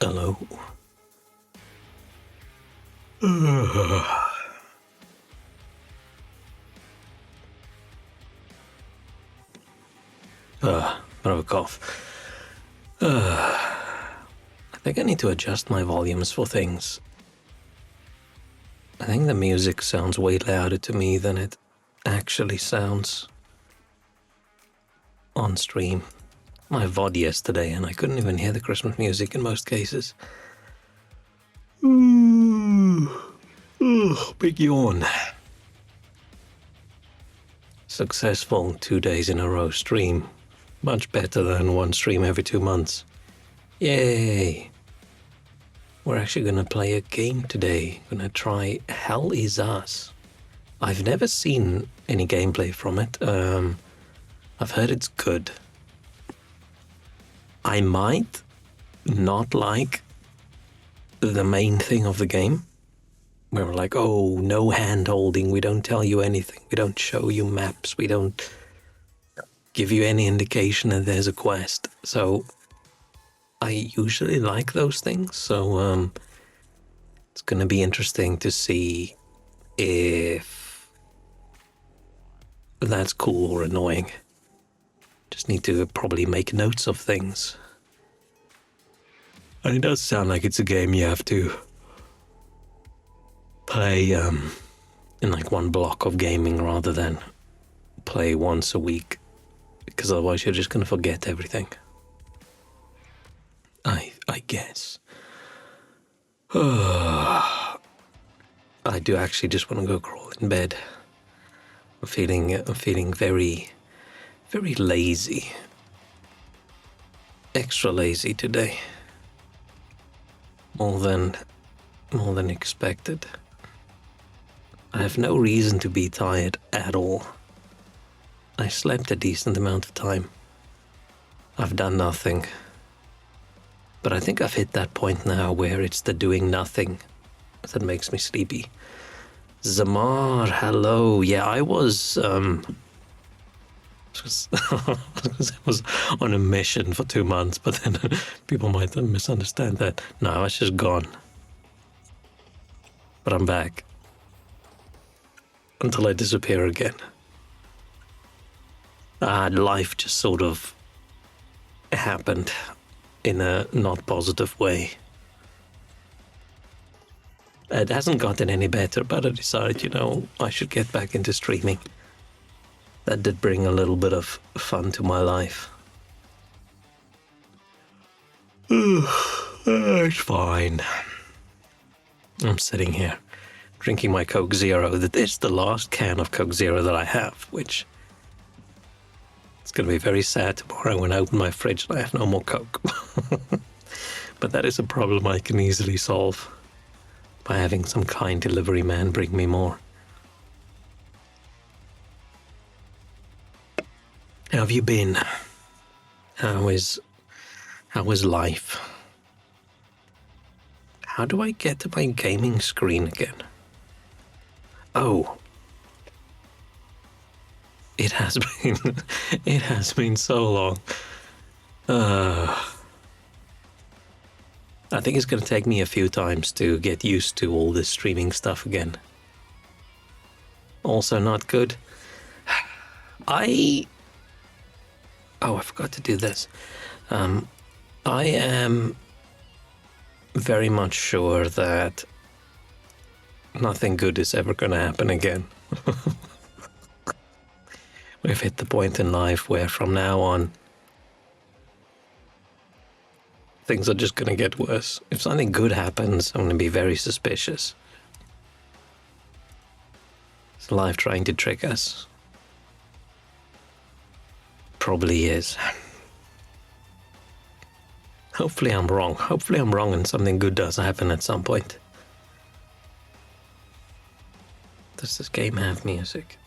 Hello. Bit of a cough. I think I need to adjust my volumes for things. I think the music sounds way louder to me than it actually sounds on stream. My VOD yesterday, and I couldn't even hear the Christmas music in most cases. Big yawn. Successful 2 days in a row stream. Much better than one stream every 2 months. Yay! We're actually gonna play a game today. Gonna try Hell Is Us. I've never seen any gameplay from it. I've heard it's good. I might not like the main thing of the game, where we're like, oh, no hand-holding, we don't tell you anything, we don't show you maps, we don't give you any indication that there's a quest. So I usually like those things, so it's gonna be interesting to see if that's cool or annoying. Just need to probably make notes of things. And it does sound like it's a game you have to play in like one block of gaming rather than play once a week, because otherwise you're just gonna forget everything. I guess. I do actually just want to go crawl in bed. I'm feeling very, very lazy. Extra lazy today. More than expected. I have no reason to be tired at all. I slept a decent amount of time. I've done nothing. But I think I've hit that point now where it's the doing nothing that makes me sleepy. Zamar, hello. Yeah, I was on a mission for 2 months, but then people might misunderstand that. No, I was just gone. But I'm back. Until I disappear again. Life just sort of happened in a not positive way. It hasn't gotten any better, but I decided, I should get back into streaming. That did bring a little bit of fun to my life. It's fine. I'm sitting here, drinking my Coke Zero. That is the last can of Coke Zero that I have, which it's going to be very sad tomorrow when I open my fridge and I have no more Coke. But that is a problem I can easily solve by having some kind delivery man bring me more. How have you been? How is life? How do I get to my gaming screen again? Oh. It has been so long. I think it's going to take me a few times to get used to all this streaming stuff again. Also not good. I forgot to do this. I am very much sure that nothing good is ever going to happen again. We've hit the point in life where from now on, things are just going to get worse. If something good happens, I'm going to be very suspicious. Is life trying to trick us? Probably is. Hopefully I'm wrong. Hopefully I'm wrong and something good does happen at some point. Does this game have music?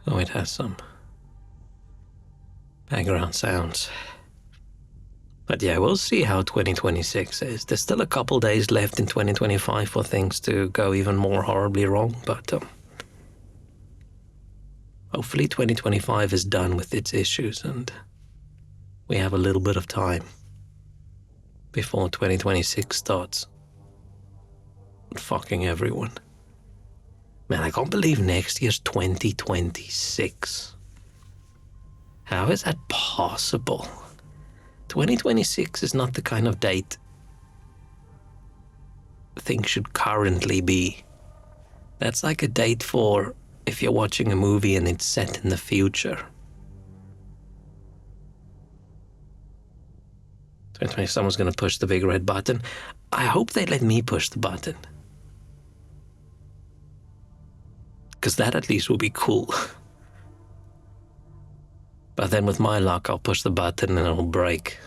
Oh, it has some background sounds. But yeah, we'll see how 2026 is. There's still a couple days left in 2025 for things to go even more horribly wrong, but hopefully 2025 is done with its issues and We have a little bit of time before 2026 starts. Fucking everyone. Man, I can't believe next year's 2026. How is that possible? 2026 is not the kind of date things should currently be. That's like a date for if you're watching a movie and it's set in the future. 2020, someone's gonna push the big red button. I hope they let me push the button. Because that at least will be cool. But then with my luck, I'll push the button and it'll break.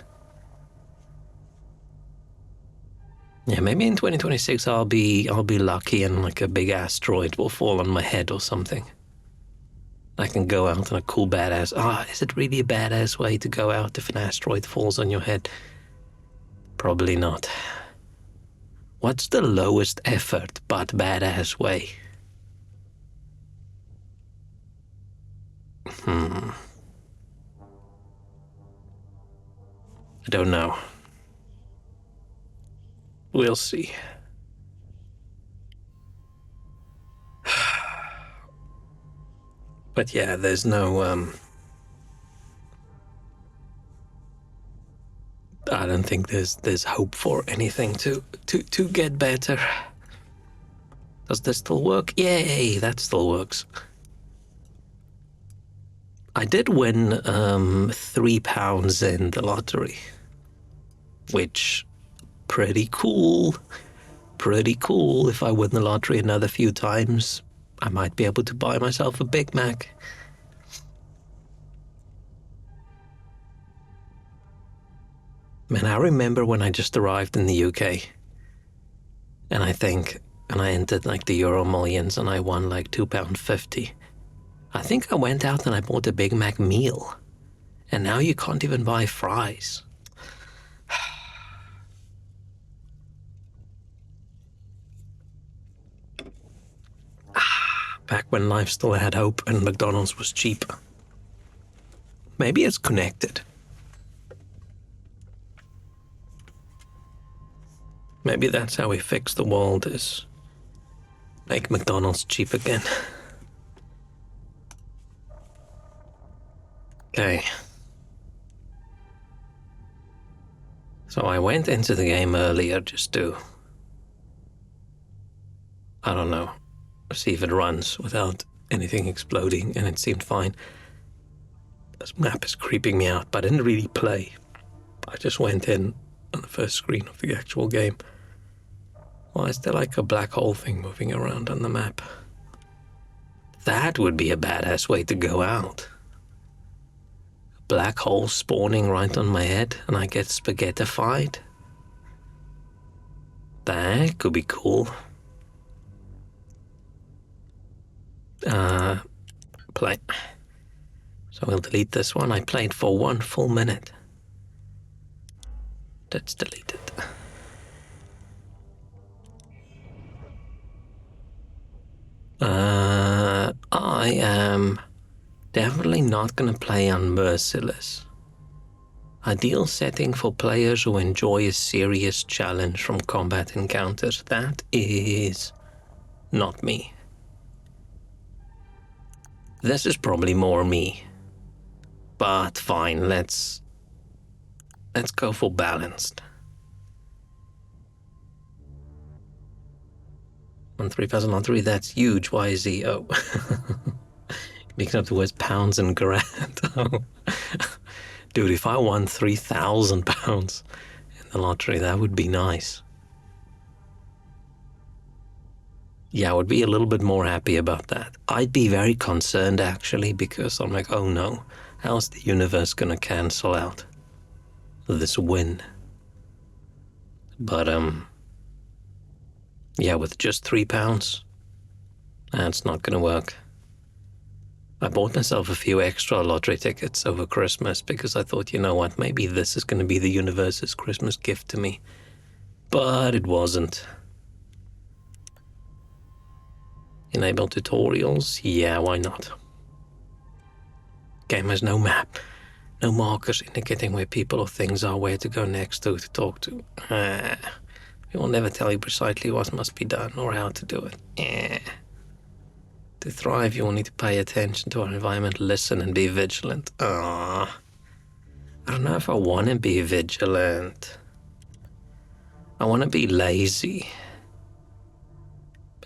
Yeah, maybe in 2026 I'll be lucky and like a big asteroid will fall on my head or something. I can go out in a cool badass. Is it really a badass way to go out if an asteroid falls on your head? Probably not. What's the lowest effort but badass way? I don't know. We'll see. But yeah, there's no, I don't think there's hope for anything to get better. Does this still work? Yay, that still works. I did win £3 in the lottery, which pretty cool. Pretty cool. If I win the lottery another few times, I might be able to buy myself a Big Mac. Man, I remember when I just arrived in the UK, and I entered like the Euro Millions and I won like £2.50. I think I went out and I bought a Big Mac meal, and now you can't even buy fries. Back when life still had hope and McDonald's was cheap. Maybe it's connected. Maybe that's how we fix the world, is make McDonald's cheap again. Okay. So I went into the game earlier just to, I don't know, see if it runs without anything exploding, and it seemed fine. This map is creeping me out, but I didn't really play. I just went in on the first screen of the actual game. Why is there like a black hole thing moving around on the map? That would be a badass way to go out. A black hole spawning right on my head and I get spaghettified. That could be cool. Play. So we'll delete this one. I played for 1 full minute. Let's delete it. I am definitely not gonna play on Merciless. Ideal setting for players who enjoy a serious challenge from combat encounters. That is not me. This is probably more me. But fine, let's go for balanced. 1,300 on 3, that's huge. Why is he? Oh. Mixing up the words pounds and grand. Oh. Dude, if I won £3,000 in the lottery, that would be nice. Yeah, I would be a little bit more happy about that. I'd be very concerned, actually, because I'm like, oh no, how's the universe gonna cancel out this win? But, yeah, with just £3, that's not gonna work. I bought myself a few extra lottery tickets over Christmas because I thought, you know what, maybe this is gonna be the universe's Christmas gift to me. But it wasn't. Enable tutorials? Yeah, why not? Game has no map. No markers indicating where people or things are, where to go next to talk to. We will never tell you precisely what must be done or how to do it. To thrive, you will need to pay attention to our environment, listen, and be vigilant. I don't know if I want to be vigilant. I want to be lazy.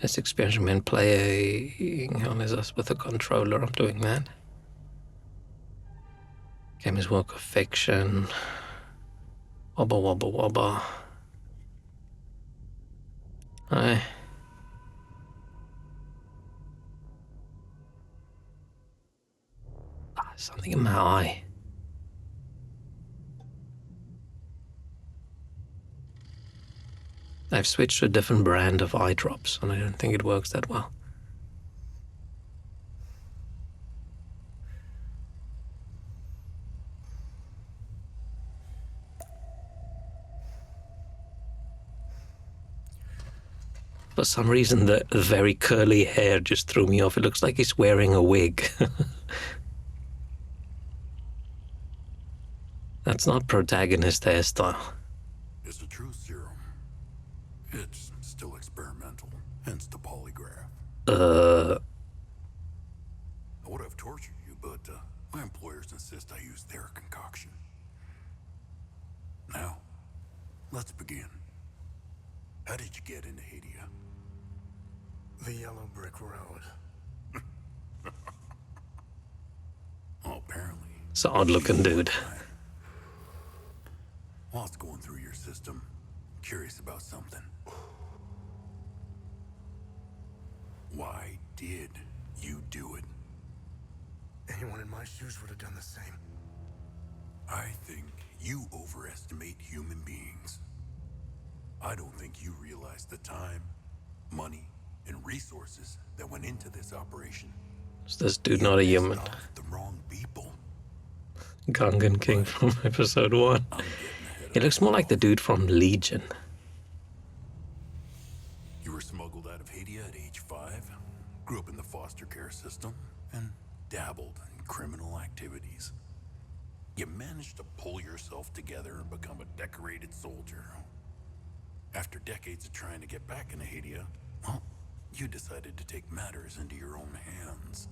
Best experience when playing on is us with a controller. I'm doing that. Game is work of fiction. Wobba wobba wobba. Aye. Something in my eye. I've switched to a different brand of eye drops, and I don't think it works that well. For some reason, the very curly hair just threw me off. It looks like he's wearing a wig. That's not protagonist hairstyle. It's a true serum. It's still experimental, hence the polygraph. I would have tortured you, but my employers insist I use their concoction. Now, let's begin. How did you get into Hadia? The Yellow Brick Road. Oh, apparently. It's an odd-looking dude. While it's going through your system, I'm curious about something. Why did you do it? Anyone in my shoes would have done the same. I think you overestimate human beings. I don't think you realize the time, money, and resources that went into this operation. Is this dude not a human? The wrong people. Gungan King from episode 1. He looks more like the dude from Legion. You were smuggled out of Hadia at age 5, grew up in the foster care system, and dabbled in criminal activities. You managed to pull yourself together and become a decorated soldier. After decades of trying to get back into Hadia, well, you decided to take matters into your own hands.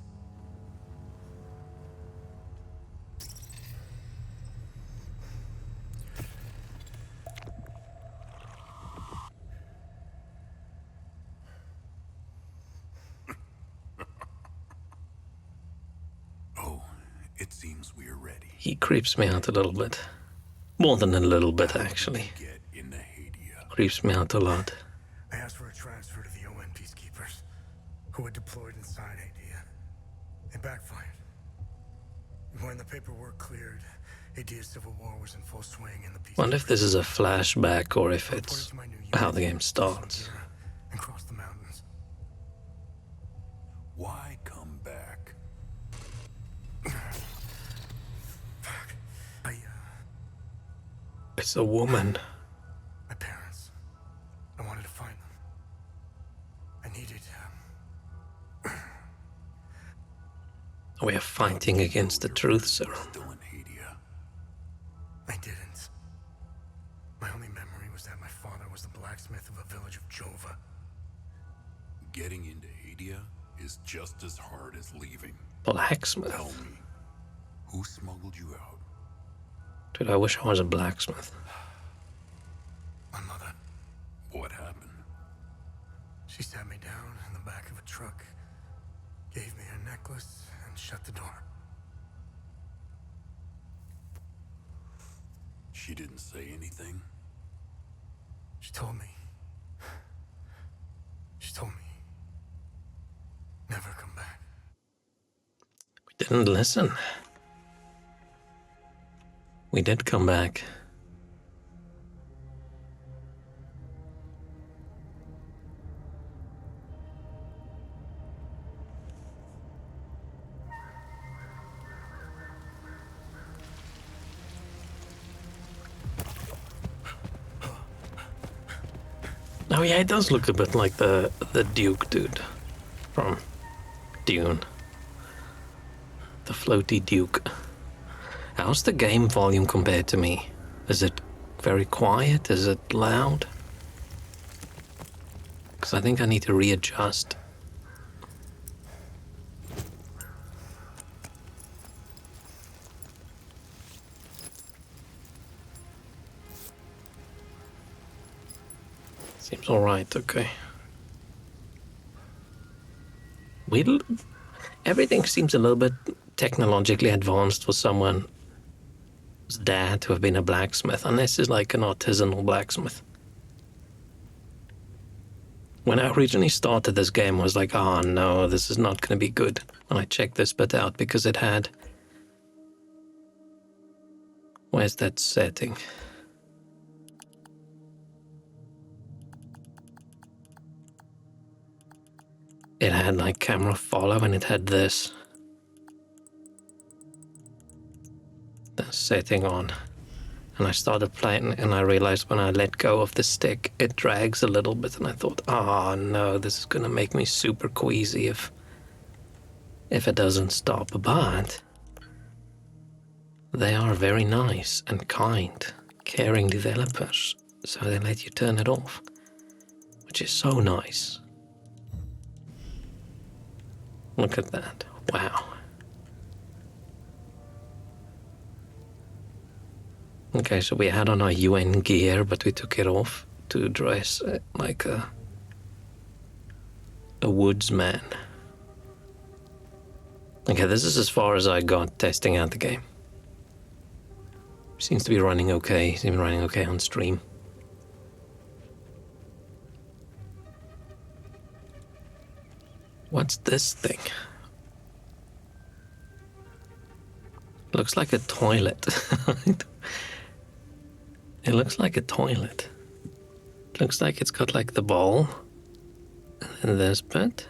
Oh, it seems we are ready. He creeps me out a little bit. More than a little bit, actually. Get into Hadia. Creeps me out a lot. I asked for a transfer to the UN peacekeepers, who had deployed inside Hadia. It backfired. When the paperwork cleared, Hadia's civil war was in full swing, and the peacekeepers... Wonder if this is a flashback or if it's how the game starts. And crossed the mountains. Why come back? It's a woman. My parents. I wanted to find them. I needed... We are fighting against the truth serum. Still in Hadia. I didn't. My only memory was that my father was the blacksmith of a village of Jova. Getting into Hadia is just as hard as leaving. Blacksmith? Tell me, who smuggled you out? Dude, I wish I was a blacksmith. My mother. What happened? She sat me down in the back of a truck, gave me her necklace, and shut the door. She didn't say anything? She told me. She told me. Never come back. We didn't listen. We did come back. Oh yeah, it does look a bit like the Duke dude from Dune. The floaty Duke. How's the game volume compared to me? Is it very quiet? Is it loud? Because I think I need to readjust. Seems alright, okay. Everything seems a little bit technologically advanced for someone's dad to have been a blacksmith, unless it's like an artisanal blacksmith. When I originally started this game, I was like, oh no, this is not going to be good. And I checked this bit out because it had... Where's that setting? It had like camera follow and it had this setting on. And I started playing and I realized when I let go of the stick, it drags a little bit. And I thought, oh no, this is going to make me super queasy if it doesn't stop. But they are very nice and kind, caring developers. So they let you turn it off, which is so nice. Look at that. Wow. Okay, so we had on our UN gear, but we took it off to dress like a woodsman. Okay, this is as far as I got testing out the game. Seems to be running okay. Seems to be running okay on stream. What's this thing? Looks like a toilet. It looks like a toilet. Looks like it's got like the bowl, and then this bit,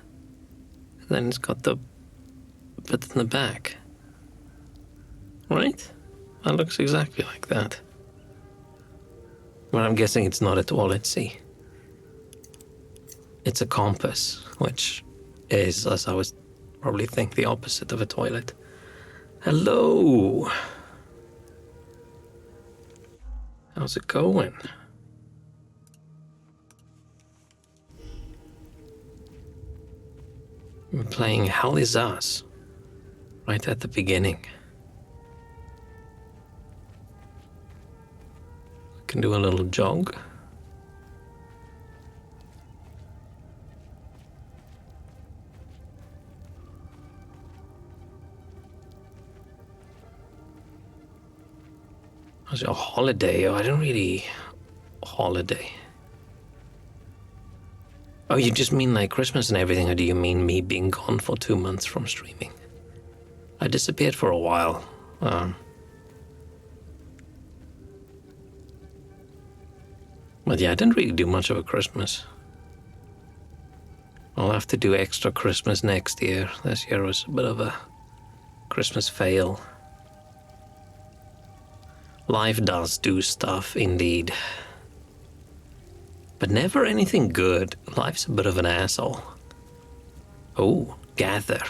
and then it's got the bit in the back. Right? That looks exactly like that. But I'm guessing it's not a toilet, see? It's a compass, which is, as I would probably think, the opposite of a toilet. Hello! How's it going? We're playing Hell Is Us right at the beginning. I can do a little jog. How's your holiday? Oh, I don't really... Holiday. Oh, you just mean like Christmas and everything, or do you mean me being gone for 2 months from streaming? I disappeared for a while. But yeah, I didn't really do much of a Christmas. I'll have to do extra Christmas next year. This year was a bit of a Christmas fail. Life does do stuff, indeed. But never anything good. Life's a bit of an asshole. Oh, gather.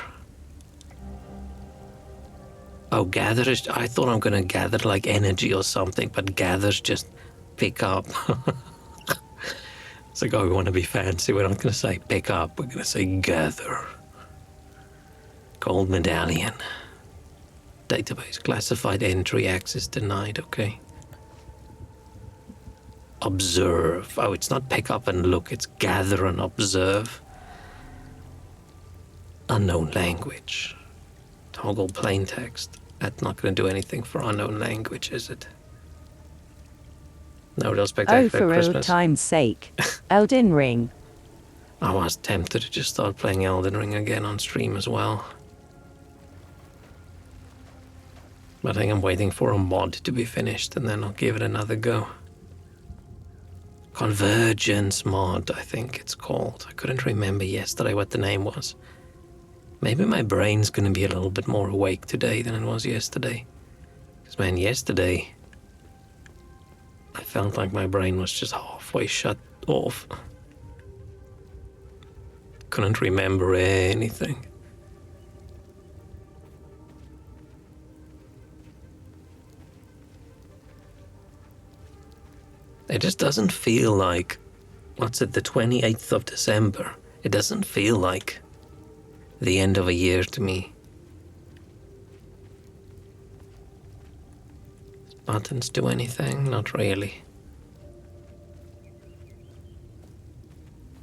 Oh, gather is... I thought I'm gonna gather like energy or something, but gather's just pick up. It's like, oh, we want to be fancy. We're not gonna say pick up. We're gonna say gather. Gold medallion. Database classified entry access denied. Okay. Observe. Oh, it's not pick up and look. It's gather and observe. Unknown language. Toggle plain text. That's not going to do anything for unknown language, is it? No real spectacular for Christmas. old time's sake. Elden Ring. I was tempted to just start playing Elden Ring again on stream as well. But I think I'm waiting for a mod to be finished and then I'll give it another go. Convergence mod, I think it's called. I couldn't remember yesterday what the name was. Maybe my brain's gonna be a little bit more awake today than it was yesterday. Because man, yesterday I felt like my brain was just halfway shut off. Couldn't remember anything. It just doesn't feel like, what's it, the 28th of December? It doesn't feel like the end of a year to me. Does buttons do anything? Not really.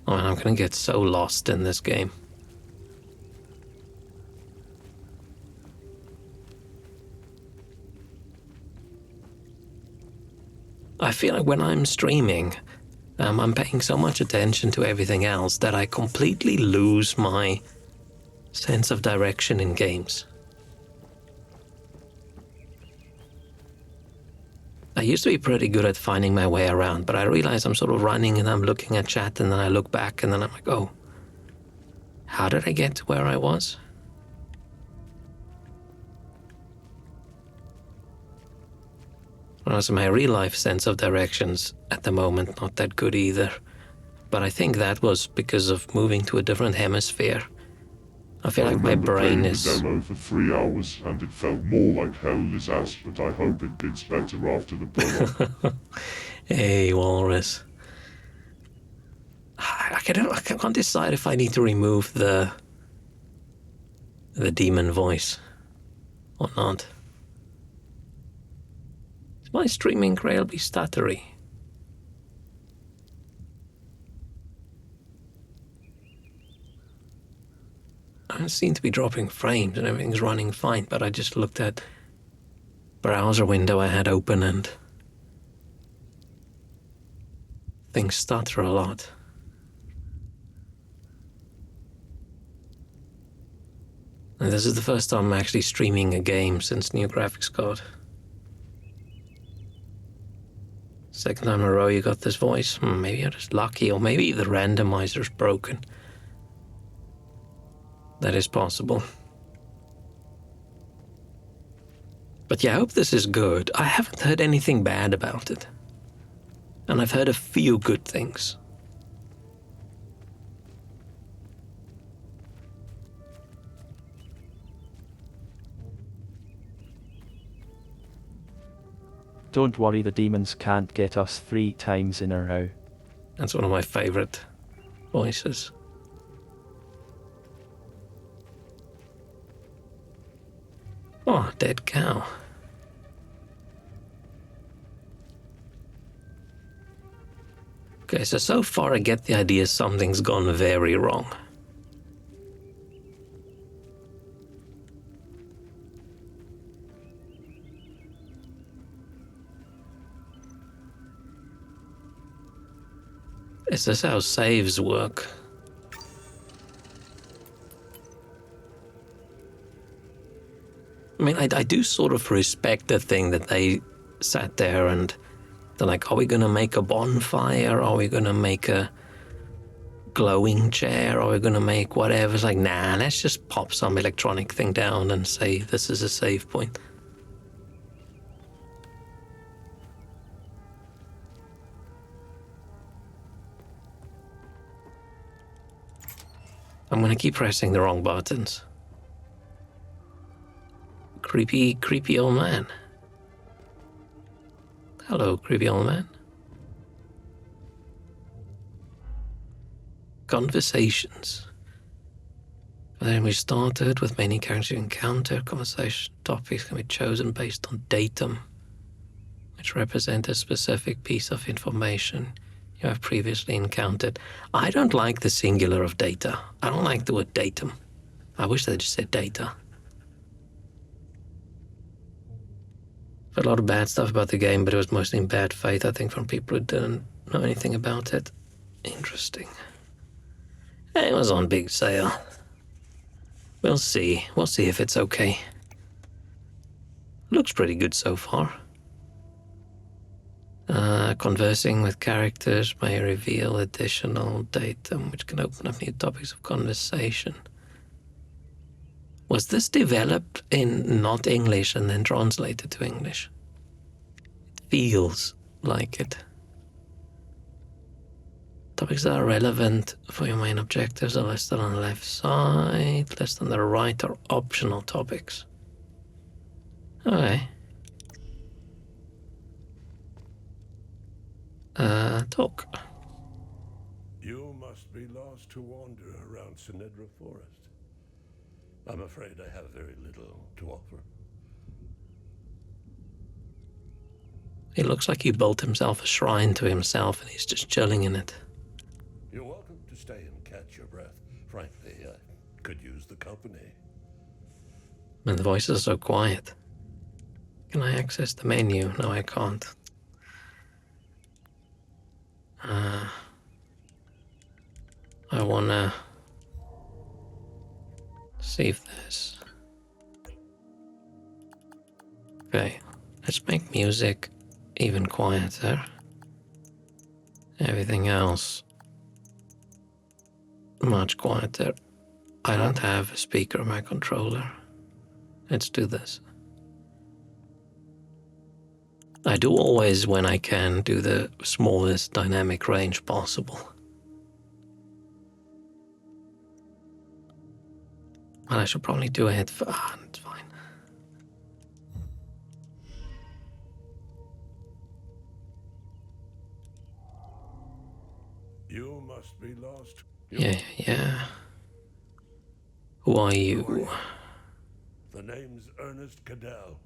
Oh, and I'm gonna get so lost in this game. I feel like when I'm streaming, I'm paying so much attention to everything else that I completely lose my sense of direction in games. I used to be pretty good at finding my way around, but I realize I'm sort of running and I'm looking at chat and then I look back and then I'm like, oh, how did I get to where I was? Whereas my real life sense of directions at the moment not that good either. But I think that was because of moving to a different hemisphere. I feel like my brain is... I remember playing the demo for 3 hours and it felt more like hell as ass, but I hope it gets better after the prologue. Hey, Walrus. I can't decide if I need to remove the demon voice or not. Is my streaming incredibly stuttery? I don't seem to be dropping frames and everything's running fine, but I just looked at browser window I had open and things stutter a lot. And this is the first time I'm actually streaming a game since new graphics card. Second time in a row you got this voice. Maybe I'm just lucky, or maybe the randomizer's broken. That is possible. But yeah, I hope this is good. I haven't heard anything bad about it. And I've heard a few good things. Don't worry, the demons can't get us 3 times in a row. That's one of my favorite voices. Oh, dead cow. Okay, so far I get the idea something's gone very wrong. Is this how saves work? I mean, I do sort of respect the thing that they sat there and they're like, are we gonna make a bonfire? Are we gonna make a glowing chair? Are we gonna make whatever? It's like, nah, let's just pop some electronic thing down and say this is a save point. I'm gonna keep pressing the wrong buttons. Creepy old man. Hello, creepy old man. Conversations. Then we started with many characters you encounter. Conversation topics can be chosen based on datum, which represent a specific piece of information you have previously encountered. I don't like the singular of data. I don't like the word datum. I wish they just said data. I've heard a lot of bad stuff about the game, but it was mostly in bad faith, I think, from people who didn't know anything about it. Interesting. It was on big sale. We'll see. We'll see if it's okay. Looks pretty good so far. Conversing with characters may reveal additional datum, which can open up new topics of conversation. Was this developed in not English and then translated to English? It feels like it. Topics that are relevant for your main objectives are listed on the left side. Listed on the right are optional topics. Okay. talk. You must be lost to wander around Sinedra Forest. I'm afraid I have very little to offer. He looks like he built himself a shrine to himself and he's just chilling in it. You're welcome to stay and catch your breath. Frankly, I could use the company. And the voices are so quiet. Can I access the menu? No, I can't. I wanna see if there's... Okay, let's make music even quieter. Everything else much quieter. I don't have a speaker on my controller. Let's do this. I do always, when I can, do the smallest dynamic range possible. And I should probably do a headphone. It's fine. You must be lost. Yeah. Who are you? The name's Ernest Cadell.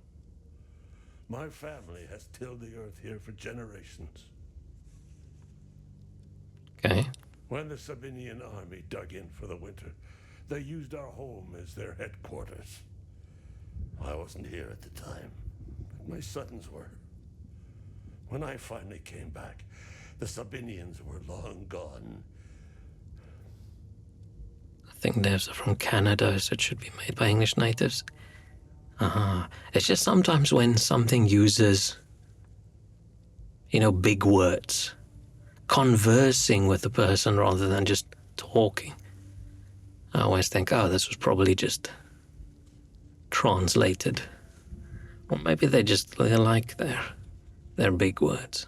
My family has tilled the earth here for generations. Okay. When the Sabinian army dug in for the winter, they used our home as their headquarters. I wasn't here at the time, but my sons were. When I finally came back, the Sabinians were long gone. I think those are from Canada, so it should be made by English natives. It's just sometimes when something uses, big words, conversing with the person rather than just talking. I always think, oh, this was probably just translated. Or maybe they like their big words.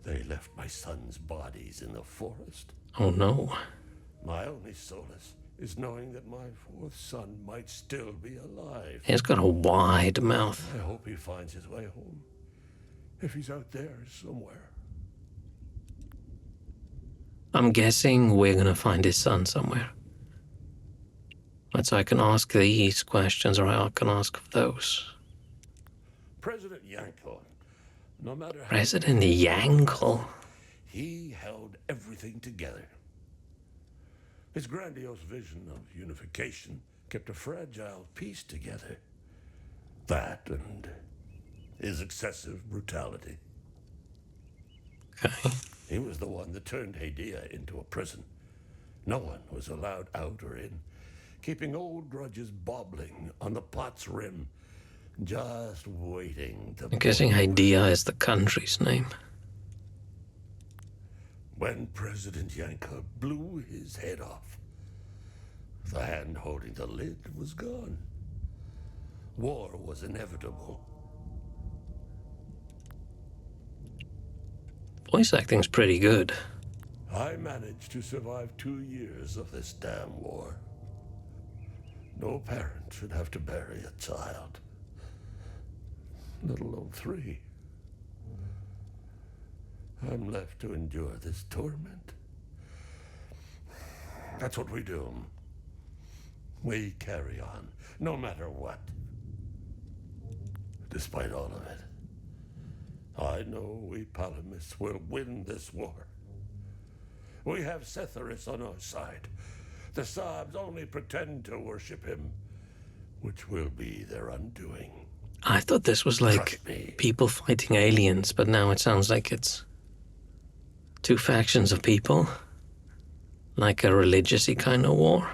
They left my sons' bodies in the forest. Oh no. My only solace is knowing that my fourth son might still be alive. He's got a wide mouth. I hope he finds his way home. If he's out there somewhere. I'm guessing we're gonna find his son somewhere. So I can ask these questions, or I can ask those. President Yankel, no matter how President Yankel? he held everything together. His grandiose vision of unification kept a fragile peace together. That and his excessive brutality. Okay. He was the one that turned Hadia into a prison. No one was allowed out or in, keeping old grudges bobbling on the pot's rim, just waiting to... I'm guessing Hadia is the country's name. When President Yankel blew his head off, the hand holding the lid was gone. War was inevitable. Voice acting's pretty good. I managed to survive 2 years of this damn war. No parent should have to bury a child, let alone 3. I'm left to endure this torment. That's what we do. We carry on, no matter what. Despite all of it, I know we Palamists will win this war. We have Setharis on our side. The Sabs only pretend to worship him, which will be their undoing. I thought this was like Trust me. people fighting aliens, but now it sounds like it's 2 factions of people. Like a religious-y kind of war.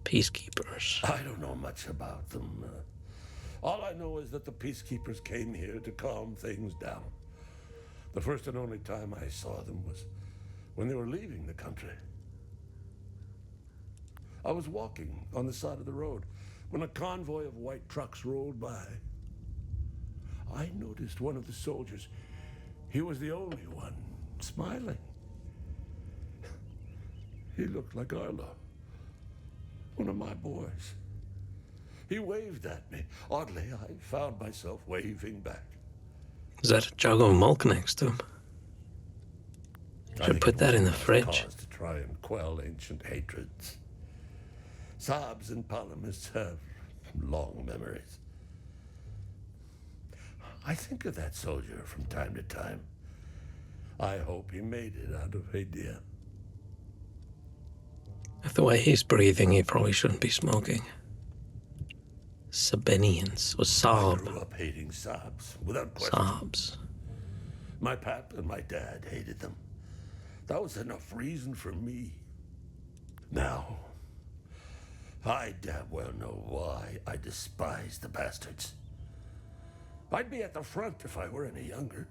Peacekeepers. I don't know much about them. All I know is that the peacekeepers came here to calm things down. The first and only time I saw them was when they were leaving the country. I was walking on the side of the road when a convoy of white trucks rolled by. I noticed one of the soldiers. He was the only one smiling. He looked like Arlo, one of my boys. He waved at me. Oddly, I found myself waving back. Is that a jug of milk next to him? I Should think put it that was in the enough fridge. cause to try and quell ancient hatreds. Sabs and Palamists have long memories. I think of that soldier from time to time. I hope he made it out of Hadia. With the way he's breathing, he probably shouldn't be smoking. Sabinians, or I Saab. grew up hating Sabs, without question. Saabs. My pap and my dad hated them. That was enough reason for me. Now, I damn well know why I despise the bastards. I'd be at the front if I were any younger.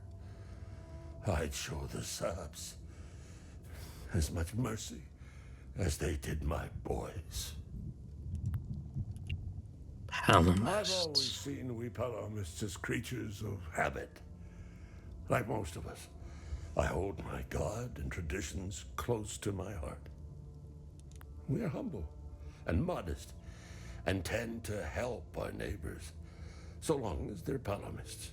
I'd show the Sabs as much mercy as they did my boys. I've always Palamists. seen we Palamists as creatures of habit. Like most of us, I hold my God and traditions close to my heart. We are humble and modest and tend to help our neighbors, so long as they're Palamists.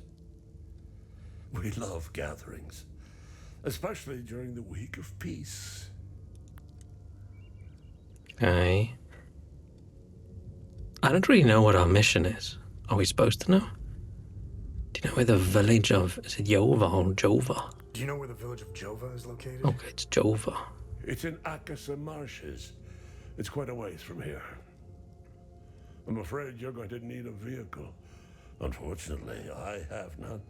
We love gatherings, especially during the week of peace. Okay. I don't really know what our mission is. Are we supposed to know? Do you know where the village of... Is it Jova or Jova? Do you know where the village of Jova is located? Okay, it's Jova. It's in Akasa Marshes. It's quite a ways from here. I'm afraid you're going to need a vehicle. Unfortunately, I have none.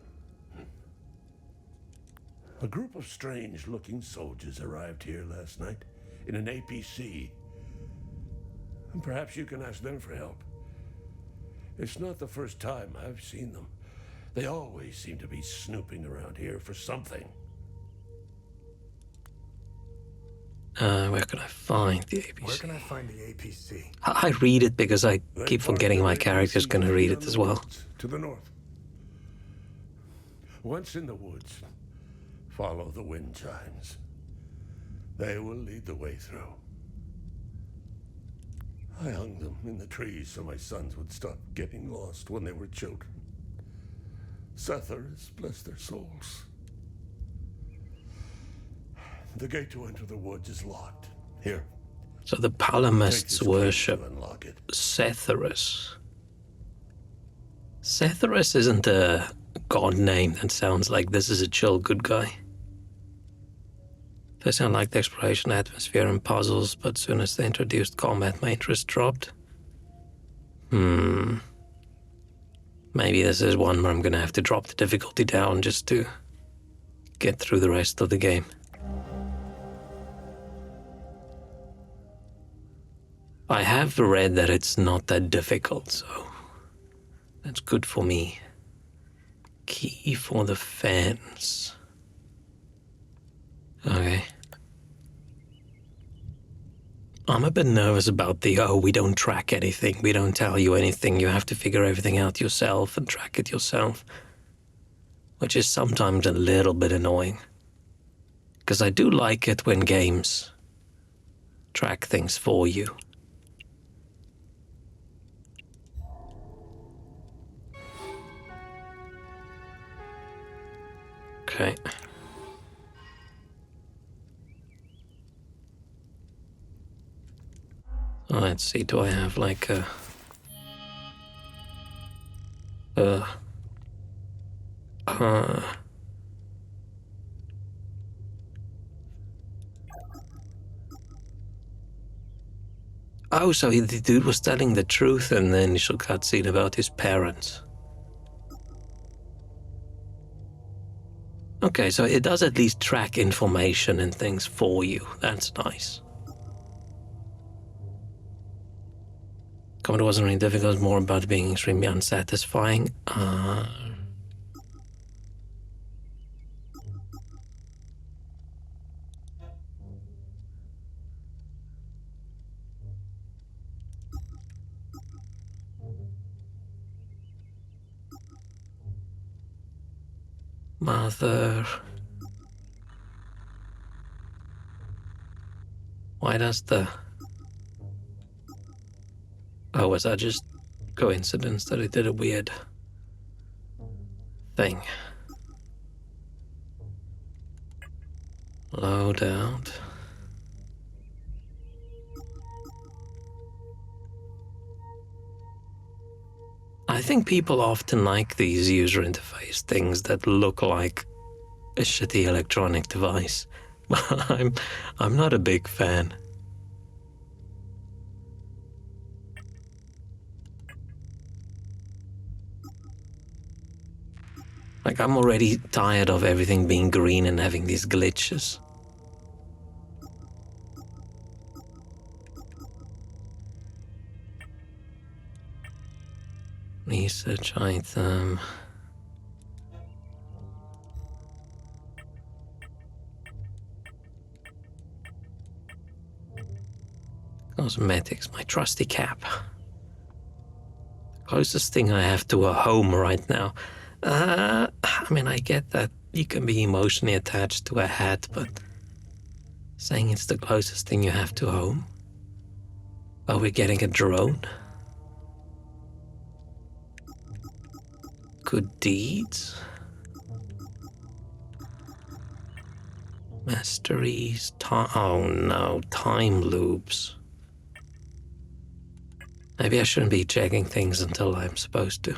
A group of strange-looking soldiers arrived here last night in an APC. And perhaps you can ask them for help. It's not the first time I've seen them. They always seem to be snooping around here for something. Where can I find the Where ABC? can I find the APC? I read it because I They keep parked forgetting their my character's APCs gonna read beyond it the as well. woods to the north. Once in the woods, follow the wind chimes. They will lead the way through. I hung them in the trees so my sons would stop getting lost when they were children. Setharus, bless their souls. The gate to enter the woods is locked. Here, So the take Palamists this key worship to unlock it. Setharus. Setharus isn't a god name that sounds like this is a chill good guy. They sound like the exploration atmosphere and puzzles, but soon as they introduced combat, my interest dropped. Maybe this is one where I'm gonna have to drop the difficulty down just to get through the rest of the game. I have read that it's not that difficult, so that's good for me. Key for the fence. Okay. I'm a bit nervous about the, we don't track anything, we don't tell you anything, you have to figure everything out yourself and track it yourself. Which is sometimes a little bit annoying. Because I do like it when games track things for you. Okay. Let's see, do I have like a... Oh, so the dude was telling the truth in the initial cutscene about his parents. Okay, so it does at least track information and things for you. That's nice. Combat wasn't really difficult, it was more about being extremely unsatisfying. Mother. Why does the... Oh, was that just coincidence that it did a weird thing. Load out. I think people often like these user interface things that look like a shitty electronic device. But I'm not a big fan. Like, I'm already tired of everything being green and having these glitches. Research item. Cosmetics, my trusty cap. Closest thing I have to a home right now. I mean, I get that you can be emotionally attached to a hat, but saying it's the closest thing you have to home? Are we getting a drone? Good deeds? Masteries, oh no, time loops. Maybe I shouldn't be checking things until I'm supposed to.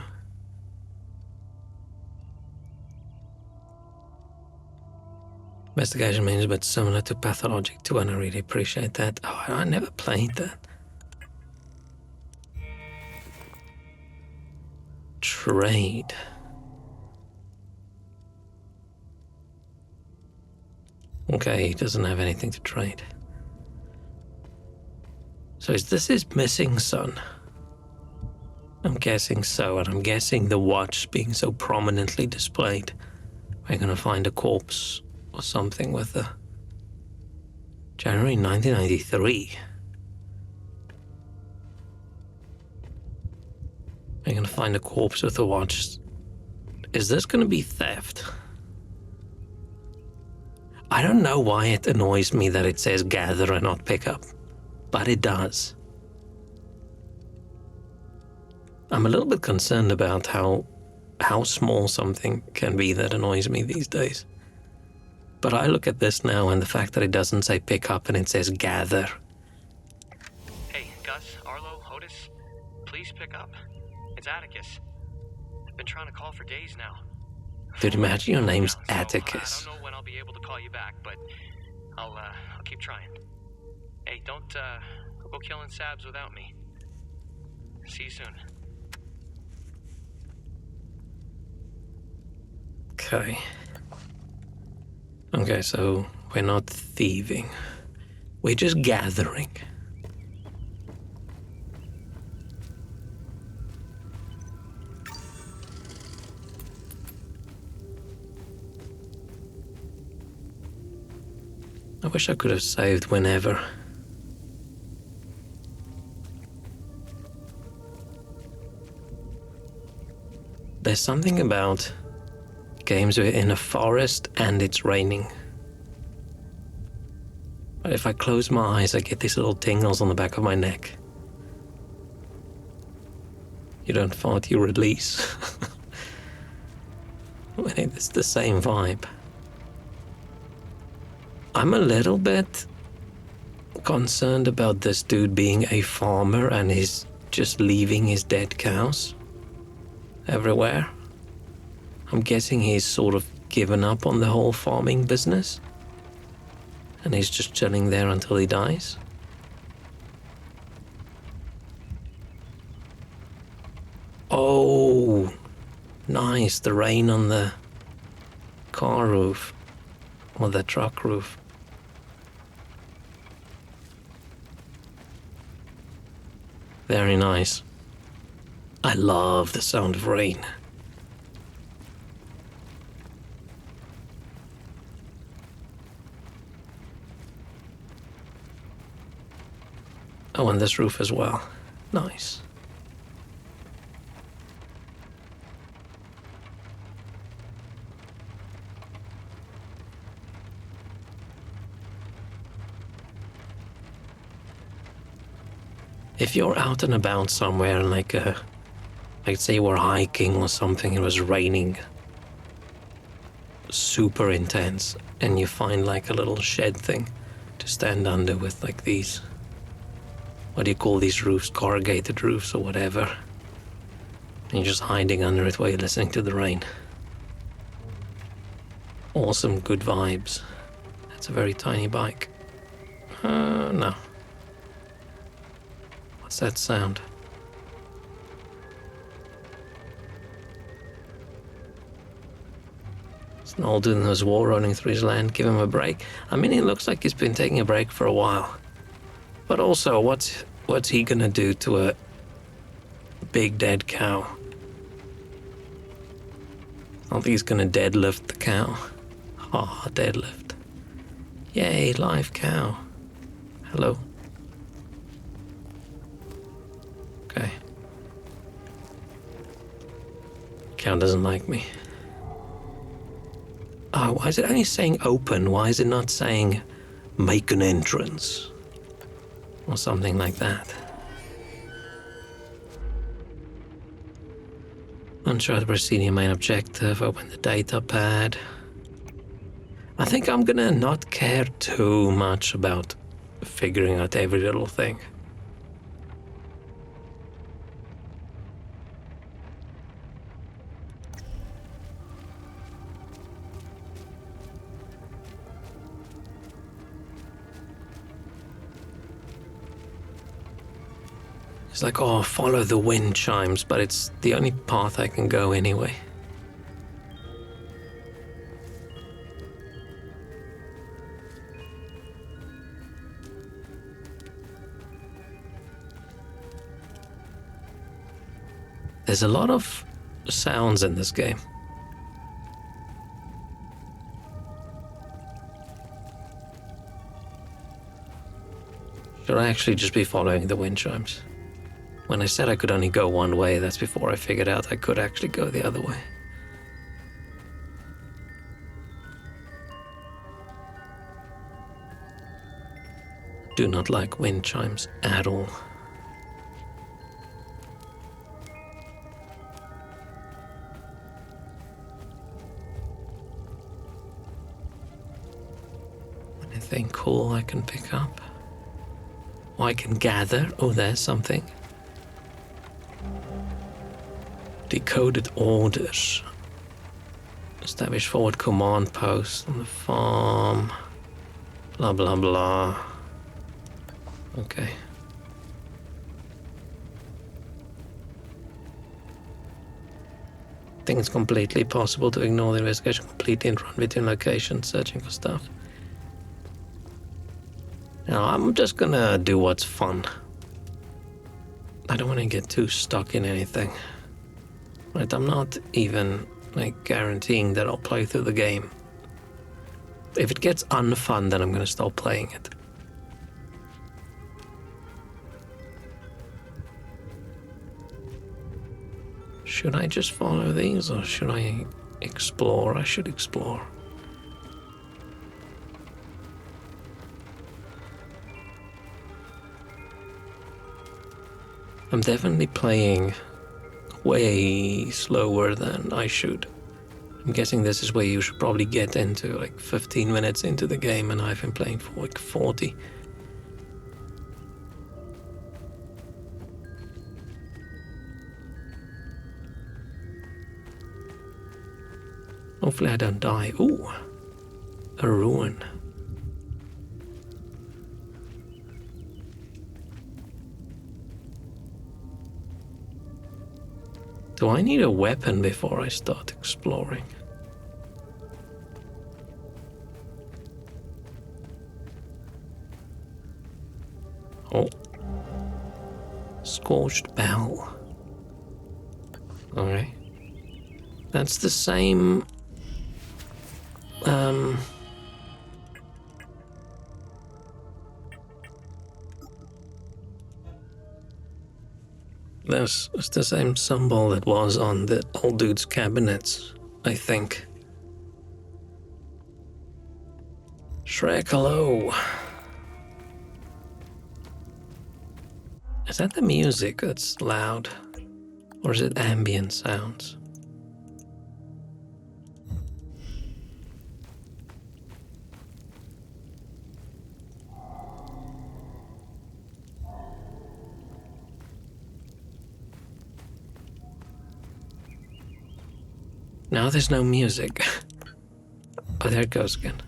Investigation means a bit similar to Pathologic 2, and I really appreciate that. Oh, I never played that. Trade. Okay, he doesn't have anything to trade. So is this his missing son? I'm guessing so, and I'm guessing the watch being so prominently displayed, we're gonna find a corpse or something with a January 1993. We're gonna find a corpse with a watch. Is this gonna be theft? I don't know why it annoys me that it says gather and not pick up, but it does. I'm a little bit concerned about how small something can be that annoys me these days. But I look at this now and the fact that it doesn't say pick up and it says gather. Hey, Gus, Arlo, Otis, please pick up. It's Atticus. I've been trying to call for days now. Dude, imagine your name's So, Atticus. I don't know when I'll be able to call you back, but I'll keep trying. Hey, don't go killing Sabs without me. See you soon. Okay, so we're not thieving. We're just gathering. I wish I could have saved whenever. There's something about games where you're in a forest and it's raining. But if I close my eyes, I get these little tingles on the back of my neck. You don't fart, you release. It's the same vibe. I'm a little bit concerned about this dude being a farmer and he's just leaving his dead cows everywhere. I'm guessing he's sort of given up on the whole farming business and he's just chilling there until he dies. Oh, nice, the rain on the car roof or the truck roof. Very nice. I love the sound of rain. Oh, and this roof as well. Nice. If you're out and about somewhere in like a Like say we're hiking or something, it was raining super intense, and you find like a little shed thing to stand under with like these, what do you call these roofs, corrugated roofs or whatever, and you're just hiding under it while you're listening to the rain. Awesome, good vibes. That's a very tiny bike. No. What's that sound? It's an old dude in his war running through his land. Give him a break. I mean, he looks like he's been taking a break for a while. But also, what's he gonna do to a big dead cow? I don't think he's gonna deadlift the cow. Ah, oh, deadlift. Yay, live cow. Hello. Okay. Cow doesn't like me. Oh, why is it only saying open? Why is it not saying make an entrance? Or something like that. Unsure to proceed your main objective. Open the data pad. I think I'm gonna not care too much about figuring out every little thing. It's like, oh, follow the wind chimes, but it's the only path I can go anyway. There's a lot of sounds in this game. Should I actually just be following the wind chimes? When I said I could only go one way, that's before I figured out I could actually go the other way. Do not like wind chimes at all. Anything cool I can pick up? Or I can gather? Oh, there's something. Decoded orders. Establish forward command post on the farm. Blah, blah, blah. Okay. I think it's completely possible to ignore the investigation completely and run between locations searching for stuff. Now, I'm just gonna do what's fun. I don't want to get too stuck in anything. Right, I'm not even like guaranteeing that I'll play through the game. If it gets unfun, then I'm gonna stop playing it. Should I just follow these or should I explore? I should explore. I'm definitely playing way slower than I should. I'm guessing this is where you should probably get into like 15 minutes into the game, and I've been playing for like 40. Hopefully I don't die. Ooh, a ruin. Do I need a weapon before I start exploring? Oh. Scorched Bell. Alright. That's the same... It's the same symbol that was on the old dude's cabinets, I think. Shrek, hello. Is that the music that's loud? Or is it ambient sounds? Now there's no music. Oh, there it goes again.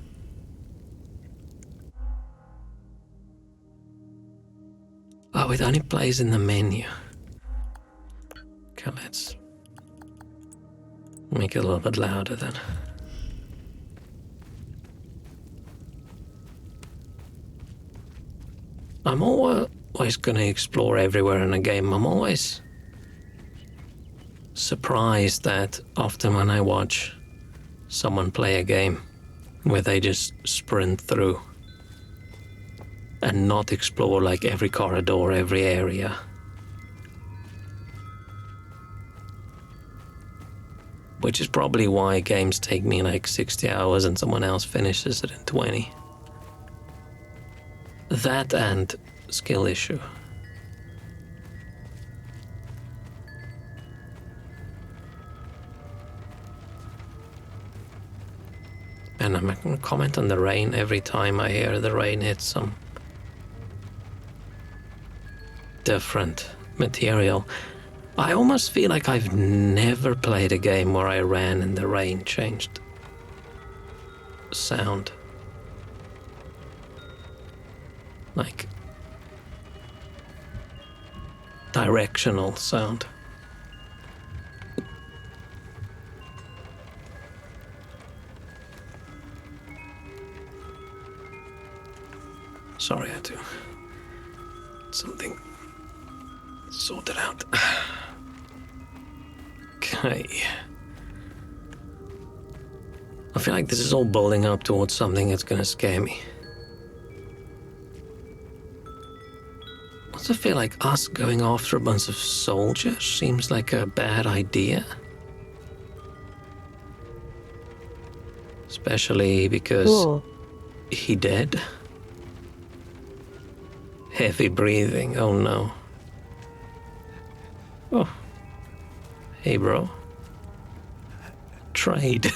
Oh, it only plays in the menu. Okay, let's make it a little bit louder then. I'm always going to explore everywhere in a game. I'm always surprised that often when I watch someone play a game where they just sprint through and not explore like every corridor, every area. Which is probably why games take me like 60 hours and someone else finishes it in 20. That and skill issue. And I'm not going to comment on the rain every time I hear the rain hit some different material. I almost feel like I've never played a game where I ran and the rain changed sound. Like directional sound. Sorry, I had to something sorted out. Okay. I feel like this is all building up towards something that's gonna scare me. I also feel like us going after a bunch of soldiers seems like a bad idea. Especially because Cool. he dead. Heavy breathing, oh no. Oh. Hey, bro. Trade.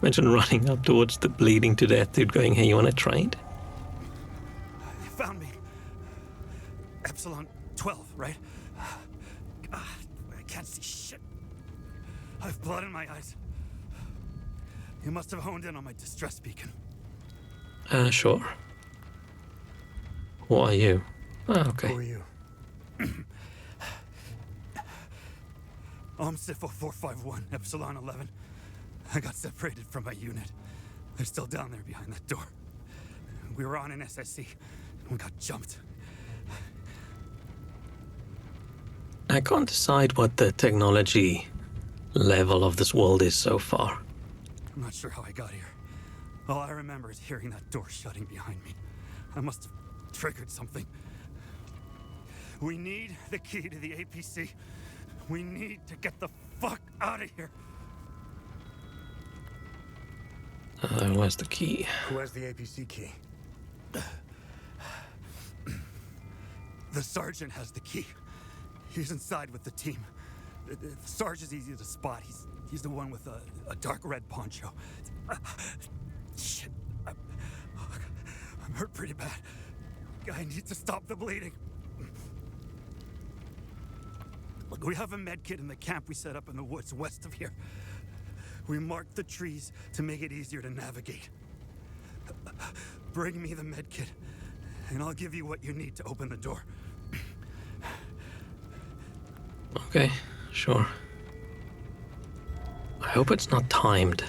Imagine running up towards the bleeding to death dude going, hey, you wanna trade? They found me. Epsilon 12, right? I can't see shit. I have blood in my eyes. You must have honed in on my distress beacon. Sure. Who are you? Ah, okay. Who are you? I'm Sifo 451, Epsilon 11. I got separated from my unit. They're still down there behind that door. We were on an SSC, and we got jumped. I can't decide what the technology level of this world is so far. I'm not sure how I got here. All I remember is hearing that door shutting behind me. I must have triggered something. We need the key to the APC. We need to get the fuck out of here. Where's the key? Who has the APC key? The sergeant has the key. He's inside with the team. The Sarge is easy to spot. He's the one with a dark red poncho. Shit. I'm hurt pretty bad. I need to stop the bleeding. Look, we have a med kit in the camp we set up in the woods west of here. We marked the trees to make it easier to navigate. Bring me the med kit, and I'll give you what you need to open the door. Okay, sure. I hope it's not timed.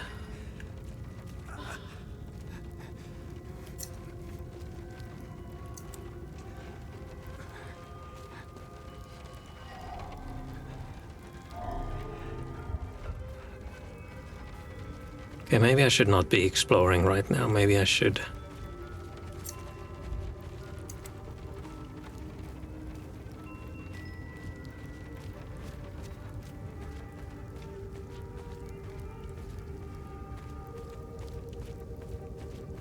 Okay, maybe I should not be exploring right now. Maybe I should.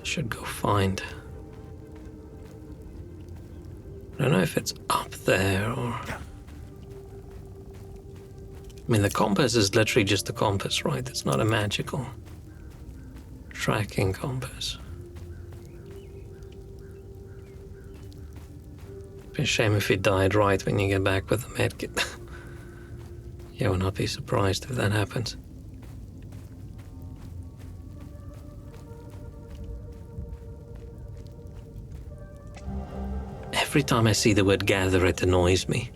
Should go find. I don't know if it's up there or. I mean, the compass is literally just a compass, right? It's not a magical tracking compass. Be a shame if he died right when you get back with the medkit. You will not be surprised if that happens. Every time I see the word gather, it annoys me.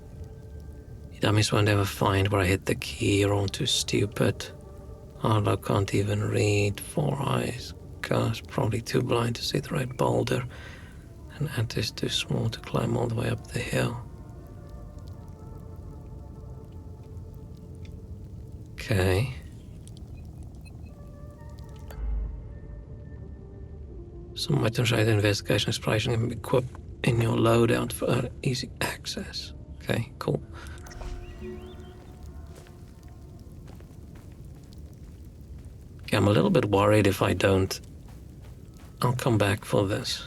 You dummies won't ever find where I hit the key. You're all too stupid. Arlo can't even read. 4 eyes. Gus probably too blind to see the red boulder. And Ant is too small to climb all the way up the hill. Okay. Some items right investigation exploration can be equipped in your loadout for easy access. Okay, cool. Okay, I'm a little bit worried if I don't. I'll come back for this.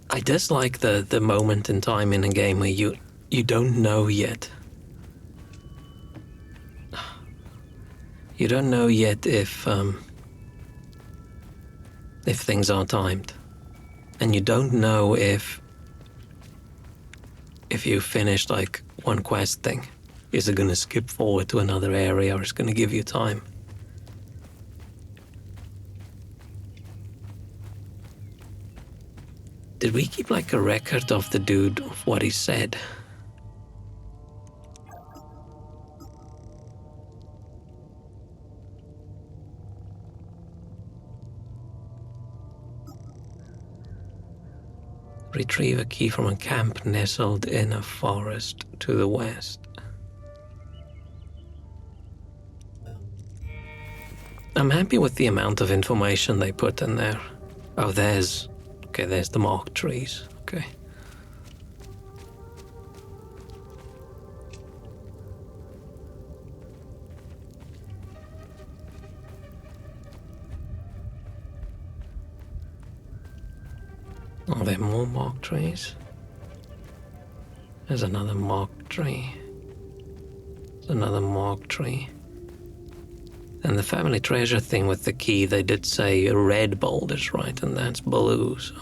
I dislike the moment in time in a game where you don't know yet. You don't know yet if things are timed, and you don't know if you finish like one quest thing, is it gonna skip forward to another area or is it gonna give you time? Did we keep like a record of the dude, of what he said? Retrieve a key from a camp nestled in a forest to the west. I'm happy with the amount of information they put in there. Oh, there's the marked trees. Okay. Are there more marked trees? There's another marked tree. There's another marked tree. And the family treasure thing with the key, they did say red boulders, right? And that's blue, so.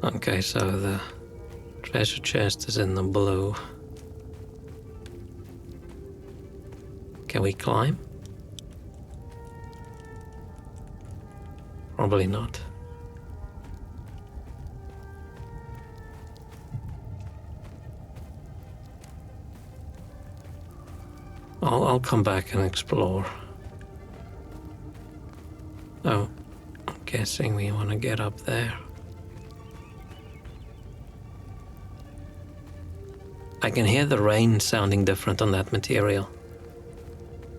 Okay, so the treasure chest is in the blue. Can we climb? Probably not. I'll come back and explore. Oh, I'm guessing we want to get up there. I can hear the rain sounding different on that material.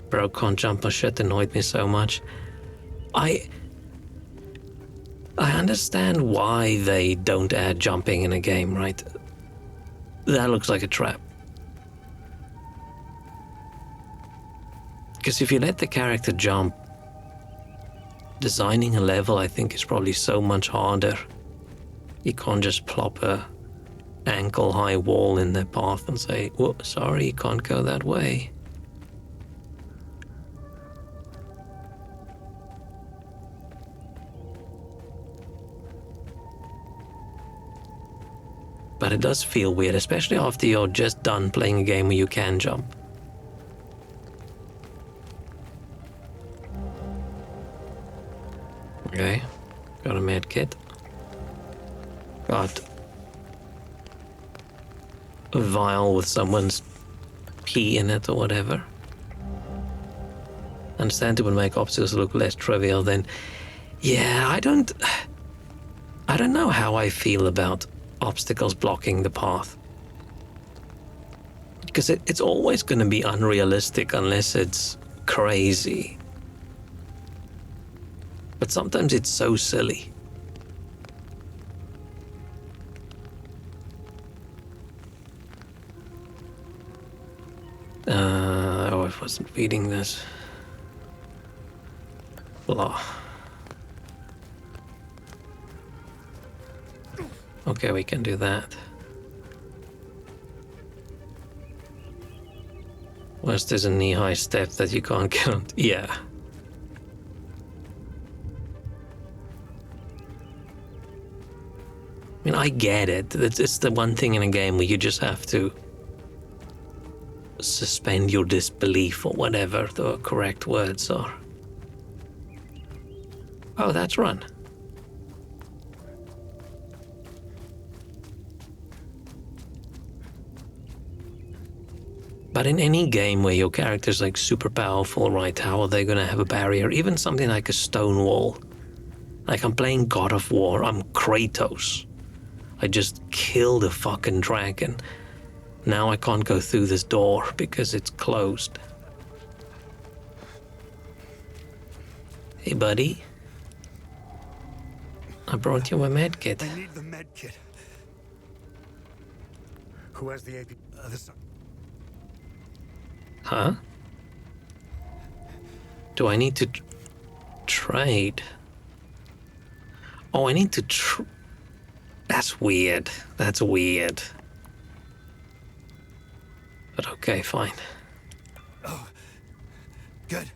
Bro can't jump or shit annoyed me so much. I understand why they don't add jumping in a game, right? That looks like a trap. Because if you let the character jump, designing a level I think is probably so much harder. You can't just plop a ankle-high wall in their path and say, "Whoa, sorry, you can't go that way." But it does feel weird, especially after you're just done playing a game where you can jump. Okay, got a med kit. Got a vial with someone's pee in it or whatever. Understand it would make obstacles look less trivial then. Yeah, I don't know how I feel about obstacles blocking the path. Because it's always going to be unrealistic unless it's crazy. But but sometimes it's so silly. Oh, I wasn't reading this. Blah. Okay, we can do that. Unless there's a knee-high step that you can't count. Yeah. I mean, I get it. It's the one thing in a game where you just have to suspend your disbelief or whatever the correct words are. Oh, that's run. But in any game where your character's like super powerful, right, how are they gonna have a barrier? Even something like a stone wall. Like I'm playing God of War, I'm Kratos. I just killed a fucking dragon. Now I can't go through this door because it's closed. Hey, buddy. I brought you a med kit. I need the med kit. Who has the AP? Huh? Do I need to trade? Oh, I need to That's weird. That's weird. But okay, fine. Oh, good.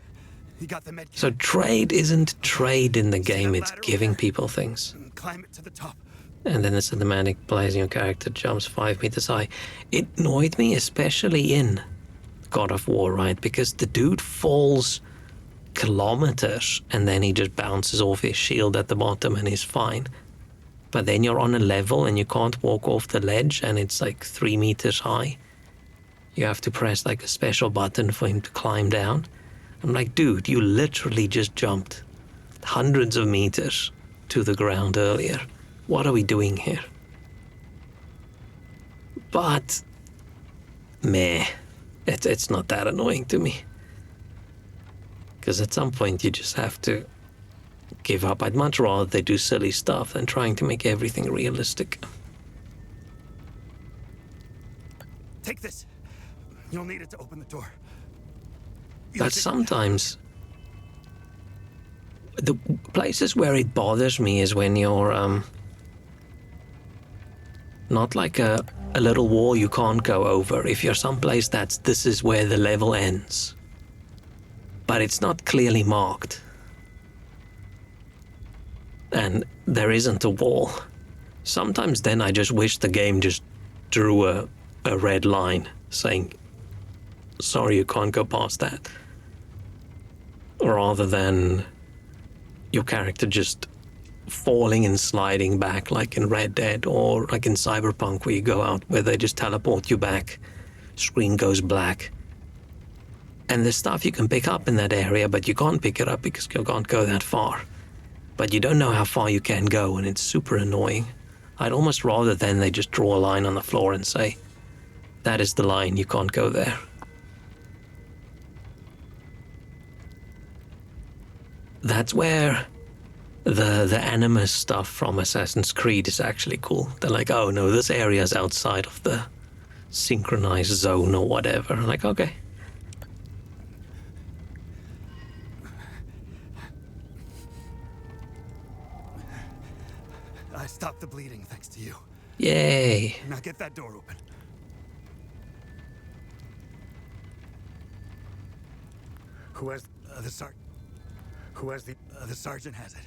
You got the med kit. So trade isn't trade in the game, it's giving people things. Climb it to the top. And then the cinematic plays your character jumps 5 meters high. It annoyed me, especially in God of War, right? Because the dude falls kilometers and then he just bounces off his shield at the bottom and he's fine. But then you're on a level and you can't walk off the ledge and it's like 3 meters high. You have to press like a special button for him to climb down. I'm like, dude, you literally just jumped hundreds of meters to the ground earlier. What are we doing here? But, meh, it's not that annoying to me. Because at some point you just have to give up. I'd much rather they do silly stuff than trying to make everything realistic. Take this. You'll need it to open the door. But sometimes the places where it bothers me is when you're not like a little wall you can't go over. If you're someplace this is where the level ends, but it's not clearly marked and there isn't a wall. Sometimes then I just wish the game just drew a red line saying, sorry, you can't go past that. Rather than your character just falling and sliding back like in Red Dead or like in Cyberpunk where you go out where they just teleport you back, screen goes black. And there's stuff you can pick up in that area, but you can't pick it up because you can't go that far. But you don't know how far you can go and it's super annoying. I'd almost rather then they just draw a line on the floor and say, that is the line, you can't go there. That's where the Animus stuff from Assassin's Creed is actually cool. They're like, oh no, this area's outside of the synchronized zone or whatever. I'm like, okay. I stopped the bleeding thanks to you. Yay. Now get that door open. Who has the sergeant? Who has the sergeant has it.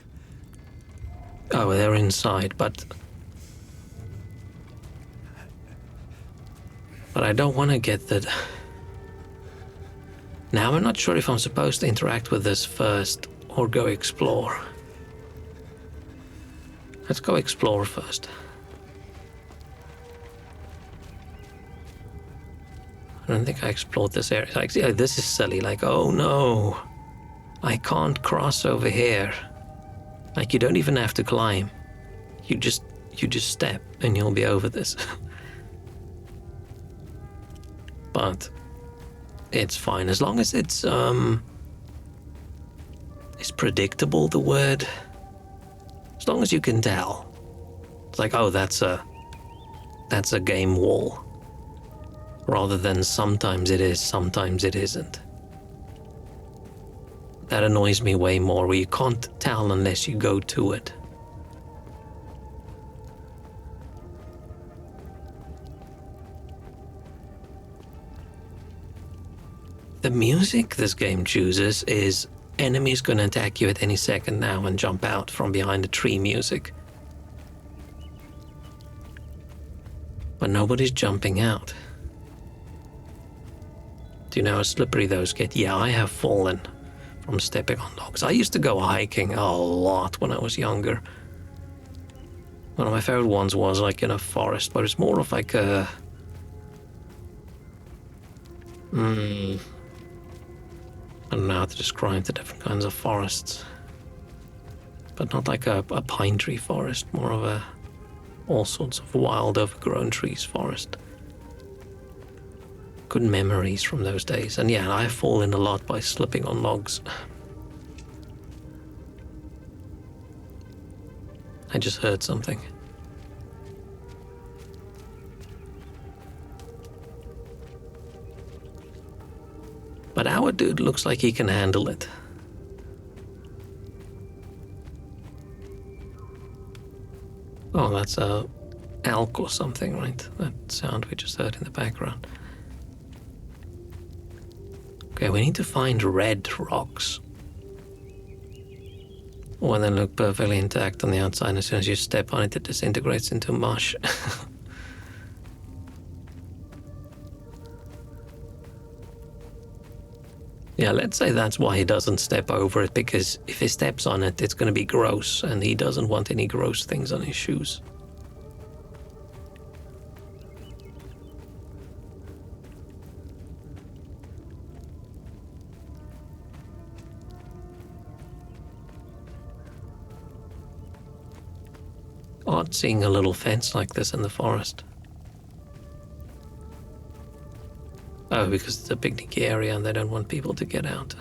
Oh, they're inside, but I don't want to get that. Now I'm not sure if I'm supposed to interact with this first or go explore. Let's go explore first. I don't think I explored this area. Like, yeah, this is silly. Like, oh no, I can't cross over here. Like, you don't even have to climb. You just step and you'll be over this. But it's fine as long as it's predictable, the word? As long as you can tell. It's like, oh, that's a game wall. Rather than sometimes it is, sometimes it isn't. That annoys me way more, where you can't tell unless you go to it. The music this game chooses is enemies gonna attack you at any second now and jump out from behind a tree music. But nobody's jumping out. Do you know how slippery those get? Yeah, I have fallen from stepping on logs. I used to go hiking a lot when I was younger. One of my favorite ones was like in a forest, but it's more of like a... I don't know how to describe the different kinds of forests. But not like a pine tree forest, more of a all sorts of wild overgrown trees forest. Good memories from those days. And yeah, I've fallen a lot by slipping on logs. I just heard something. But our dude looks like he can handle it. Oh, that's a elk or something, right? That sound we just heard in the background. Okay, we need to find red rocks. Or they look perfectly intact on the outside. As soon as you step on it, it disintegrates into mush. Yeah, let's say that's why he doesn't step over it, because if he steps on it, it's going to be gross, and he doesn't want any gross things on his shoes. Odd seeing a little fence like this in the forest. Oh, because it's a picnic area and they don't want people to get out.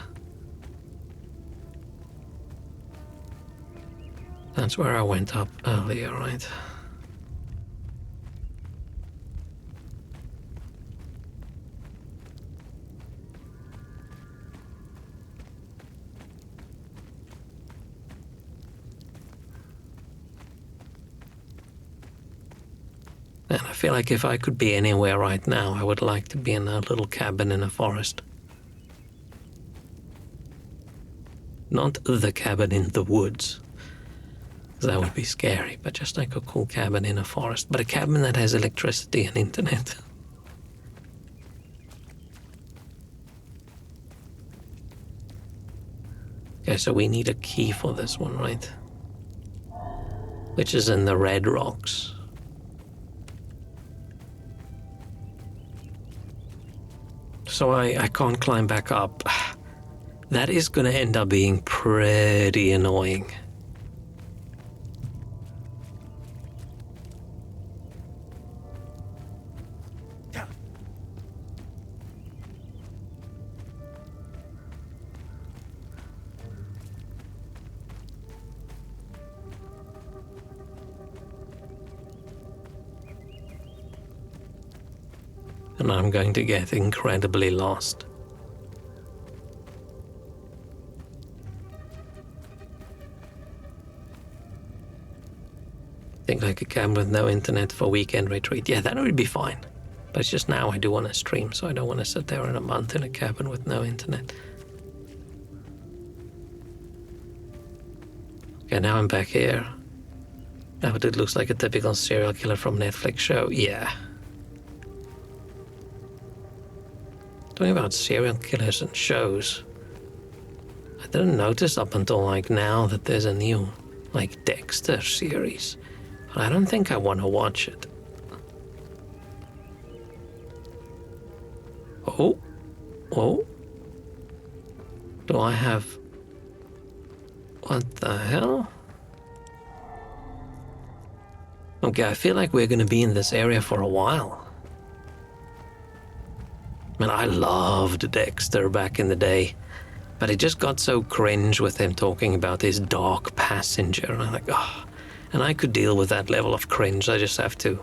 That's where I went up earlier, right? And I feel like if I could be anywhere right now, I would like to be in a little cabin in a forest. Not the cabin in the woods. That would be scary, but just like a cool cabin in a forest. But a cabin that has electricity and internet. Okay, so we need a key for this one, right? Which is in the red rocks. So I can't climb back up. That is gonna end up being pretty annoying. And I'm going to get incredibly lost. Think like a cabin with no internet for weekend retreat. Yeah, that would be fine. But it's just now I do want to stream, so I don't want to sit there in a month in a cabin with no internet. Okay, now I'm back here. Now it looks like a typical serial killer from Netflix show. Yeah. Talking about serial killers and shows, I didn't notice up until like now that there's a new like Dexter series, but I don't think I want to watch it. Oh, do I have, what the hell? Okay, I feel like we're gonna be in this area for a while. Man, I loved Dexter back in the day. But it just got so cringe with him talking about his dark passenger. And I'm like, oh. And I could deal with that level of cringe. I just have to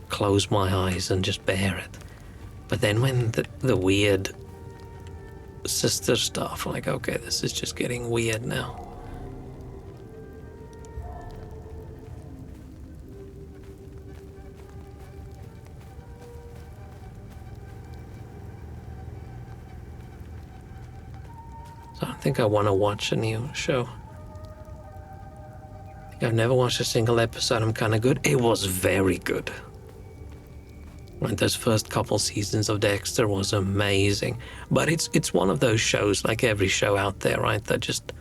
close my eyes and just bear it. But then when the weird sister stuff, I'm like, okay, this is just getting weird now. So I don't think I want to watch a new show. I've never watched a single episode. I'm kind of good. It was very good. Right, those first couple seasons of Dexter was amazing. But it's one of those shows, like every show out there, right, that just...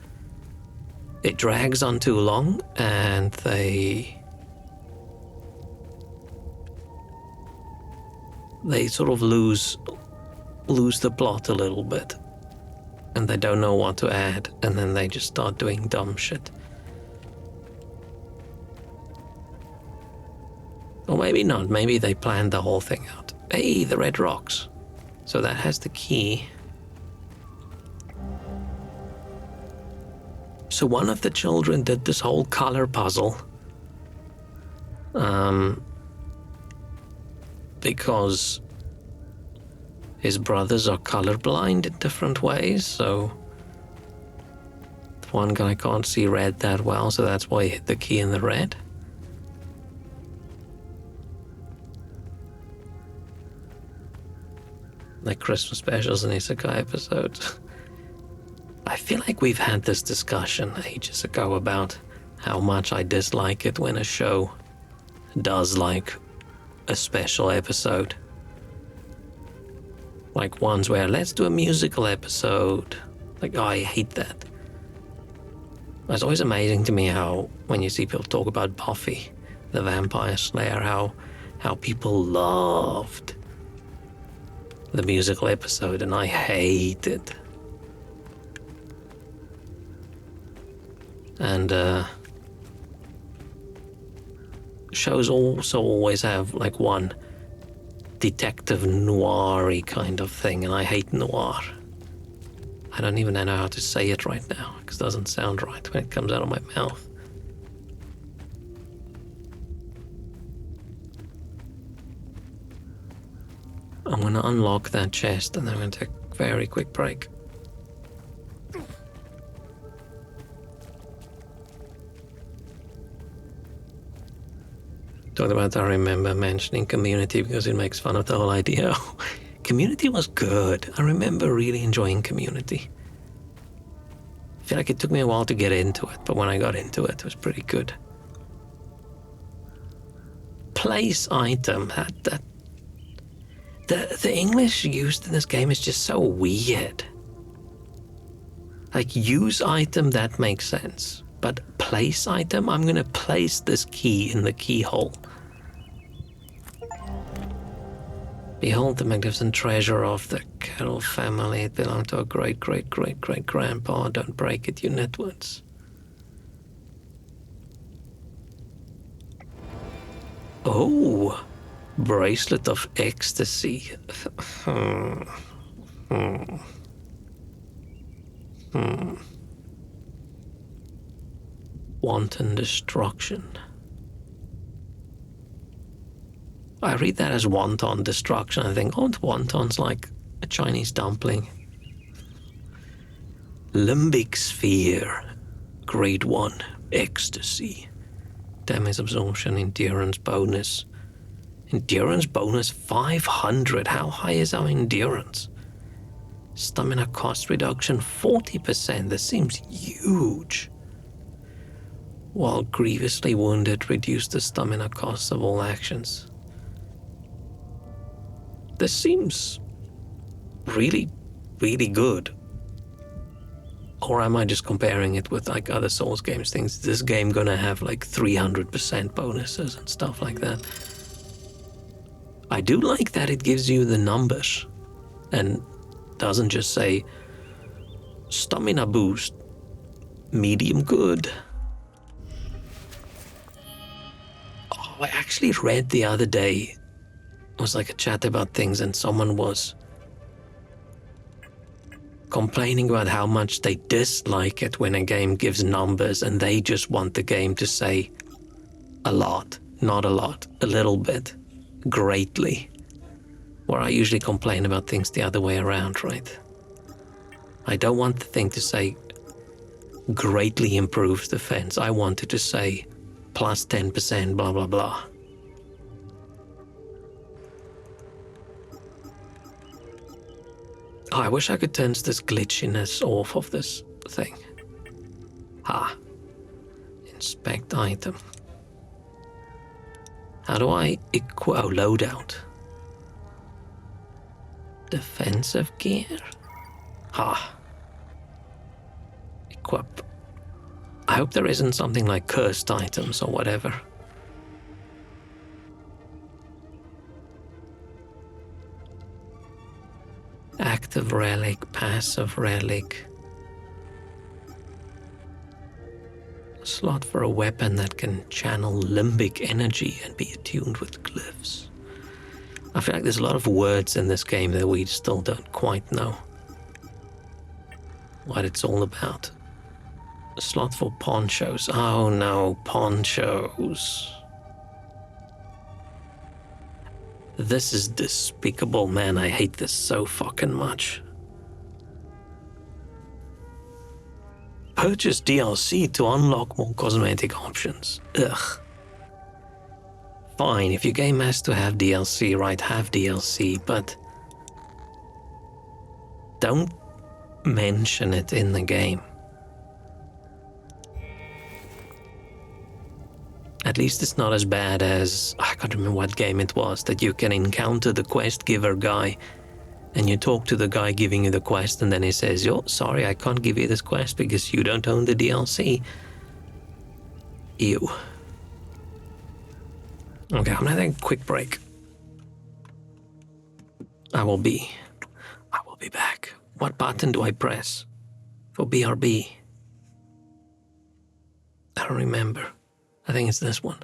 it drags on too long, and they sort of lose the plot a little bit. And they don't know what to add, and then they just start doing dumb shit. Or maybe not. Maybe they planned the whole thing out. Hey, the red rocks. So that has the key. So one of the children did this whole color puzzle. Because his brothers are colorblind in different ways, so the one guy can't see red that well, so that's why he hit the key in the red. Like Christmas specials and Isekai episodes. I feel like we've had this discussion ages ago about how much I dislike it when a show does like a special episode. Like ones where, let's do a musical episode. Like, oh, I hate that. It's always amazing to me how, when you see people talk about Buffy, the Vampire Slayer, how people loved the musical episode, and I hate it. And shows also always have like one detective noir-y kind of thing, and I hate noir. I don't even know how to say it right now, because it doesn't sound right when it comes out of my mouth. I'm gonna unlock that chest, and then I'm gonna take a very quick break. Talked about, I remember mentioning Community because it makes fun of the whole idea. Community was good. I remember really enjoying Community. I feel like it took me a while to get into it, but when I got into it, it was pretty good. Place item. The English used in this game is just so weird. Like, use item, that makes sense. But place item, I'm gonna place this key in the keyhole. Behold the magnificent treasure of the Carroll family. It belonged to a great-great-great-great-grandpa. Don't break it, you nitwits. Oh, bracelet of ecstasy. Wanton destruction. I read that as wanton destruction. I think, oh, wonton's like a Chinese dumpling. Limbic sphere. Grade 1. Ecstasy. Damage absorption. Endurance bonus. Endurance bonus 500. How high is our endurance? Stamina cost reduction 40%. This seems huge. While grievously wounded, reduce the stamina cost of all actions. This seems really, really good. Or am I just comparing it with like other Souls games things? Is this game gonna have like 300% bonuses and stuff like that? I do like that it gives you the numbers and doesn't just say stamina boost, medium good. Oh, I actually read the other day, it was like a chat about things, and someone was complaining about how much they dislike it when a game gives numbers and they just want the game to say a lot, not a lot, a little bit, greatly. Where I usually complain about things the other way around, right? I don't want the thing to say greatly improves defense. I want it to say plus 10%, blah, blah, blah. Oh, I wish I could turn this glitchiness off of this thing. Inspect item. How do I loadout? Defensive gear? Equip. I hope there isn't something like cursed items or whatever. Active relic, passive relic. A slot for a weapon that can channel limbic energy and be attuned with glyphs. I feel like there's a lot of words in this game that we still don't quite know what it's all about. A slot for ponchos. Oh no, ponchos. This is despicable, man. I hate this so fucking much. Purchase DLC to unlock more cosmetic options. Ugh. Fine, if your game has to have DLC, right, have DLC, but don't mention it in the game. At least it's not as bad as, I can't remember what game it was, that you can encounter the quest giver guy and you talk to the guy giving you the quest and then he says, "Yo, sorry, I can't give you this quest because you don't own the DLC." Ew. Okay, I'm gonna take a quick break. I will be back. What button do I press for BRB? I don't remember. I think it's this one.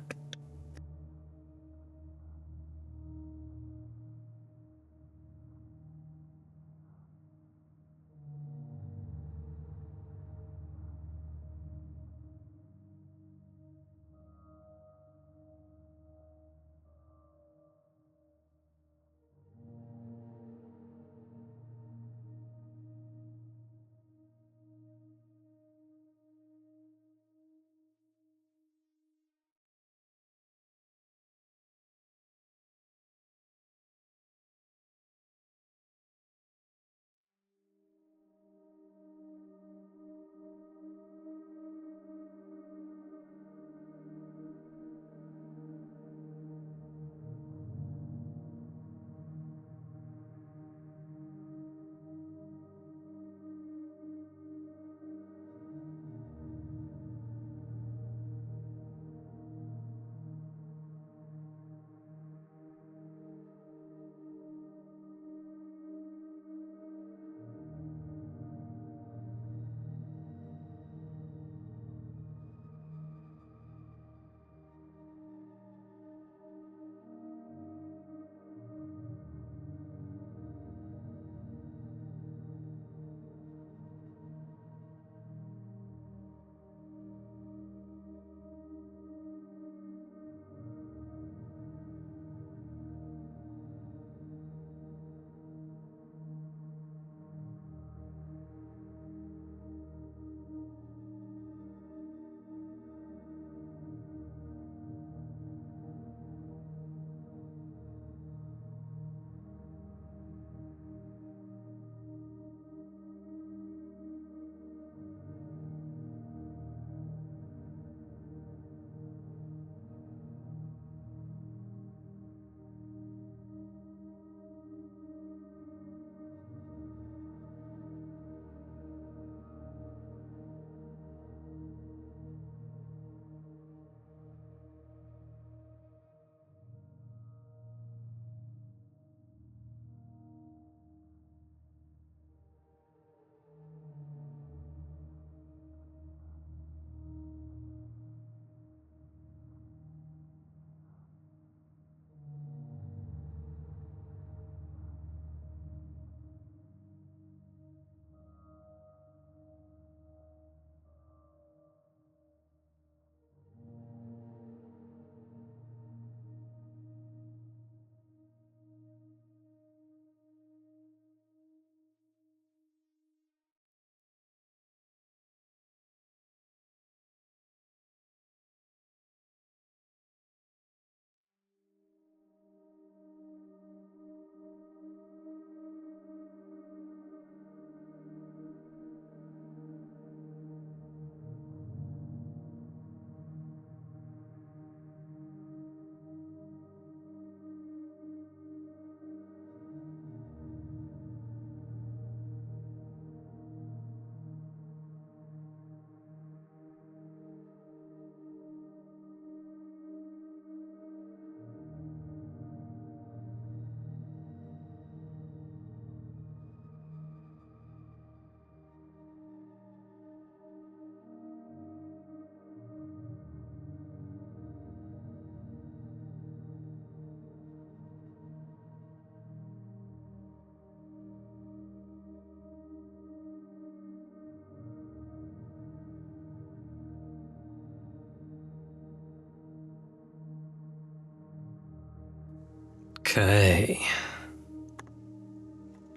Okay.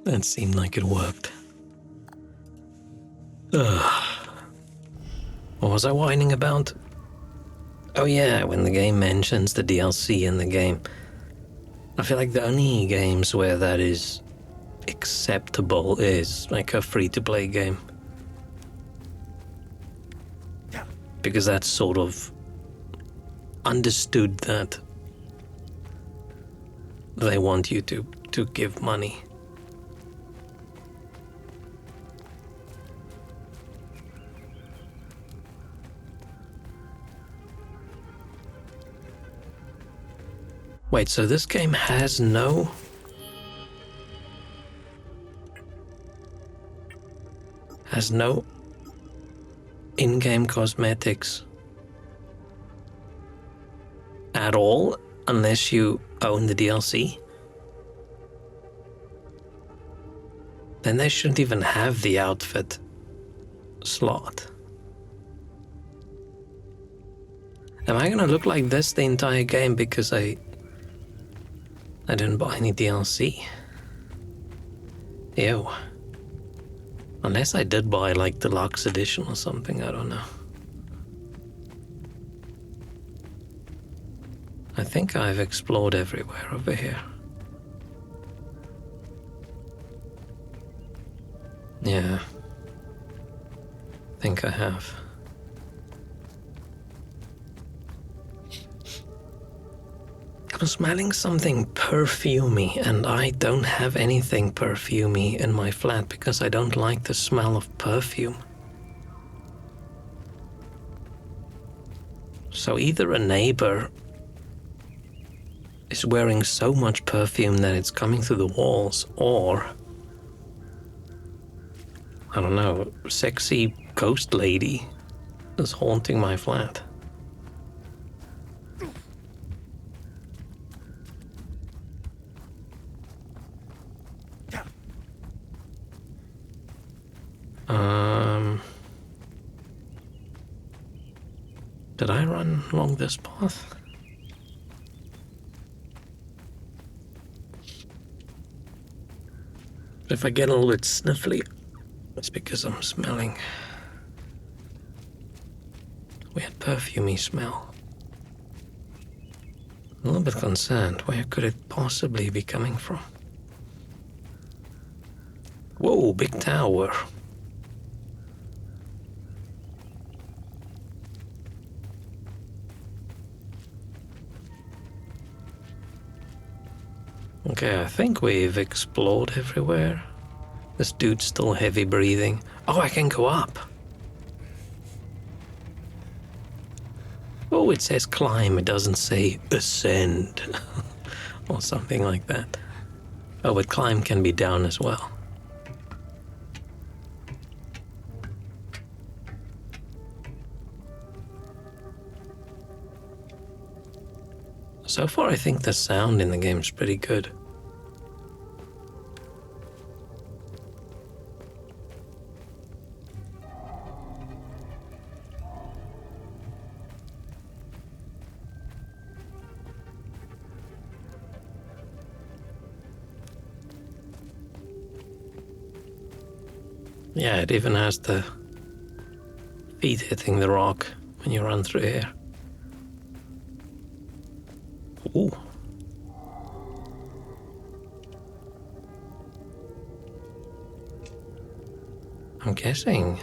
That seemed like it worked. What was I whining about? Oh yeah, when the game mentions the DLC in the game. I feel like the only games where that is acceptable is like a free-to-play game. Because that's sort of understood that they want you to give money. Wait, so this game has no... has no in-game cosmetics at all, unless you own the DLC? Then they shouldn't even have the outfit slot. Am I gonna look like this the entire game because I didn't buy any DLC? Ew. Unless I did buy like the deluxe edition or something, I don't know. I think I've explored everywhere over here. Yeah. I think I have. I'm smelling something perfumey, and I don't have anything perfumey in my flat because I don't like the smell of perfume. So either a neighbor is wearing so much perfume that it's coming through the walls, or I don't know, sexy ghost lady is haunting my flat. Did I run along this path? If I get a little bit sniffly, it's because I'm smelling weird perfumey smell. A little bit concerned. Where could it possibly be coming from? Whoa, big tower. Okay, I think we've explored everywhere. This dude's still heavy breathing. Oh, I can go up. Oh, it says climb. It doesn't say ascend or something like that. Oh, but climb can be down as well. So far, I think the sound in the game's pretty good. Yeah, it even has the feet hitting the rock when you run through here. Ooh. I'm guessing.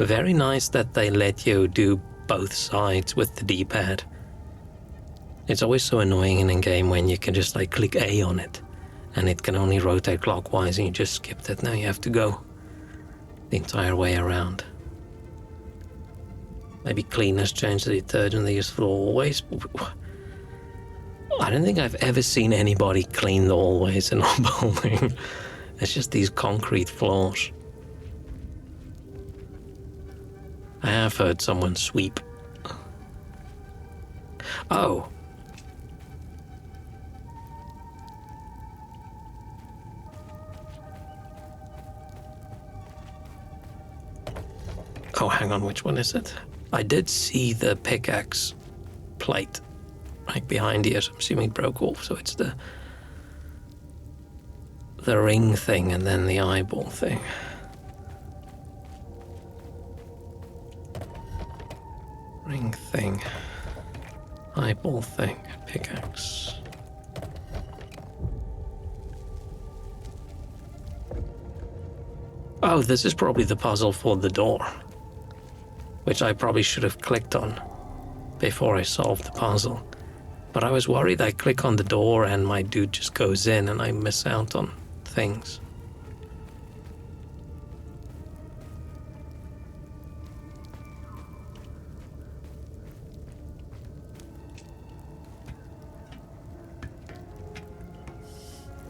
Very nice that they let you do both sides with the D-pad. It's always so annoying in a game when you can just like click A on it and it can only rotate clockwise and you just skipped it. Now you have to go the entire way around. Maybe cleaners change the detergent they use for the hallways. I don't think I've ever seen anybody clean the hallways in a building. It's just these concrete floors. I have heard someone sweep Oh. Oh, hang on, which one is it? I did see the pickaxe plate right behind here, so I'm assuming it broke off, so it's the ring thing and then the eyeball thing. Ring thing. Eyeball thing. Pickaxe. Oh, this is probably the puzzle for the door, which I probably should have clicked on before I solved the puzzle. But I was worried I click on the door and my dude just goes in and I miss out on things.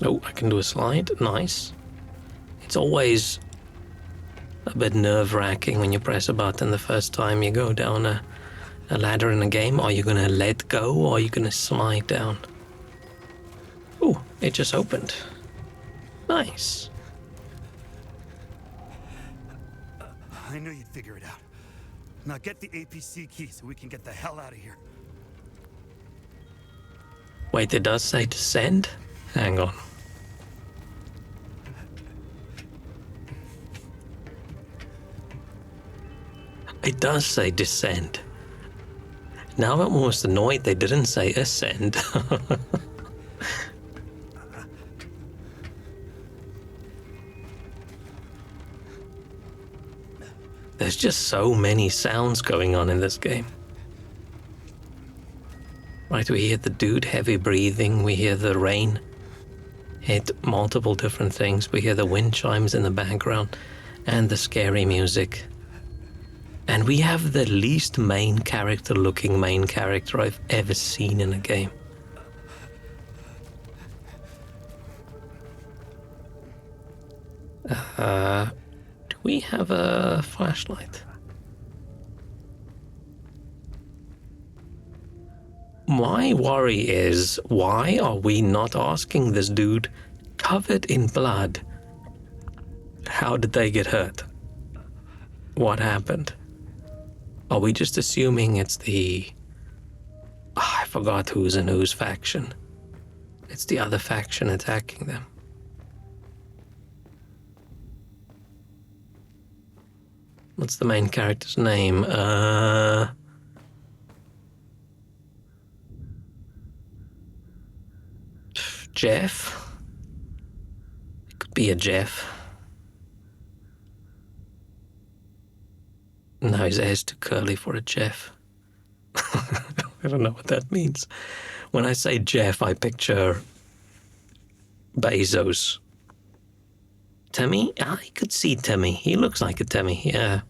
Oh, I can do a slide. Nice. It's always a bit nerve-wracking when you press a button the first time you go down a ladder in a game. Are you gonna let go or are you gonna slide down? Oh, it just opened. Nice. I knew you'd figure it out. Now get the APC key so we can get the hell out of here. Wait, it does say descend? Hang on. It does say descend. Now I'm almost annoyed they didn't say ascend. There's just so many sounds going on in this game. Right, we hear the dude heavy breathing, we hear the rain hit multiple different things, we hear the wind chimes in the background, and the scary music. And we have the least main character looking main character I've ever seen in a game. Do we have a flashlight? My worry is, why are we not asking this dude covered in blood? How did they get hurt? What happened? Are we just assuming it's the... I forgot who's in whose faction. It's the other faction attacking them. What's the main character's name? Jeff? It could be a Jeff. No, his hair's too curly for a Jeff. I don't know what that means. When I say Jeff, I picture Bezos. Timmy? I could see Timmy. He looks like a Timmy, yeah.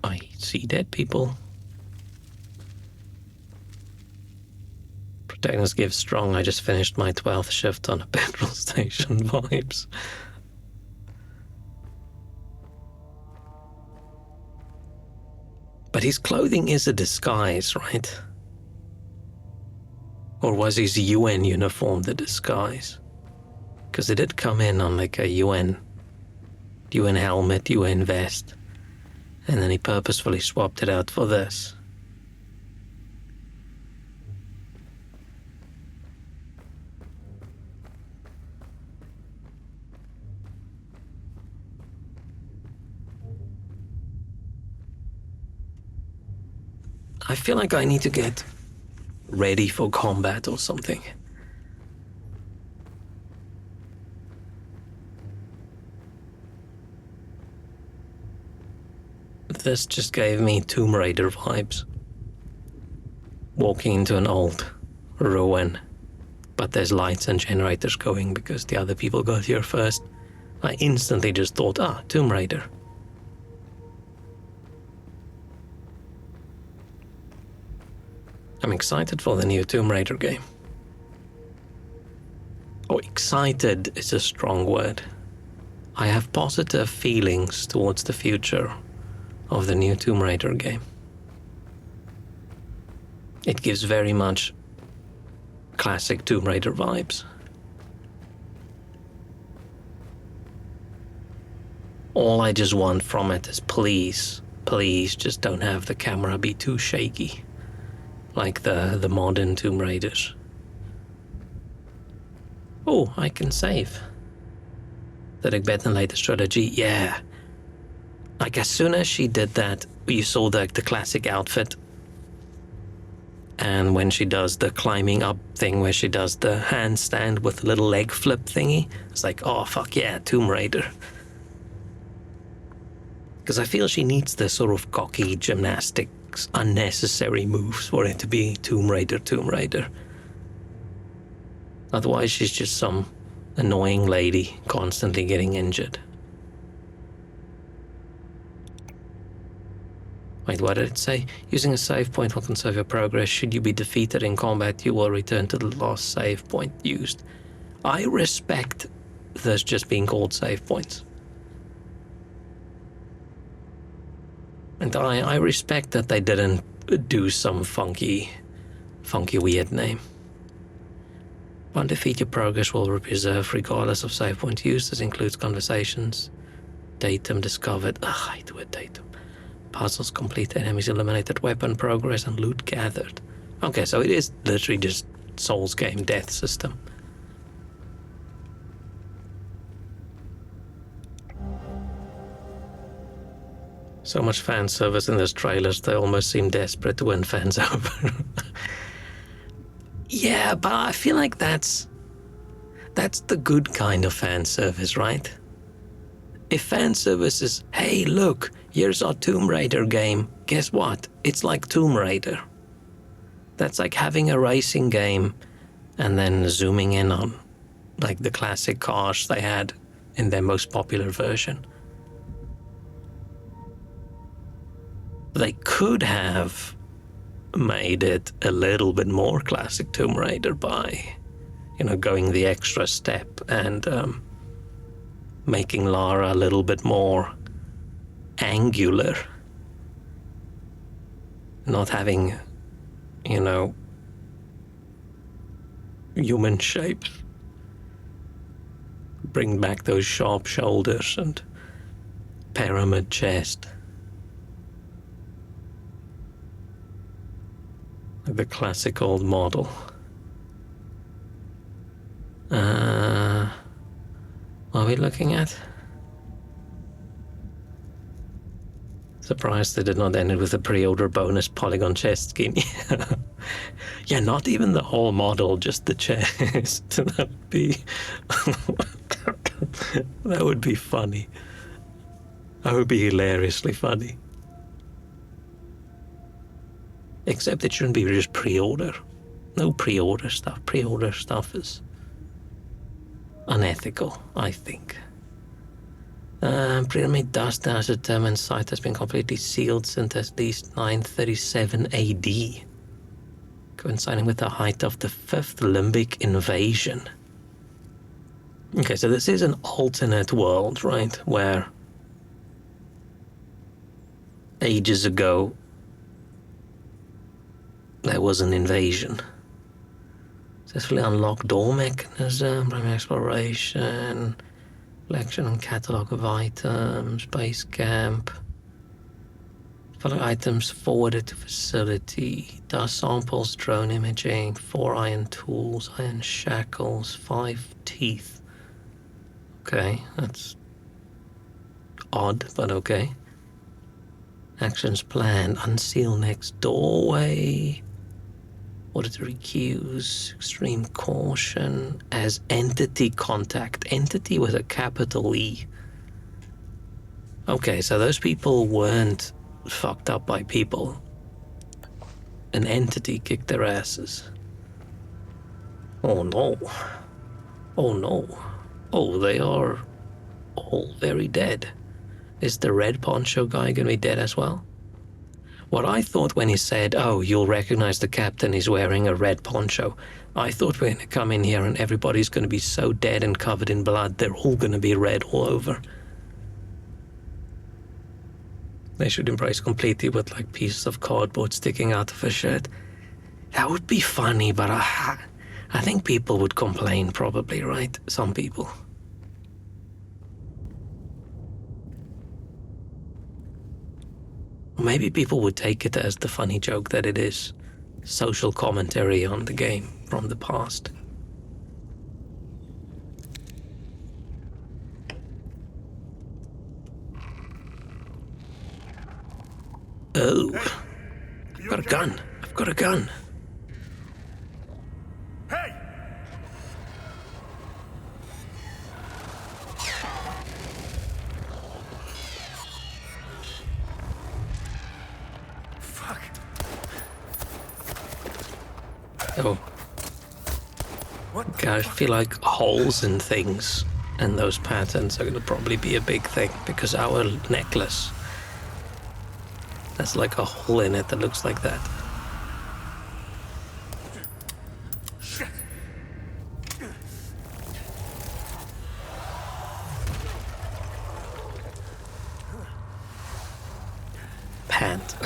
I see dead people. Protagonist gives strong, I just finished my 12th shift on a petrol station vibes. But his clothing is a disguise, right? Or was his UN uniform the disguise? Because it did come in on like a UN helmet, UN vest. And then he purposefully swapped it out for this. I feel like I need to get ready for combat or something. This just gave me Tomb Raider vibes. Walking into an old ruin, but there's lights and generators going because the other people got here first. I instantly just thought, Tomb Raider. I'm excited for the new Tomb Raider game. Oh, excited is a strong word. I have positive feelings towards the future of the new Tomb Raider game. It gives very much classic Tomb Raider vibes. All I just want from it is please just don't have the camera be too shaky, like the modern Tomb Raiders. Oh, I can save. That ik bet een later strategy, yeah. Like as soon as she did that, you saw the classic outfit. And when she does the climbing up thing where she does the handstand with the little leg flip thingy, it's like, oh fuck yeah, Tomb Raider. Because I feel she needs the sort of cocky gymnastics, unnecessary moves for it to be Tomb Raider. Otherwise she's just some annoying lady constantly getting injured. Wait, what did it say? Using a save point will conserve your progress. Should you be defeated in combat, you will return to the last save point used. I respect this just being called save points. And I respect that they didn't do some funky weird name. One defeat, your progress will be preserved regardless of save point used. This includes conversations, datum discovered. Ugh, I hate the word datum. Puzzles complete, enemies eliminated, weapon progress, and loot gathered. Okay, so it is literally just Souls game death system. So much fan service in those trailers, they almost seem desperate to win fans over. Yeah, but I feel like that's the good kind of fan service, right? If fan service is, hey, look, here's our Tomb Raider game, guess what? It's like Tomb Raider. That's like having a racing game and then zooming in on like the classic cars they had in their most popular version. They could have made it a little bit more classic Tomb Raider by, going the extra step and making Lara a little bit more angular. Not having, human shapes. Bring back those sharp shoulders and pyramid chest. Like the classic old model. What are we looking at? Surprised they did not end it with a pre-order bonus polygon chest skin. Yeah, not even the whole model, just the chest. That would be funny. That would be hilariously funny. Except it shouldn't be just pre-order. No pre-order stuff. Pre-order stuff is unethical, I think. Pyramid dust has determined site has been completely sealed since at least 937 AD, coinciding with the height of the 5th Limbic invasion. Okay, so this is an alternate world, right, where ages ago there was an invasion. Successfully unlocked door mechanism, primary exploration, collection and catalog of items, base camp. Follow items forwarded to facility. Dust samples, drone imaging, 4 iron tools, iron shackles, 5 teeth. Okay, that's odd, but okay. Actions planned. Unseal next doorway. Auditory cues. Extreme caution. As entity contact. Entity with a capital E. Okay, so those people weren't fucked up by people. An entity kicked their asses. Oh no. Oh no. Oh, they are all very dead. Is the red poncho guy gonna be dead as well? What I thought when he said, oh, you'll recognize the captain, he's wearing a red poncho, I thought we're going to come in here and everybody's going to be so dead and covered in blood, they're all going to be red all over. They should embrace completely with like pieces of cardboard sticking out of her shirt. That would be funny, but I think people would complain probably, right? Some people. Maybe people would take it as the funny joke that it is. Social commentary on the game from the past. Oh, I've got a gun. I've got a gun. Hey! Fuck. Oh. Okay, I feel like holes in things and those patterns are going to probably be a big thing because our necklace has like a hole in it that looks like that. Shit. Pant.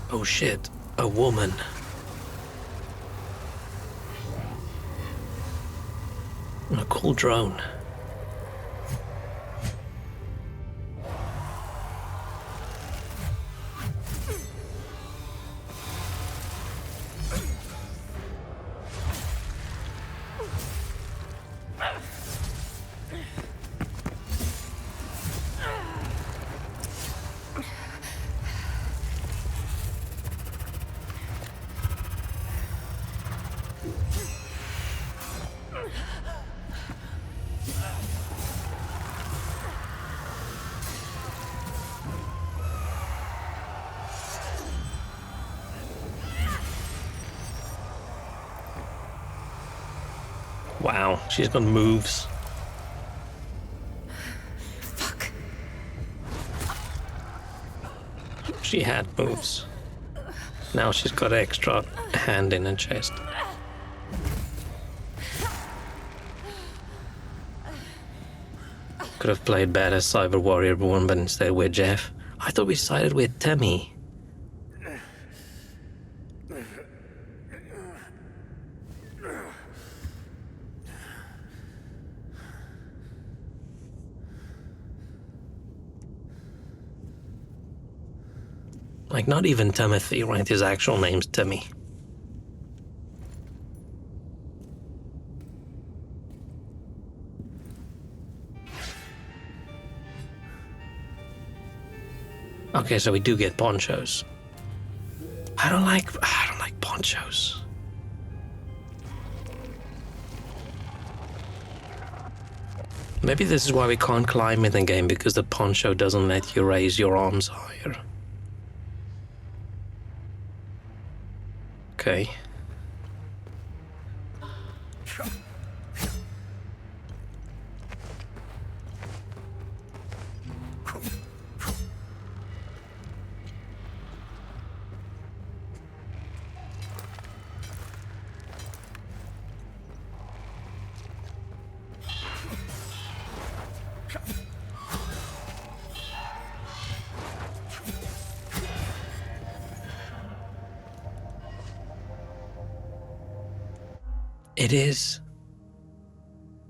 Oh shit, a woman. A cool drone. Wow, she's got moves. Fuck. She had moves. Now she's got an extra hand in her chest. Could have played better Cyber Warrior Born, but instead we're Jeff. I thought we sided with Temmie. Like, not even Timothy, right? His actual name's Timmy. Okay, so we do get ponchos. I don't like ponchos. Maybe this is why we can't climb in the game, because the poncho doesn't let you raise your arms higher. Okay. It is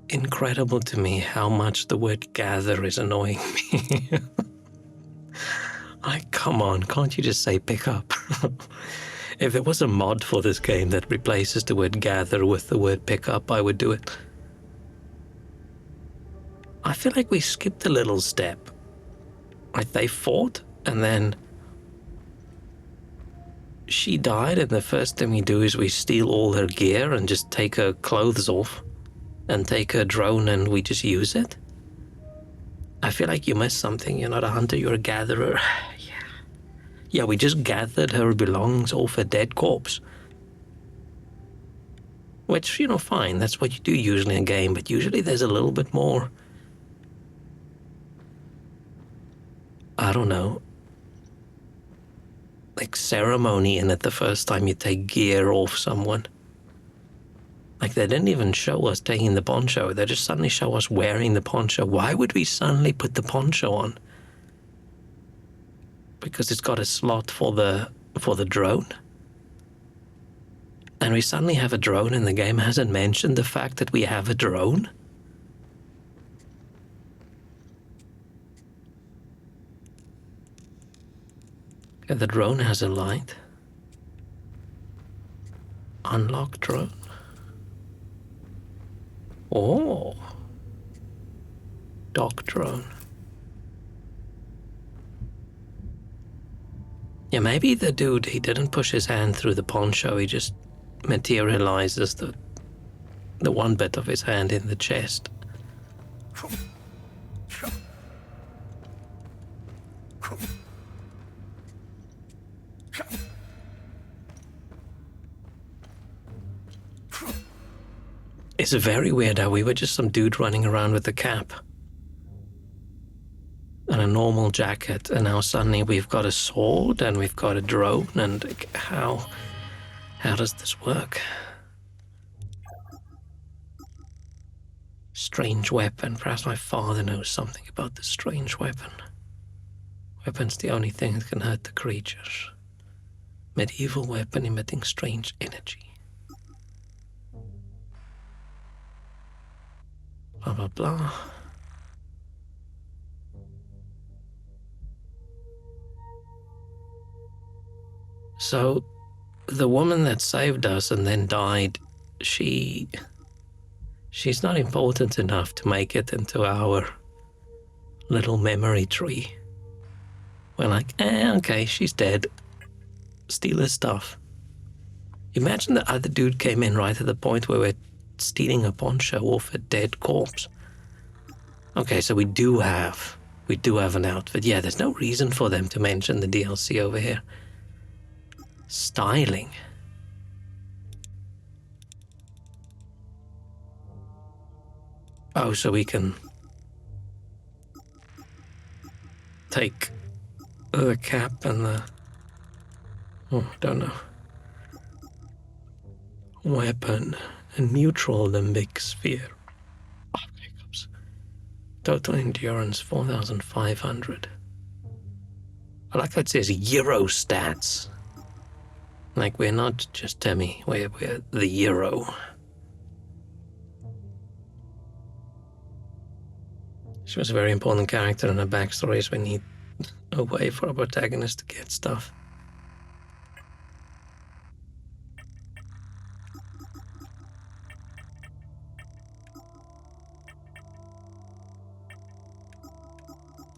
incredible to me how much the word gather is annoying me. Like, come on, can't you just say pick up? If there was a mod for this game that replaces the word gather with the word pick up, I would do it. I feel like we skipped a little step. Like, they fought, and then she died, and the first thing we do is we steal all her gear and just take her clothes off and take her drone and we just use it. I feel like you missed something. You're not a hunter, you're a gatherer. Yeah. Yeah, we just gathered her belongings off a dead corpse. Which, you know, fine, that's what you do usually in a game, but usually there's a little bit more, I don't know, like ceremony in it the first time you take gear off someone. Like, they didn't even show us taking the poncho, they just suddenly show us wearing the poncho. Why would we suddenly put the poncho on? Because it's got a slot for the drone. And we suddenly have a drone and the game hasn't mentioned the fact that we have a drone? Okay, the drone has a light. Unlock drone. Oh. Dock drone. Yeah, maybe the dude, he didn't push his hand through the poncho, he just materializes the one bit of his hand in the chest. It's very weird how we were just some dude running around with a cap and a normal jacket, and now suddenly we've got a sword and we've got a drone, and like, how does this work? Strange weapon. Perhaps my father knows something about this strange weapon. Weapon's the only thing that can hurt the creatures. Medieval weapon emitting strange energy. Blah, blah, blah. So, the woman that saved us and then died, she's not important enough to make it into our little memory tree. We're like, okay, she's dead. Steal her stuff. Imagine the other dude came in right at the point where we're stealing a poncho off a dead corpse. Okay, so we do have an outfit. Yeah, there's no reason for them to mention the DLC over here. Styling. Oh, so we can take the cap and the, don't know, weapon and neutral limbic sphere. Oh, hiccups. Total endurance 4,500. I like how it says Euro stats. Like, we're not just Timmy, we're the Euro. She was a very important character in her backstory, so we need a way for our protagonist to get stuff.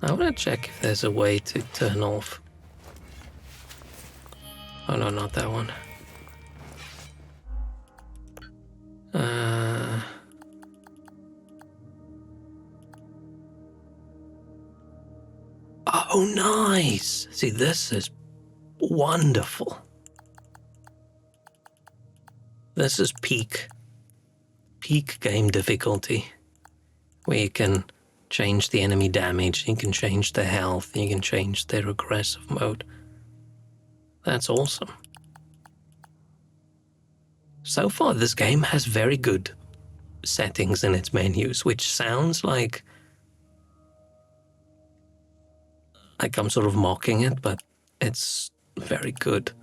I want to check if there's a way to turn off. Oh no, not that one. Oh, nice! See, this is wonderful. This is peak game difficulty, where you can change the enemy damage, you can change their health, you can change their aggressive mode. That's awesome. So far, this game has very good settings in its menus, which sounds like I'm sort of mocking it, but it's very good.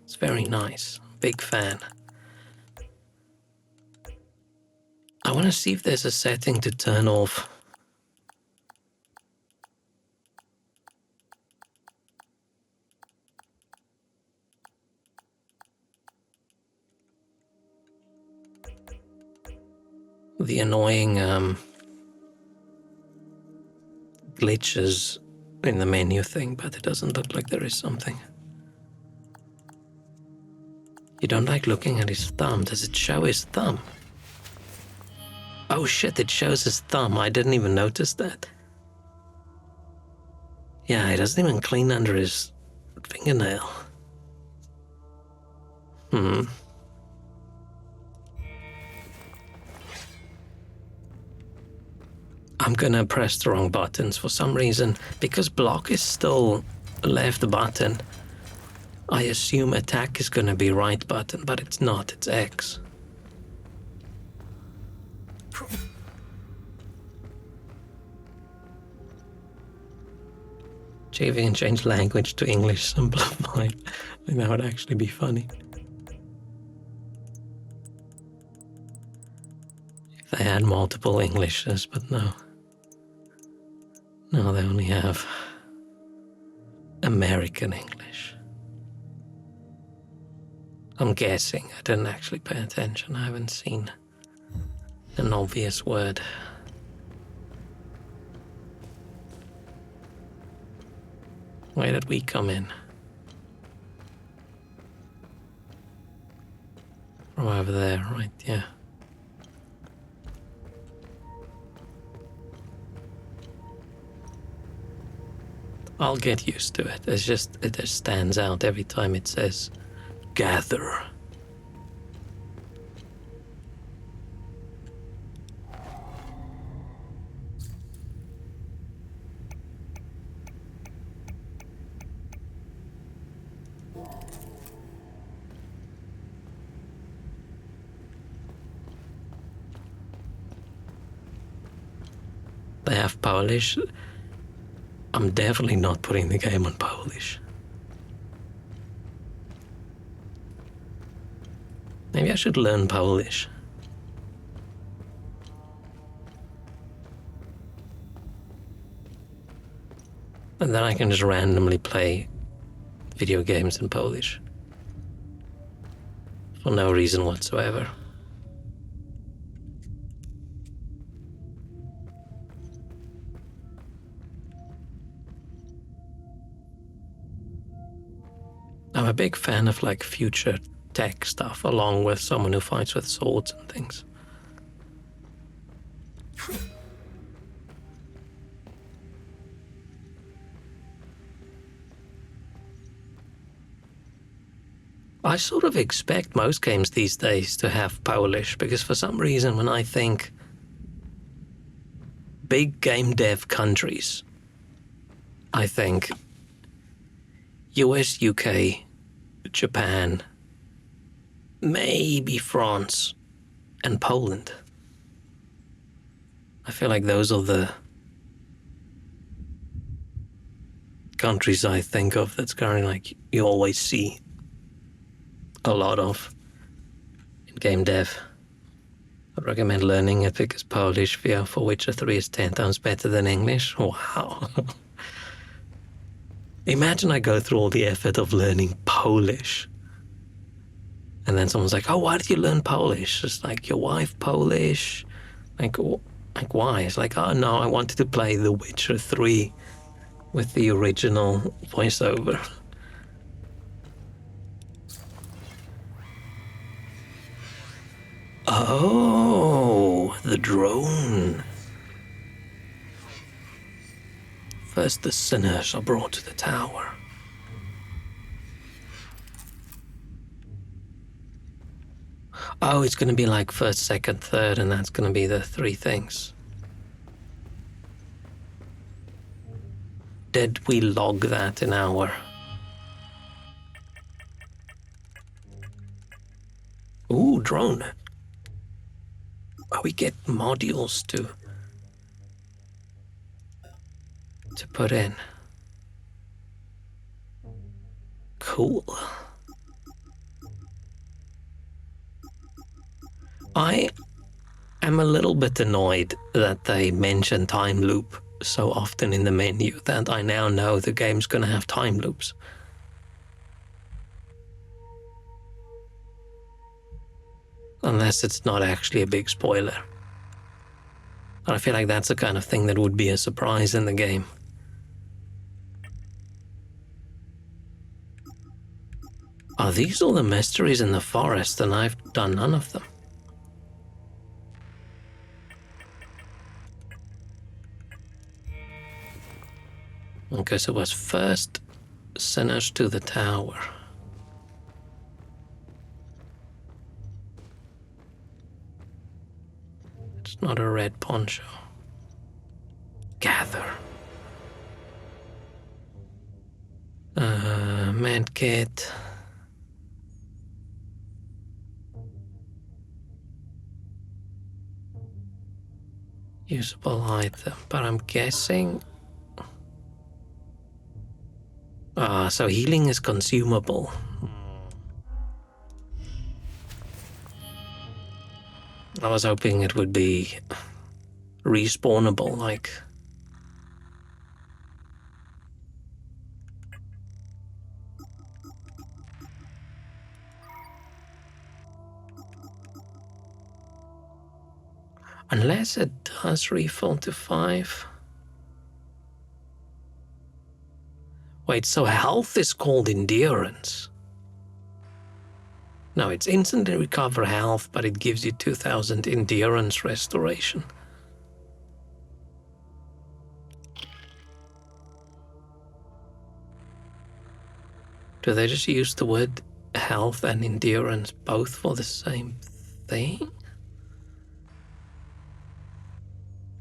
It's very nice. Big fan. I want to see if there's a setting to turn off the annoying glitches in the menu thing, but it doesn't look like there is something. You don't like looking at his thumb. Does it show his thumb? Oh shit, it shows his thumb. I didn't even notice that. Yeah, he doesn't even clean under his fingernail. I'm gonna press the wrong buttons for some reason. Because block is still left button, I assume attack is gonna be right button, but it's not, it's X. Gee, if you can change language to English simplified, I think that would actually be funny. If they had multiple Englishes, but no. No, they only have American English. I'm guessing. I didn't actually pay attention. I haven't seen an obvious word. Where did we come in? From over there, right, yeah. I'll get used to it. It just stands out every time it says gather. They have Polish. I'm definitely not putting the game on Polish. Maybe I should learn Polish. And then I can just randomly play video games in Polish. For no reason whatsoever. I'm a big fan of like future tech stuff, along with someone who fights with swords and things. I sort of expect most games these days to have Polish, because for some reason when I think big game dev countries, I think US, UK, Japan, maybe France, and Poland. I feel like those are the countries I think of that's kind of like you always see a lot of in game dev. I recommend learning it because Polish for Witcher 3 is 10 times better than English. Wow. Imagine I go through all the effort of learning Polish. And then someone's like, oh, why did you learn Polish? It's like, your wife Polish? Like why? It's like, oh, no, I wanted to play The Witcher 3 with the original voiceover. Oh, the drone. First the sinners are brought to the tower. Oh, it's going to be like first, second, third, and that's going to be the three things. Did we log that in our... Ooh, drone. Oh, we get modules to put in. Cool. I am a little bit annoyed that they mention time loop so often in the menu that I now know the game's gonna have time loops. Unless it's not actually a big spoiler. And I feel like that's the kind of thing that would be a surprise in the game. Are these all the mysteries in the forest, and I've done none of them? Okay, so it was first Sinners to the tower. It's not a red poncho. Gather. Medkit. Usable item, but I'm guessing... so healing is consumable. I was hoping it would be respawnable, like... Unless it does refill to 5. Wait, so health is called endurance? No, it's instantly recover health, but it gives you 2000 endurance restoration. Do they just use the word health and endurance both for the same thing?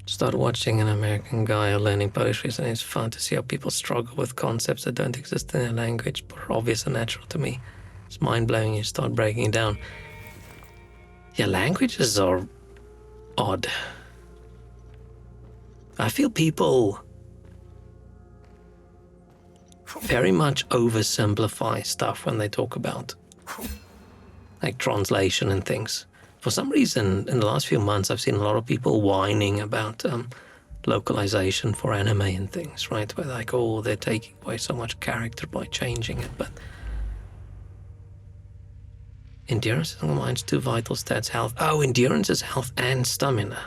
Start watching an American guy learning poetry, and it's fun to see how people struggle with concepts that don't exist in their language, but are obvious and natural to me. It's mind-blowing. You start breaking it down. Yeah, languages are odd. I feel people very much oversimplify stuff when they talk about like translation and things. For some reason, in the last few months, I've seen a lot of people whining about localization for anime and things, right? Where like, oh, they're taking away so much character by changing it, but endurance combines 2 vital stats, health. Oh, endurance is health and stamina.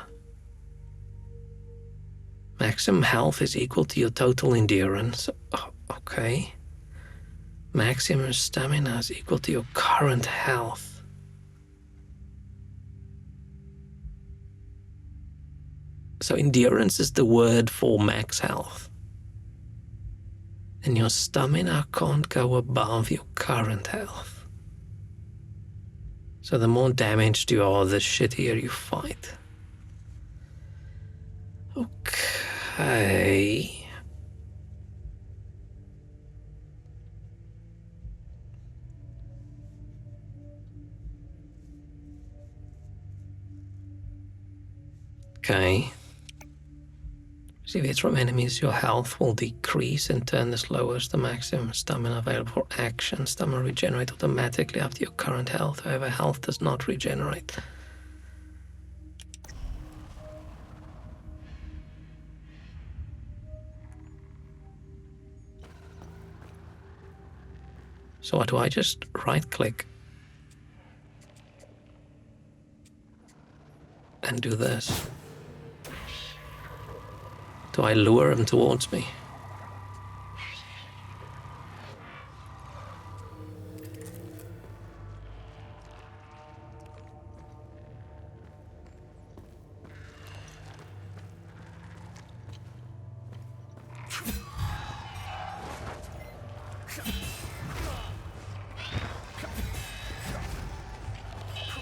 Maximum health is equal to your total endurance. Oh, okay. Maximum stamina is equal to your current health. So endurance is the word for max health. And your stamina can't go above your current health. So the more damaged you are, the shittier you fight. Okay. Okay. If it's from enemies, your health will decrease. In turn, this lowers the maximum stamina available for action. Stamina regenerates automatically after your current health. However, health does not regenerate. So what do I just right-click and do this? Do I lure him towards me?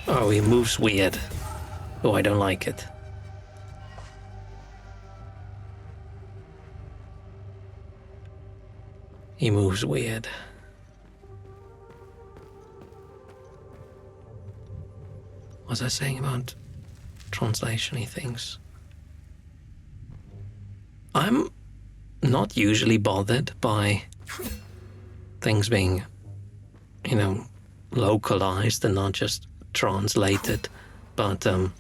Oh, he moves weird. Oh, I don't like it. He moves weird. What was I saying about translation-y things? I'm not usually bothered by things being, you know, localized and not just translated, but I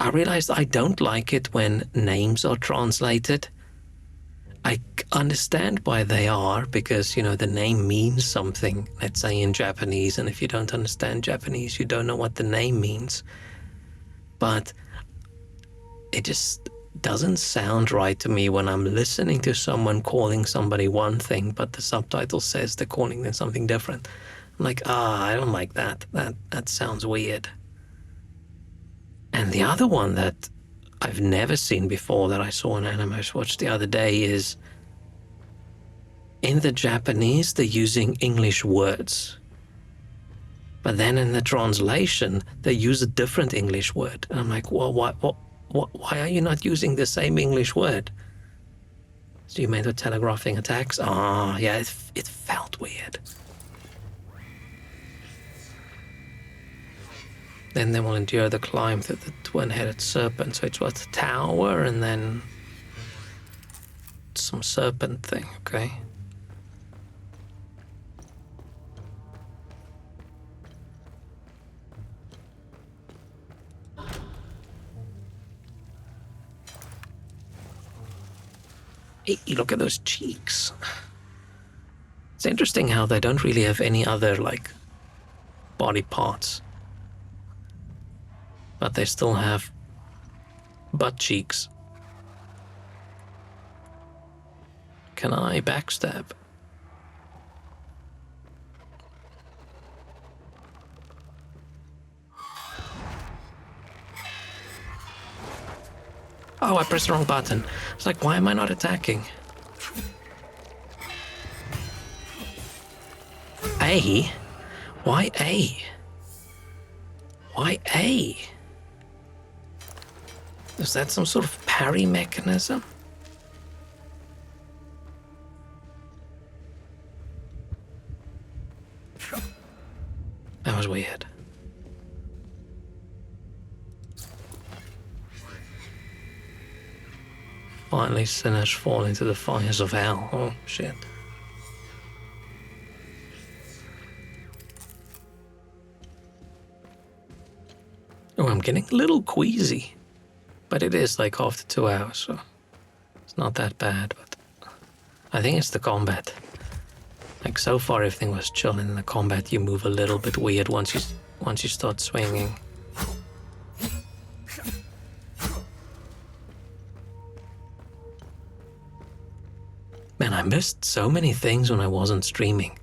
realized I don't like it when names are translated. I understand why they are, because, you know, the name means something, let's say in Japanese, and if you don't understand Japanese, you don't know what the name means. But it just doesn't sound right to me when I'm listening to someone calling somebody one thing, but the subtitle says they're calling them something different. I'm like, I don't like that. That sounds weird. And the other one that I've never seen before that I saw in Anime's Watch the other day is in the Japanese, they're using English words. But then in the translation, they use a different English word. And I'm like, well, why are you not using the same English word? So you meant with telegraphing attacks? Ah, yeah, it felt weird. Then they will endure the climb through the twin-headed serpent. So it was the tower and then some serpent thing, okay? Hey, look at those cheeks. It's interesting how they don't really have any other, like, body parts. But they still have butt cheeks. Can I backstab? Oh, I pressed the wrong button. It's like, why am I not attacking? A? Why A? Why A? Is that some sort of parry mechanism? That was weird. Finally, sinners fall into the fires of hell. Oh, shit. Oh, I'm getting a little queasy. But it is like after 2 hours, so it's not that bad. But I think it's the combat. Like, so far everything was chill, and in the combat you move a little bit weird once you start swinging. Man, I missed so many things when I wasn't streaming.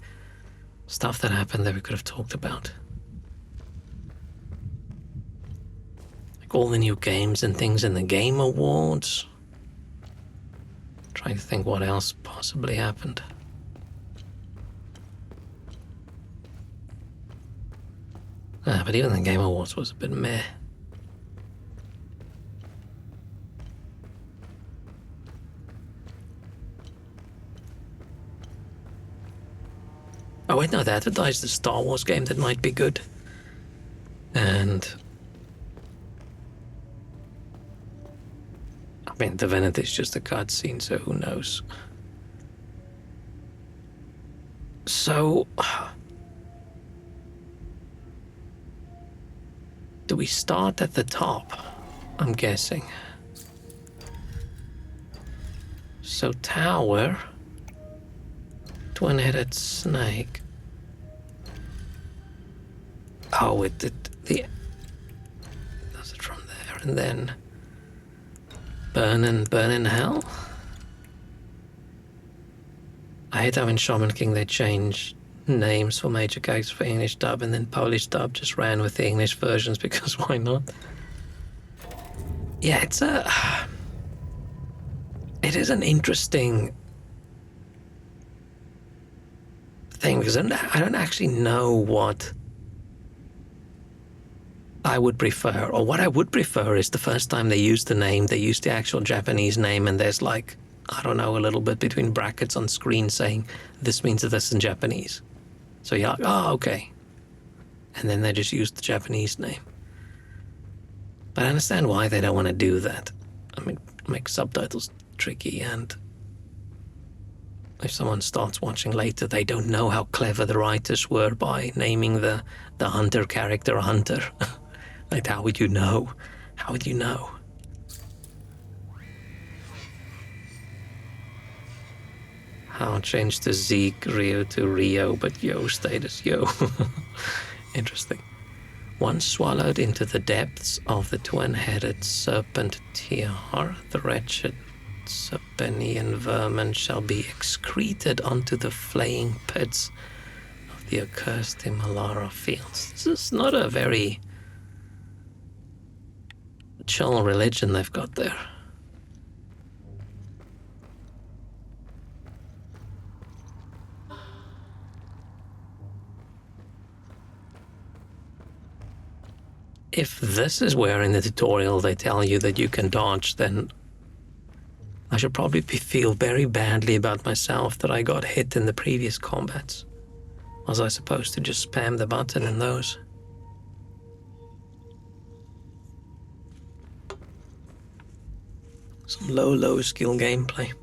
Stuff that happened that we could have talked about. Like all the new games and things in the Game Awards. Trying to think what else possibly happened. But even the Game Awards was a bit meh. Oh wait, no, they advertised the Star Wars game that might be good. And I mean, Divinity is just a cutscene, so who knows? So do we start at the top? I'm guessing. So tower, twin-headed snake. Oh, it did the does it from there, and then burn in hell. I hate how in Shaman King they change names for major characters for English dub, and then Polish dub just ran with the English versions because why not? Yeah, it is an interesting thing because I don't actually know what I would prefer, or what I would prefer is the first time they use the name, they use the actual Japanese name, and there's like, I don't know, a little bit between brackets on screen saying this means this in Japanese. So you're like, oh, okay. And then they just use the Japanese name. But I understand why they don't want to do that. I mean, make subtitles tricky, and if someone starts watching later, they don't know how clever the writers were by naming the hunter character Hunter. Like, how would you know? How would you know? How change the Zeke Rio to Rio, but Yo stayed as Yo. Interesting. Once swallowed into the depths of the twin-headed serpent Tiar, the wretched Serpenian vermin shall be excreted onto the flaying pits of the accursed Himalara fields. This is not a very chill religion they've got there. if this is where in the tutorial they tell you that you can dodge, then I should probably feel very badly about myself that I got hit in the previous combats. Was I supposed to just spam the button in those? Some low skill gameplay.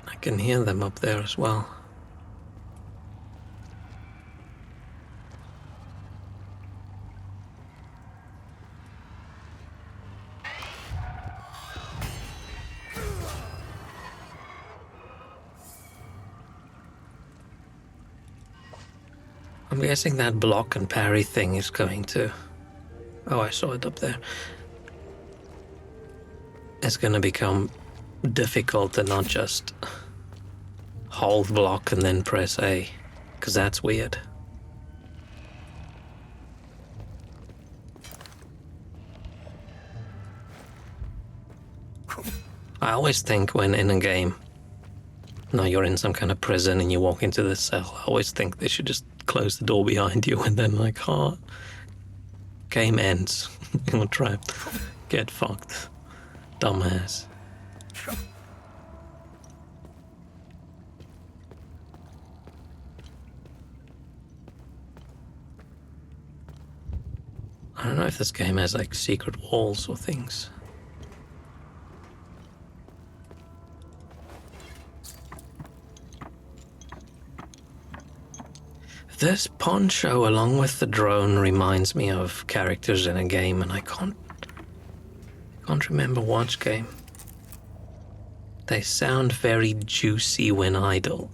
I can hear them up there as well. I'm guessing that block and parry thing is going to... Oh, I saw it up there. It's going to become difficult to not just hold block and then press A, because that's weird. I always think when in a game, now you're in some kind of prison and you walk into the cell, I always think they should just close the door behind you and then like, oh, game ends. You're trapped. Get fucked. Dumbass. I don't know if this game has like secret walls or things. This poncho along with the drone reminds me of characters in a game, and I can't remember which game. They sound very juicy when idle.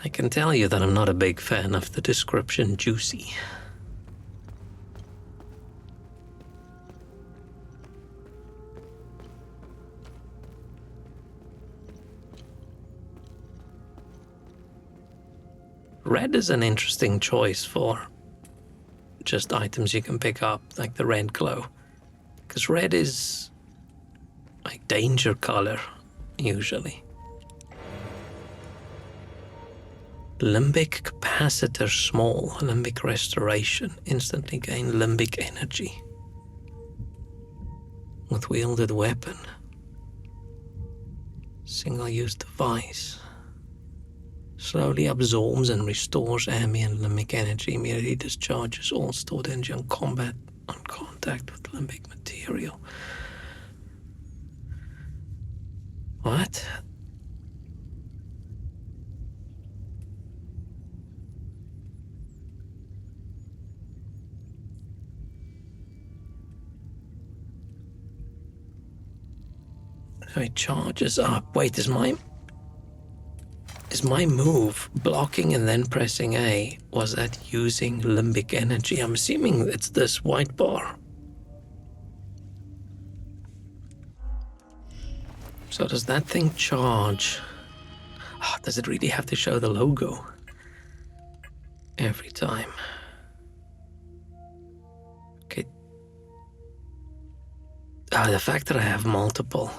I can tell you that I'm not a big fan of the description juicy. Red is an interesting choice for just items you can pick up, like the red glow. Because red is like danger color, usually. Limbic capacitor small, limbic restoration, instantly gain limbic energy. With wielded weapon. Single-use device. Slowly absorbs and restores ambient limbic energy, immediately discharges all stored energy on combat on contact with limbic material. What? So it charges up. Wait, is my move blocking and then pressing A? Was that using limbic energy? I'm assuming it's this white bar. So does that thing charge? Oh, does it really have to show the logo every time? Okay. The fact that I have multiple.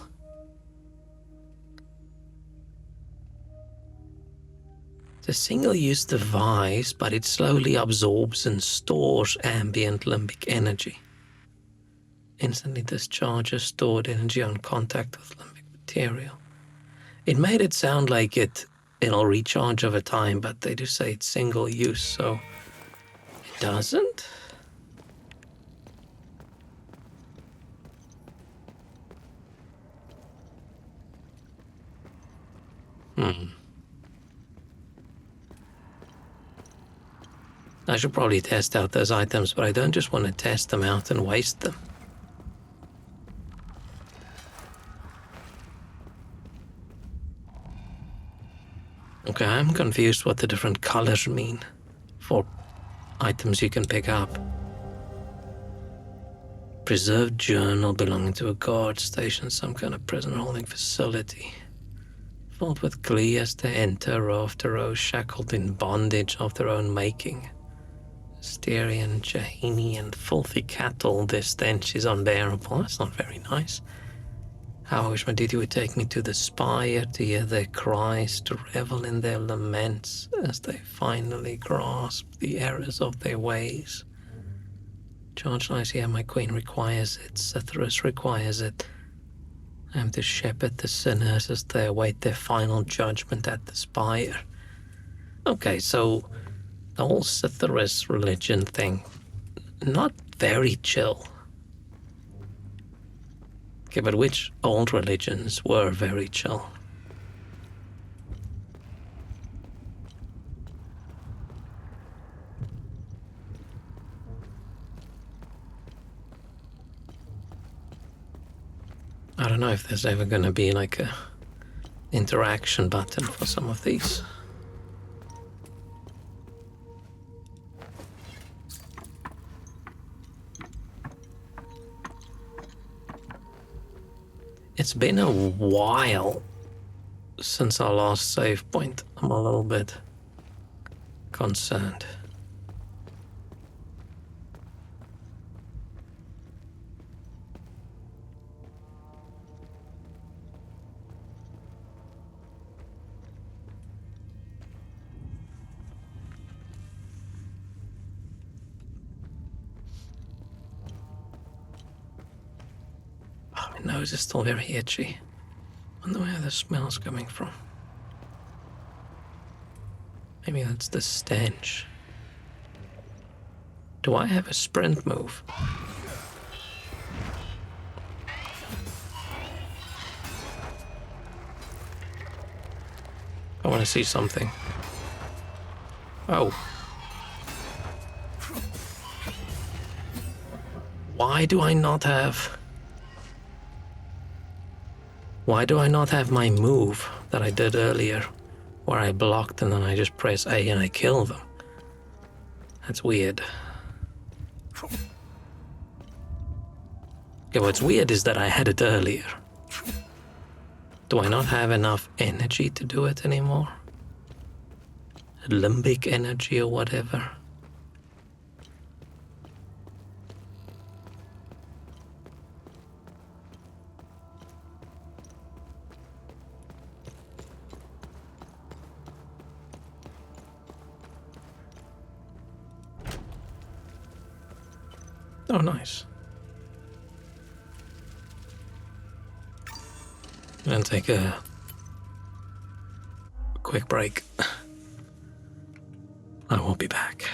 It's a single-use device, but it slowly absorbs and stores ambient limbic energy. Instantly discharges stored energy on contact with limbic material. It made it sound like it'll recharge over time, but they do say it's single-use, so it doesn't? I should probably test out those items, but I don't just want to test them out and waste them. Okay, I'm confused what the different colors mean for items you can pick up. Preserved journal belonging to a guard station, some kind of prison holding facility. filled with glee as they enter row after row, shackled in bondage of their own making. Styrian, Jahini, and filthy cattle, this stench is unbearable. That's not very nice. How I wish my duty would take me to the spire to hear their cries, to revel in their laments as they finally grasp the errors of their ways. Charge lies here, my queen requires it, Cythrus requires it. I am to shepherd the sinners as they await their final judgment at the spire. Okay, so the whole Cythrus religion thing, not very chill. Okay, but which old religions were very chill? I don't know if there's ever going to be like a interaction button for some of these. It's been a while since our last save point. I'm a little bit concerned. My nose is still very itchy. Wonder where the smell's coming from. Maybe that's the stench. Do I have a sprint move? I want to see something. Oh. Why do I not have... Why do I not have my move that I did earlier, where I blocked and then I just press A and I kill them? That's weird. Okay, what's weird is that I had it earlier. Do I not have enough energy to do it anymore? Limbic energy or whatever? Oh, nice. And take a quick break. I will be back.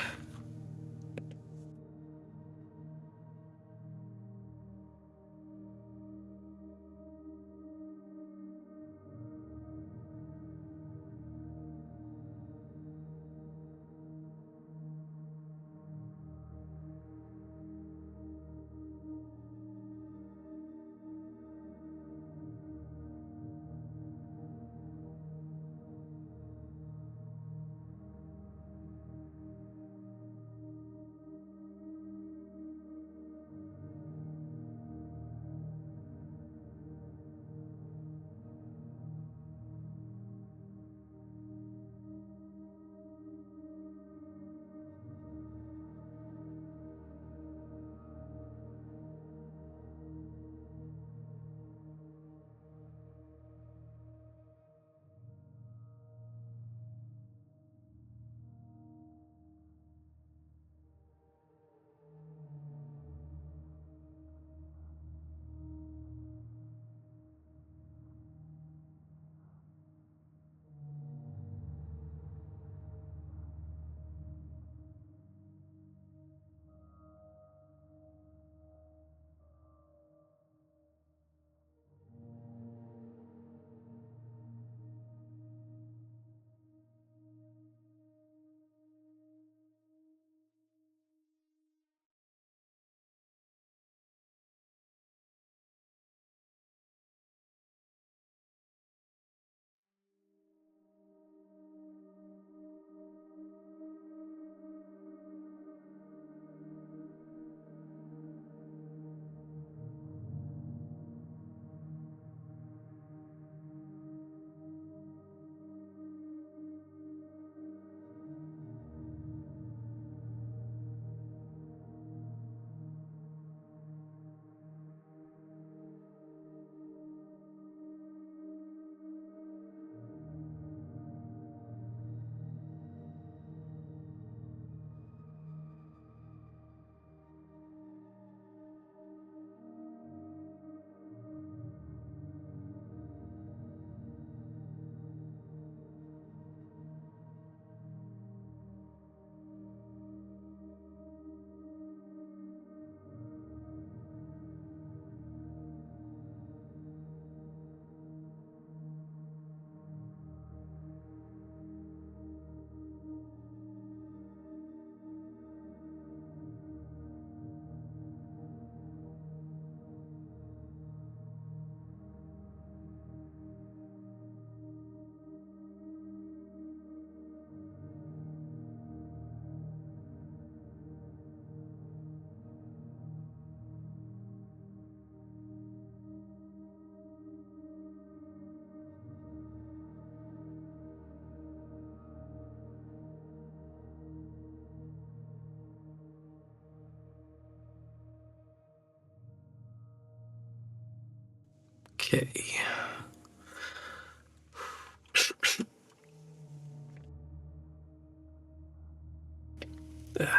Okay.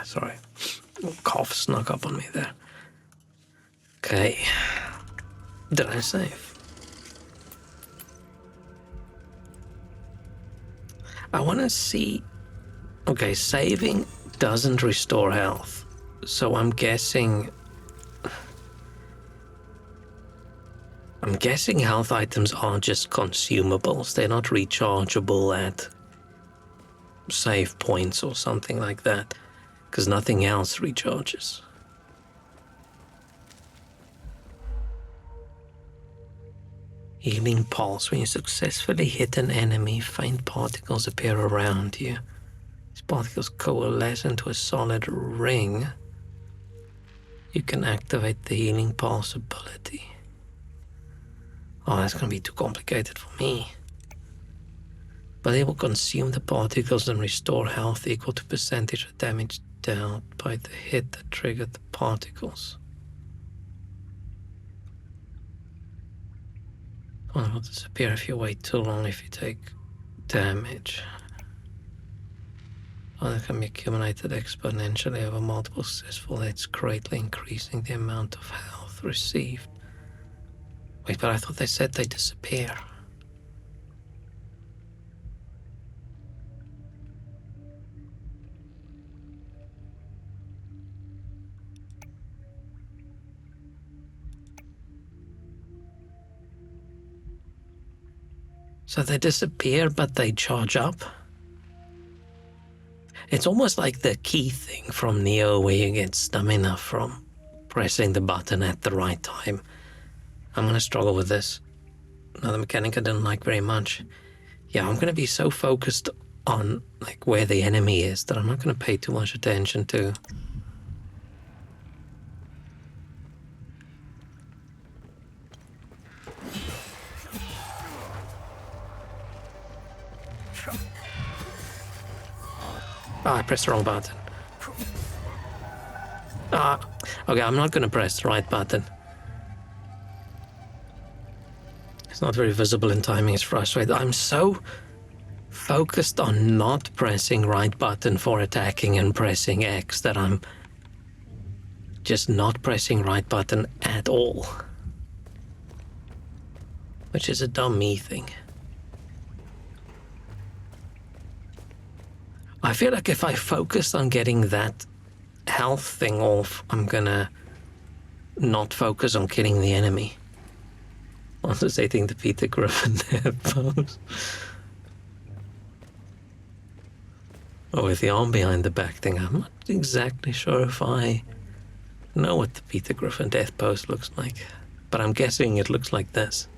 Sorry. Cough snuck up on me there. Okay. Did I save? I want to see... Okay, saving doesn't restore health. So I'm guessing health items are just consumables. They're not rechargeable at save points or something like that. Because nothing else recharges. Healing pulse. When you successfully hit an enemy, faint particles appear around you. These particles coalesce into a solid ring. You can activate the healing pulse ability. Oh, that's going to be too complicated for me. But they will consume the particles and restore health equal to percentage of damage dealt by the hit that triggered the particles. Well, it will disappear if you wait too long if you take damage. Oh, that can be accumulated exponentially over multiple successful hits, greatly increasing the amount of health received. Wait, but I thought they said they disappear. So they disappear, but they charge up? It's almost like the key thing from Neo where you get stamina from pressing the button at the right time. I'm gonna struggle with this. Another mechanic I didn't like very much. Yeah, I'm gonna be so focused on like where the enemy is that I'm not gonna pay too much attention to. Oh, I pressed the wrong button. Okay, I'm not gonna press the right button. It's not very visible in timing, it's frustrating. I'm so focused on not pressing right button for attacking and pressing X that I'm just not pressing right button at all. Which is a dumb me thing. I feel like if I focus on getting that health thing off, I'm gonna not focus on killing the enemy. Also stating the Peter Griffin death pose. Oh, with the arm behind the back thing, I'm not exactly sure if I know what the Peter Griffin death pose looks like. But I'm guessing it looks like this.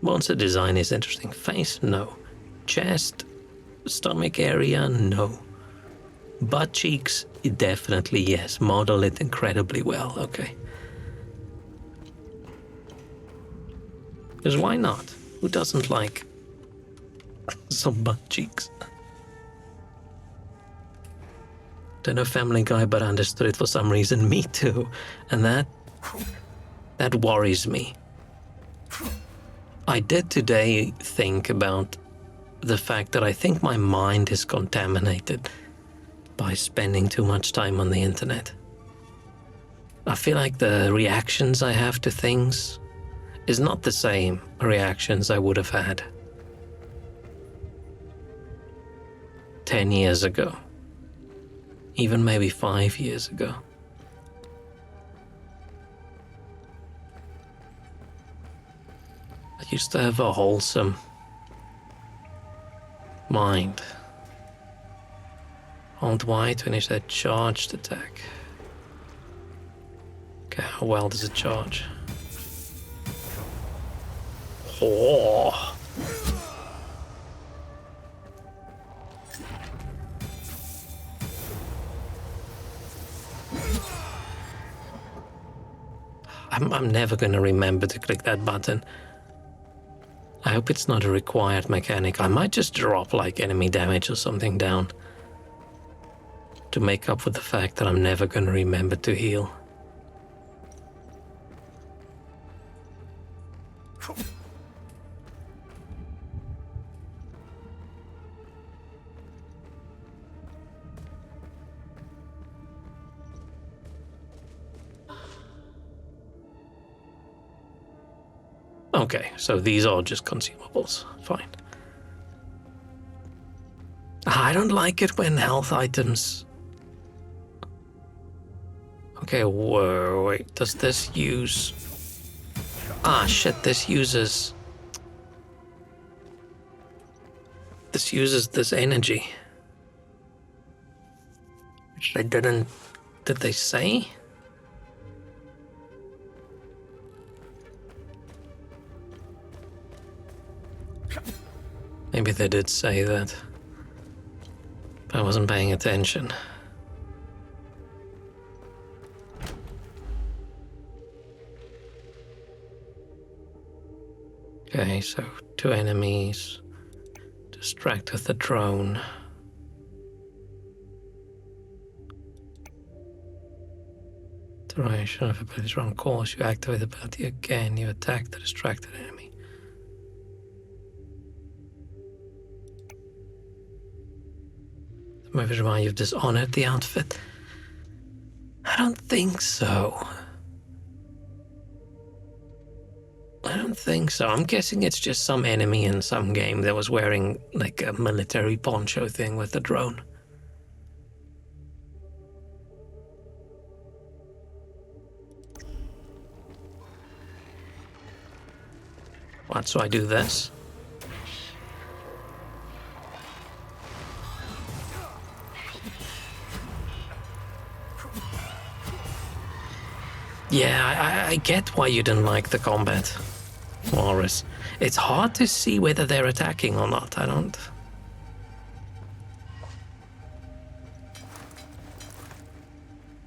Monster design is interesting. Face, no. Chest, stomach area, no. Butt cheeks, definitely yes. Model it incredibly well, okay. Because why not? Who doesn't like some butt cheeks? Don't know Family Guy, but understood it for some reason. Me too. And that worries me. I did today think about the fact that I think my mind is contaminated by spending too much time on the internet. I feel like the reactions I have to things is not the same reactions I would have had 10 years ago, even maybe 5 years ago. I used to have a wholesome mind. Hold Y to finish that charged attack. Okay, how well does it charge? Oh. I'm never going to remember to click that button. I hope it's not a required mechanic. I might just drop like enemy damage or something down. to make up for the fact that I'm never gonna remember to heal. Okay, so these are just consumables. Fine. I don't like it when health items... Okay, whoa, wait, does this use... Ah, shit, this uses this energy. Which they didn't... Did they say? Maybe they did say that. But I wasn't paying attention. Okay, so 2 enemies. Distract with the drone. Duration of abilities run course. You activate the ability again. You attack the distracted enemy. Maybe remind you've dishonored the outfit. I don't think so. I don't think so. I'm guessing it's just some enemy in some game that was wearing like a military poncho thing with a drone. What, so I do this? Yeah, I get why you didn't like the combat, Morris. It's hard to see whether they're attacking or not. I don't...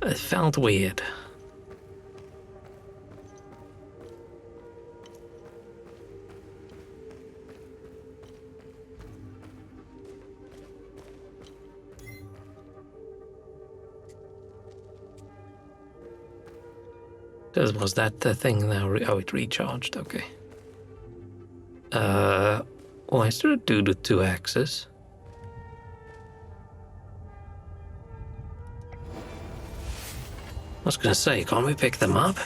It felt weird. Was that the thing now? Oh, it recharged, okay. Why is there a dude with 2 axes? I was gonna say, can't we pick them up?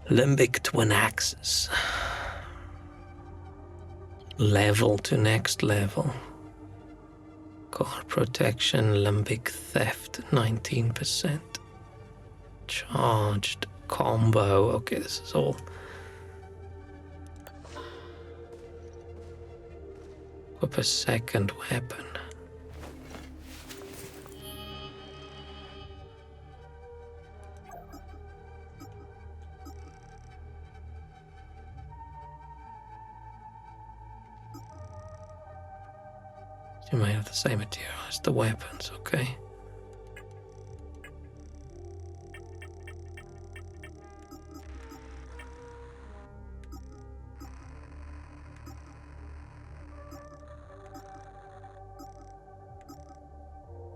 Limbic twin axes. Level to next level. Guard protection, limbic theft, 19%. Charged combo. Okay, this is all. Equip a second weapon. You might have the same material as the weapons, okay?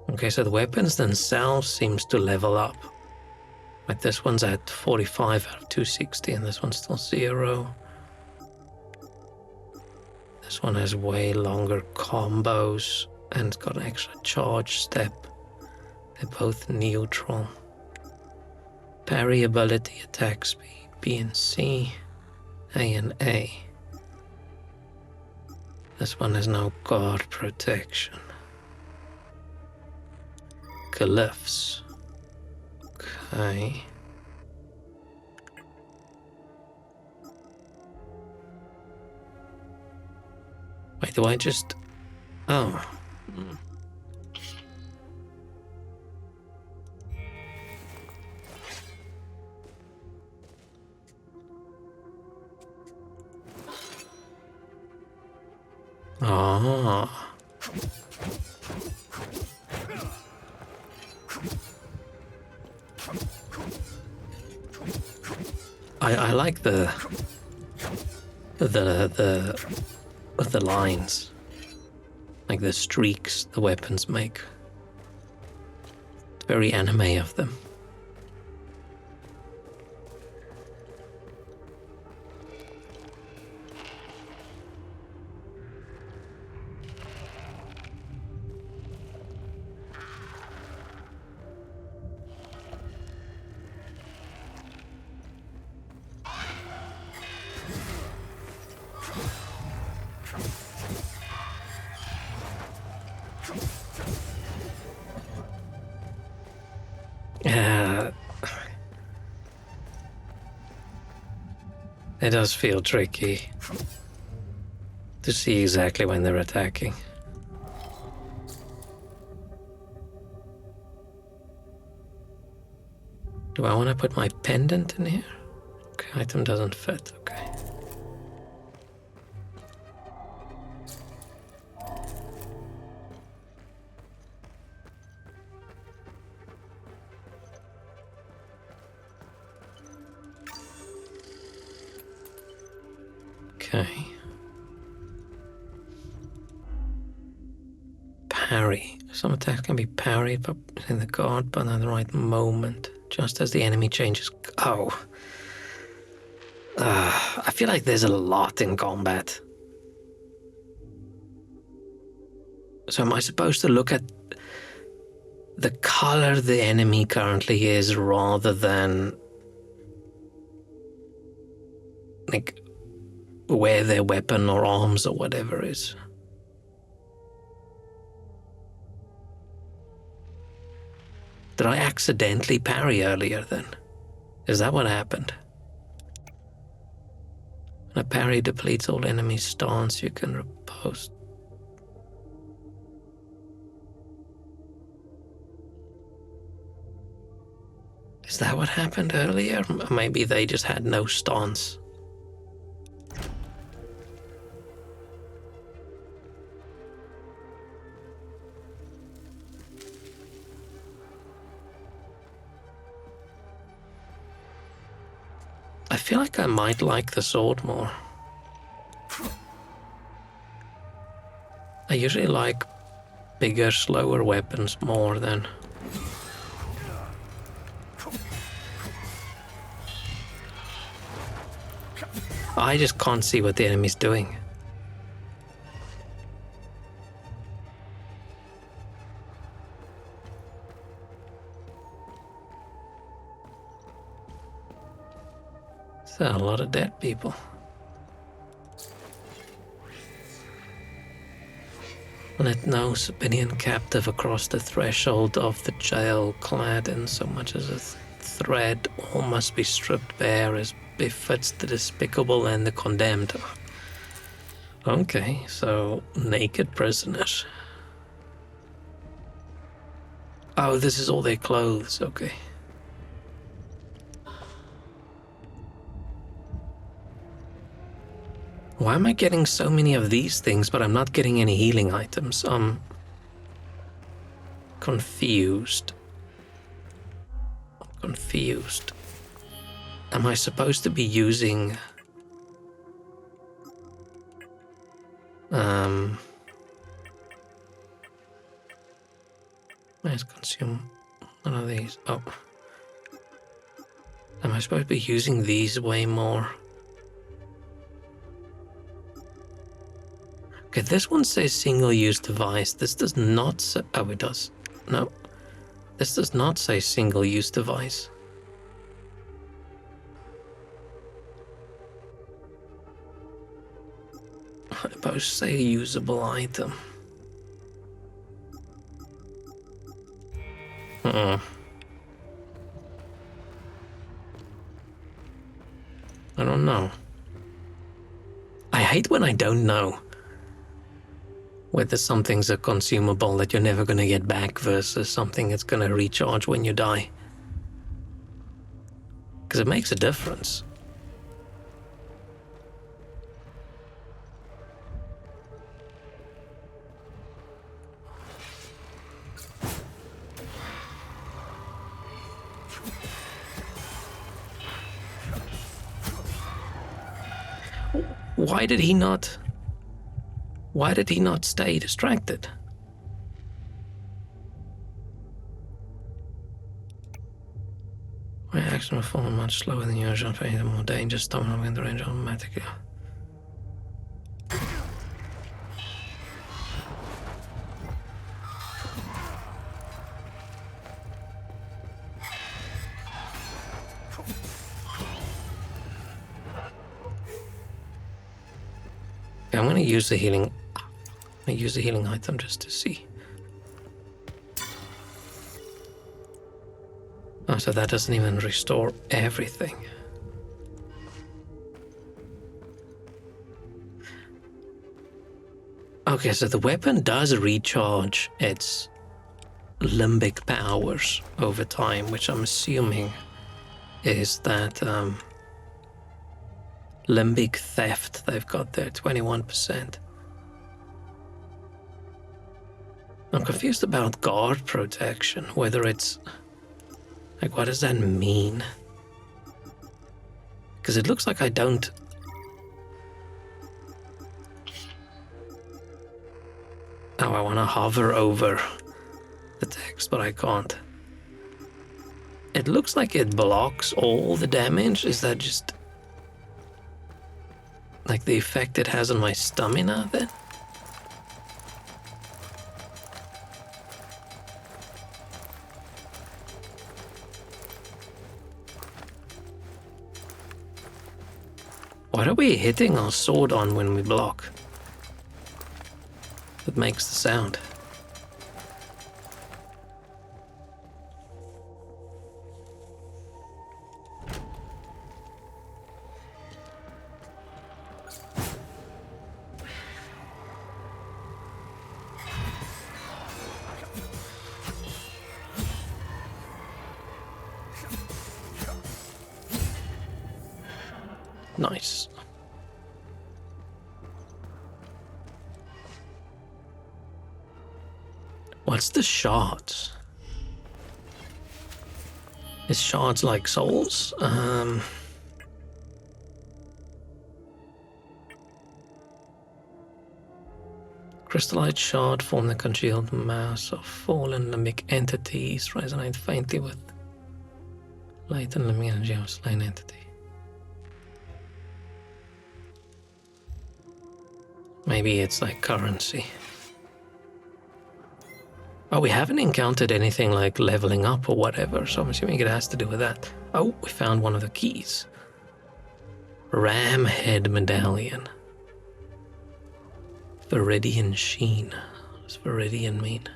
Okay, so the weapons themselves seems to level up. Like this one's at 45 out of 260 and this one's still 0. This one has way longer combos and it's got an extra charge step. They're both neutral. Parry ability, attack speed, B and C, A and A. This one has no guard protection. Glyphs. Okay. Wait, do I just... Oh. Ah. I like the lines, like the streaks the weapons make. Very anime of them. It does feel tricky to see exactly when they're attacking. Do I want to put my pendant in here? Okay, item doesn't fit, okay. Okay. Parry. Some attacks can be parried but in the guard but at the right moment, just as the enemy changes. Oh. I feel like there's a lot in combat. So am I supposed to look at the color the enemy currently is rather than like where their weapon or arms or whatever is? Did I accidentally parry earlier then? Is that what happened? When a parry depletes all enemy stance, you can riposte. Is that what happened earlier? Maybe they just had no stance. I feel like I might like the sword more. I usually like bigger, slower weapons more than... I just can't see what the enemy's doing. There are a lot of dead people. Let no civilian captive across the threshold of the jail clad in so much as a thread. All must be stripped bare as befits the despicable and the condemned. Okay, so naked prisoners. Oh, this is all their clothes, okay. Why am I getting so many of these things, but I'm not getting any healing items? I'm confused. I'm confused. Am I supposed to be using... Let's consume one of these. Oh. Am I supposed to be using these way more? Okay, this one says single-use device. This does not say... Oh, it does. No. This does not say single-use device. Both say usable item. I don't know. I hate when I don't know whether something's a consumable that you're never going to get back versus something that's going to recharge when you die. Because it makes a difference. Why did he not stay distracted? action will fall much slower than usual, making it more dangerous, stopping in the range automatically. Okay, I'm gonna use the healing. I use the healing item just to see. Oh, so that doesn't even restore everything. Okay, so the weapon does recharge its limbic powers over time, which I'm assuming is that limbic theft they've got there, 21%. I'm confused about guard protection, whether it's... Like, what does that mean? Because it looks like I don't... Oh, I want to hover over the text, but I can't. It looks like it blocks all the damage. Is that just... like the effect it has on my stamina, then? What are we hitting our sword on when we block? That makes the sound. Nice. What's the shards? Is shards like souls? Crystallite shard form the congealed mass of fallen limbic entities, resonate faintly with latent limbic energy of a slain entity. Maybe it's like currency. Oh, we haven't encountered anything like leveling up or whatever, so I'm assuming it has to do with that. Oh, we found one of the keys. Ram head medallion. Viridian sheen. What does Viridian mean?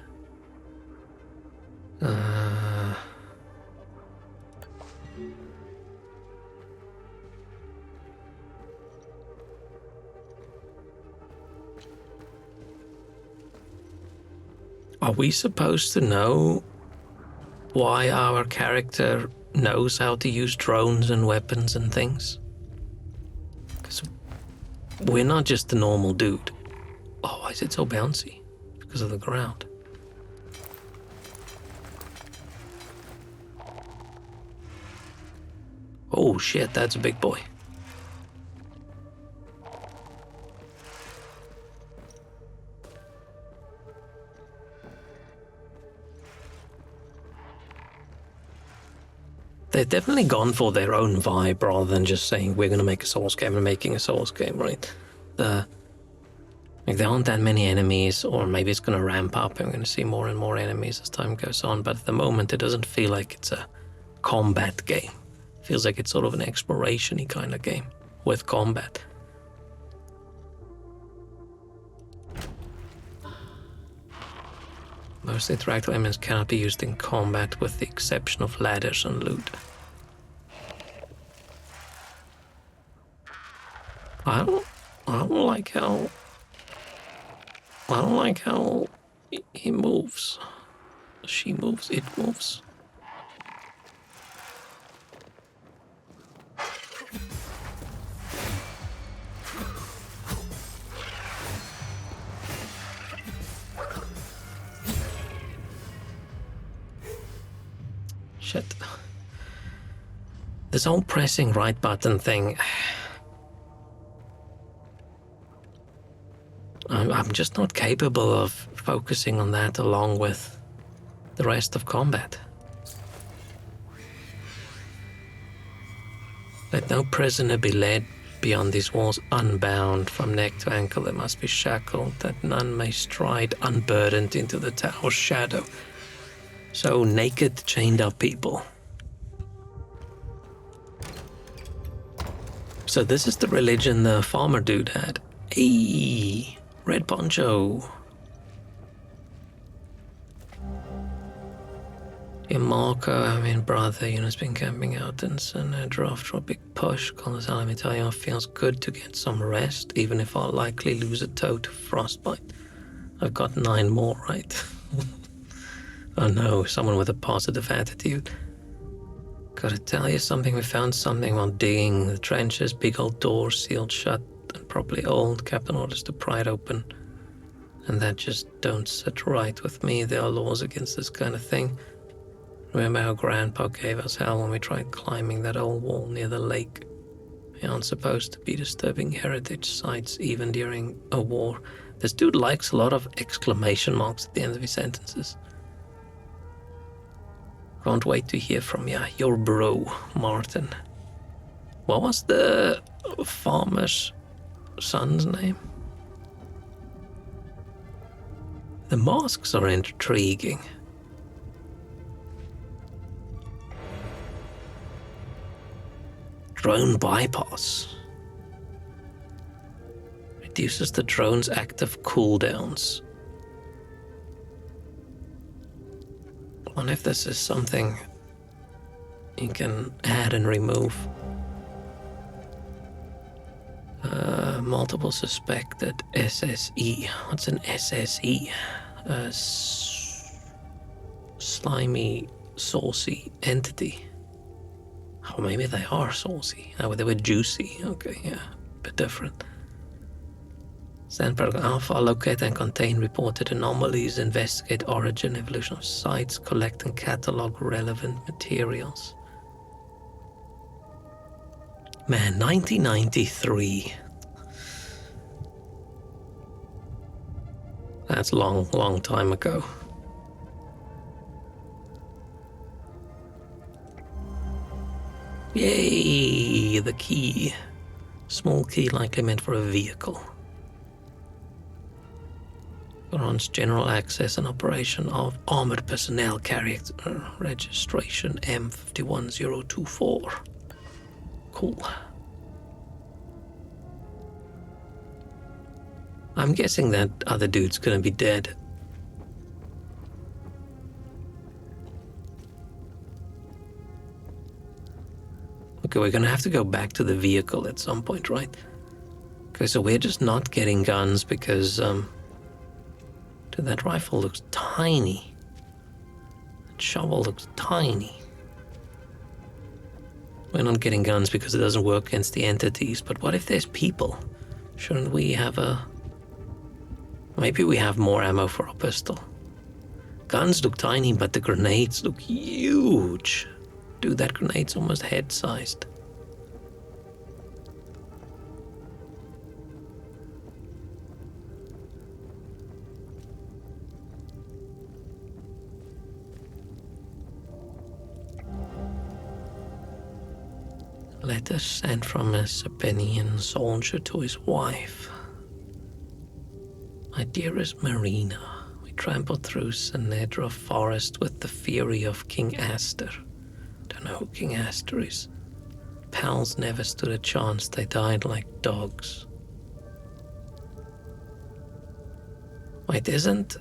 Are we supposed to know why our character knows how to use drones and weapons and things? Because we're not just a normal dude. Oh, why is it so bouncy? Because of the ground. Oh shit, that's a big boy. They've definitely gone for their own vibe rather than just saying we're going to make a Souls game and making a Souls game, right? Like there aren't that many enemies, or maybe it's going to ramp up and we're going to see more and more enemies as time goes on, but at the moment it doesn't feel like it's a combat game. It feels like it's sort of an exploration-y kind of game with combat. Most interactive elements cannot be used in combat with the exception of ladders and loot. I don't like how he moves. She moves, it moves. Shit. This whole pressing right button thing. I'm just not capable of focusing on that along with the rest of combat. Let no prisoner be led beyond these walls unbound. From neck to ankle they must be shackled, that none may stride unburdened into the tower's shadow. So naked, chained up people. So this is the religion the farmer dude had. Hey, red poncho. Your marker, brother, has been camping out in San Andrew after a big push. Gonzalo, let me tell you, it feels good to get some rest, even if I'll likely lose a toe to frostbite. I've got 9 more, right? Oh no, someone with a positive attitude. Gotta tell you something, we found something while digging the trenches. Big old door sealed shut and probably old. Captain orders to pry it open. And that just don't sit right with me. There are laws against this kind of thing. Remember how Grandpa gave us hell when we tried climbing that old wall near the lake? We aren't supposed to be disturbing heritage sites even during a war. This dude likes a lot of exclamation marks at the end of his sentences. Can't wait to hear from ya. Your bro, Martin. What was the farmer's son's name? The masks are intriguing. Drone bypass. Reduces the drone's active cooldowns. I wonder if this is something you can add and remove. Multiple suspected SSE. What's an SSE? Slimy, saucy entity. Oh, maybe they are saucy. Oh, they were juicy. Okay, yeah, a bit different. Sandberg Alpha, locate and contain reported anomalies, investigate origin, evolution of sites, collect and catalog relevant materials. Man, 1993. That's long time ago. Yay, the key. Small key likely meant for a vehicle. Grants general access and operation of armored personnel carrier registration M51024. Cool. I'm guessing that other dude's gonna be dead. Okay, we're gonna have to go back to the vehicle at some point, right? Okay, so we're just not getting guns because, dude, that rifle looks tiny. That shovel looks tiny. We're not getting guns because it doesn't work against the entities, but what if there's people? Shouldn't we have a... Maybe we have more ammo for a pistol. Guns look tiny, but the grenades look huge. Dude, that grenade's almost head-sized. Letter sent from a Sabinian soldier to his wife. My dearest Marina, we trampled through Sanedra forest with the fury of King Aster. Don't know who King Aster is. Pals never stood a chance, they died like dogs. Wait, isn't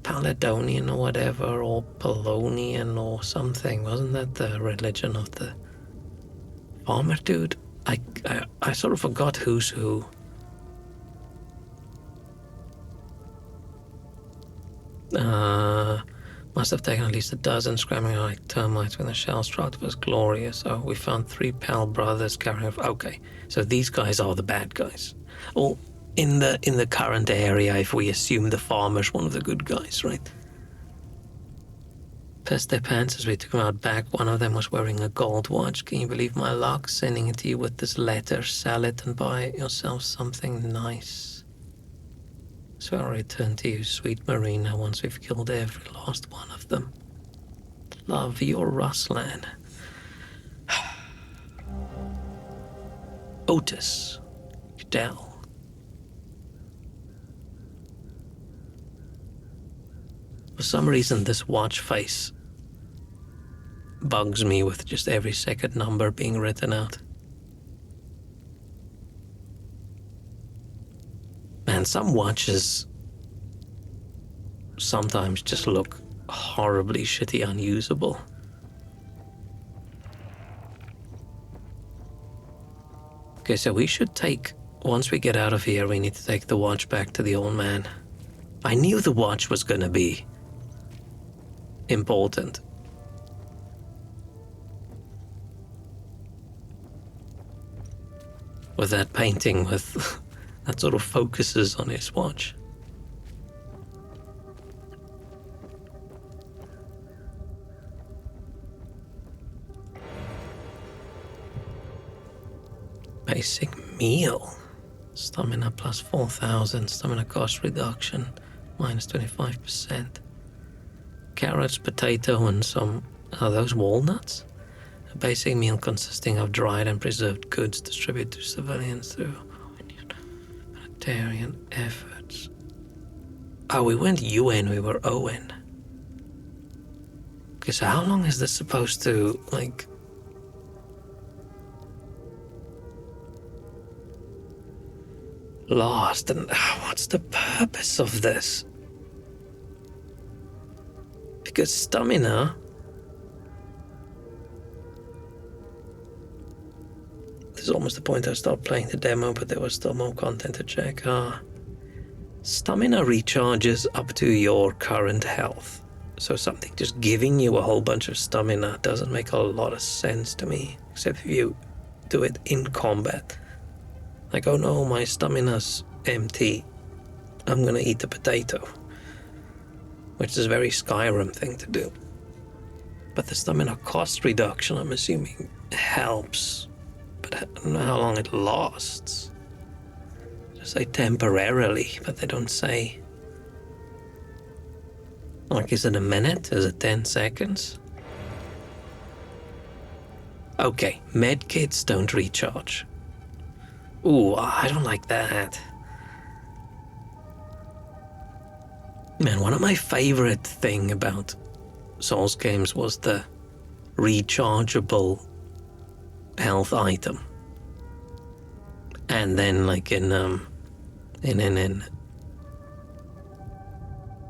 Paladonian or whatever, or Polonian or something, wasn't that the religion of the farmer dude? I sort of forgot who's who. Must have taken at least a dozen scramming like termites when the shell struck. Was glorious. Oh, we found 3 pal brothers carrying... Okay, so these guys are the bad guys. Or in the current area, if we assume the farmer's one of the good guys, right? Pissed their pants as we took them out back. One of them was wearing a gold watch. Can you believe my luck? Sending it to you with this letter. Sell it and buy yourself something nice. So I'll return to you, sweet Marina, once we've killed every last one of them. Love, your Ruslan. Otis Dell. For some reason, this watch face bugs me with just every second number being written out. And some watches sometimes just look horribly shitty unusable. Okay, so we should take, once we get out of here, we need to take the watch back to the old man. I knew the watch was gonna be important. With that painting with that sort of focuses on his watch. Basic meal. Stamina plus 4,000. Stamina cost reduction minus 25%. Carrots, potato, and some... Are those walnuts? A basic meal consisting of dried and preserved goods distributed to civilians through humanitarian efforts. Oh, we went UN, we were ON. Okay, so how long is this supposed to, like... last? And what's the purpose of this? Because stamina... This is almost the point I stopped playing the demo, but there was still more content to check. Stamina recharges up to your current health. So something just giving you a whole bunch of stamina doesn't make a lot of sense to me, except if you do it in combat. Like, oh no, my stamina's empty. I'm gonna eat a potato. Which is a very Skyrim thing to do. But the stamina cost reduction, I'm assuming, helps. But I don't know how long it lasts. Just say temporarily, but they don't say. Like, is it a minute? Is it 10 seconds? Okay, medkits don't recharge. Ooh, I don't like that. Man, one of my favorite thing about Souls games was the rechargeable health item. And then like in oh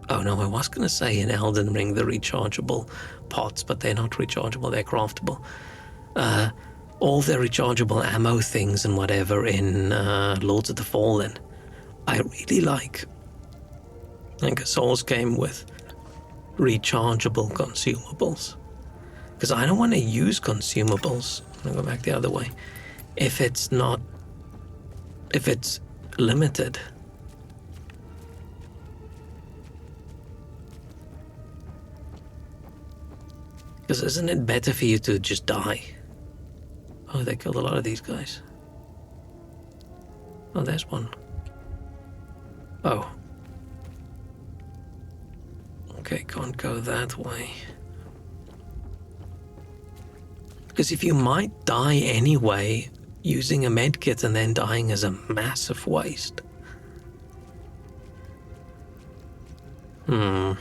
no, I was gonna say in Elden Ring the rechargeable pots, but they're not rechargeable, they're craftable. All the rechargeable ammo things and whatever in Lords of the Fallen. I really like a Souls game with rechargeable consumables. Because I don't want to use consumables, I'm gonna go back the other way, if it's limited. Because isn't it better for you to just die? Oh, they killed a lot of these guys. Oh, there's one. Oh. Okay, can't go that way. Because if you might die anyway, using a medkit and then dying is a massive waste. I'll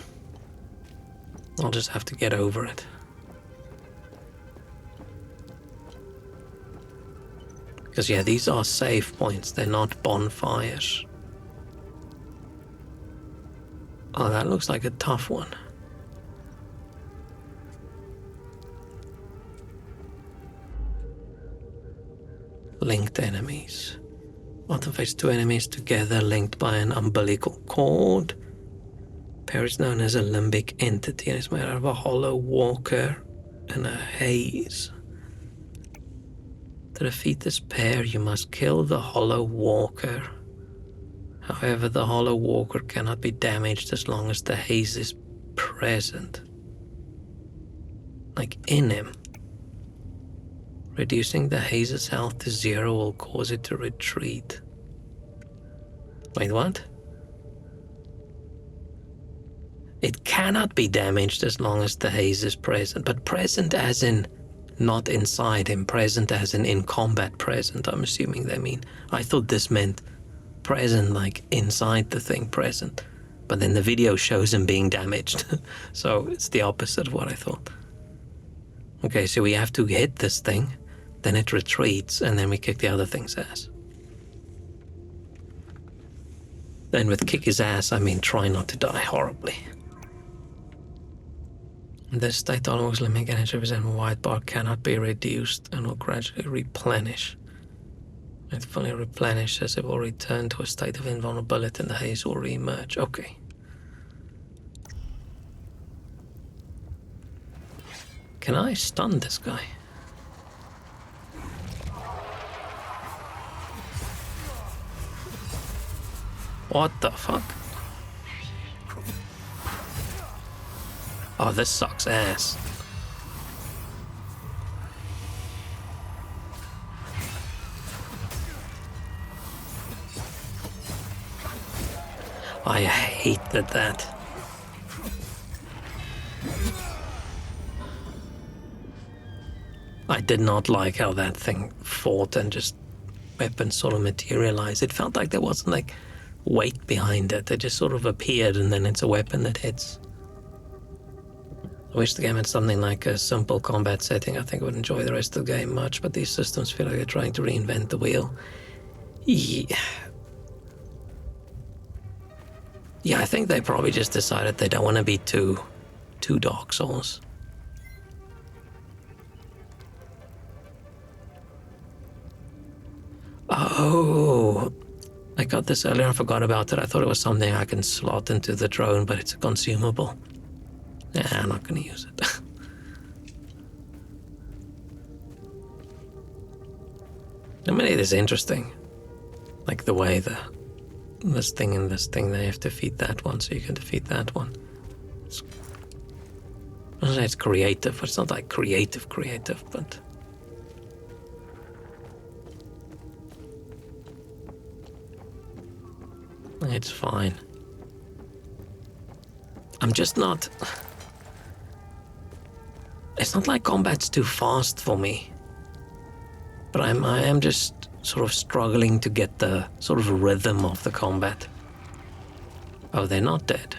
just have to get over it. Because yeah, these are save points, they're not bonfires. Oh, that looks like a tough one. Linked enemies. Motivates two enemies together linked by an umbilical cord. Pair is known as a limbic entity and is made out of a hollow walker and a haze. To defeat this pair, you must kill the hollow walker. However, the hollow walker cannot be damaged as long as the haze is present. Like in him. Reducing the haze's health to 0 will cause it to retreat. Wait, what? It cannot be damaged as long as the haze is present, but present as in not inside him, present as in combat present, I'm assuming they mean. I thought this meant present, like inside the thing, present. But then the video shows him being damaged. So it's the opposite of what I thought. Okay, so we have to hit this thing, then it retreats, and then we kick the other thing's ass. Then with kick his ass, I mean try not to die horribly. This state almost limit energy percent white bar cannot be reduced and will gradually replenish. It fully replenishes, it will return to a state of invulnerability and the haze will re-emerge. Okay. Can I stun this guy? What the fuck? Oh, this sucks ass. I hated that. I did not like how that thing fought and just weapons sort of materialized. It felt like there wasn't like weight behind it. It just sort of appeared and then it's a weapon that hits. I wish the game had something like a simple combat setting. I think I would enjoy the rest of the game much, but these systems feel like they're trying to reinvent the wheel. Yeah, I think they probably just decided they don't want to be too Dark Souls. Oh, I got this earlier and forgot about it. I thought it was something I can slot into the drone, but it's a consumable. Nah, I'm not going to use it. I mean, it is interesting. Like the way this thing and this thing, they have to defeat that one, so you can defeat that one. I don't say it's creative. It's not like creative, but... It's fine. I'm just not... It's not like combat's too fast for me. But I am just sort of struggling to get the sort of rhythm of the combat. Oh, they're not dead.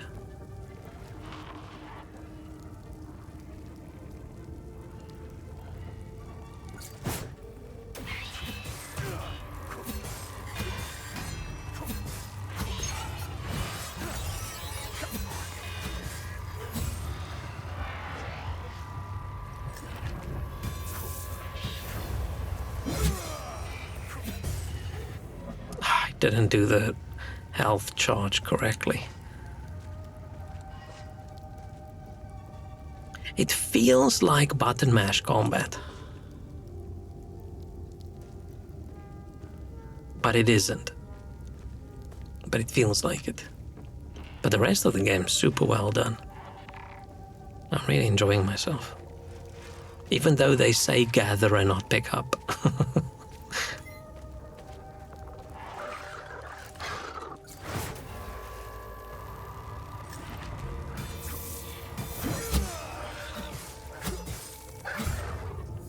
Didn't do the health charge correctly. It feels like button mash combat. But it isn't. But it feels like it. But the rest of the game's super well done. I'm really enjoying myself. Even though they say gather and not pick up.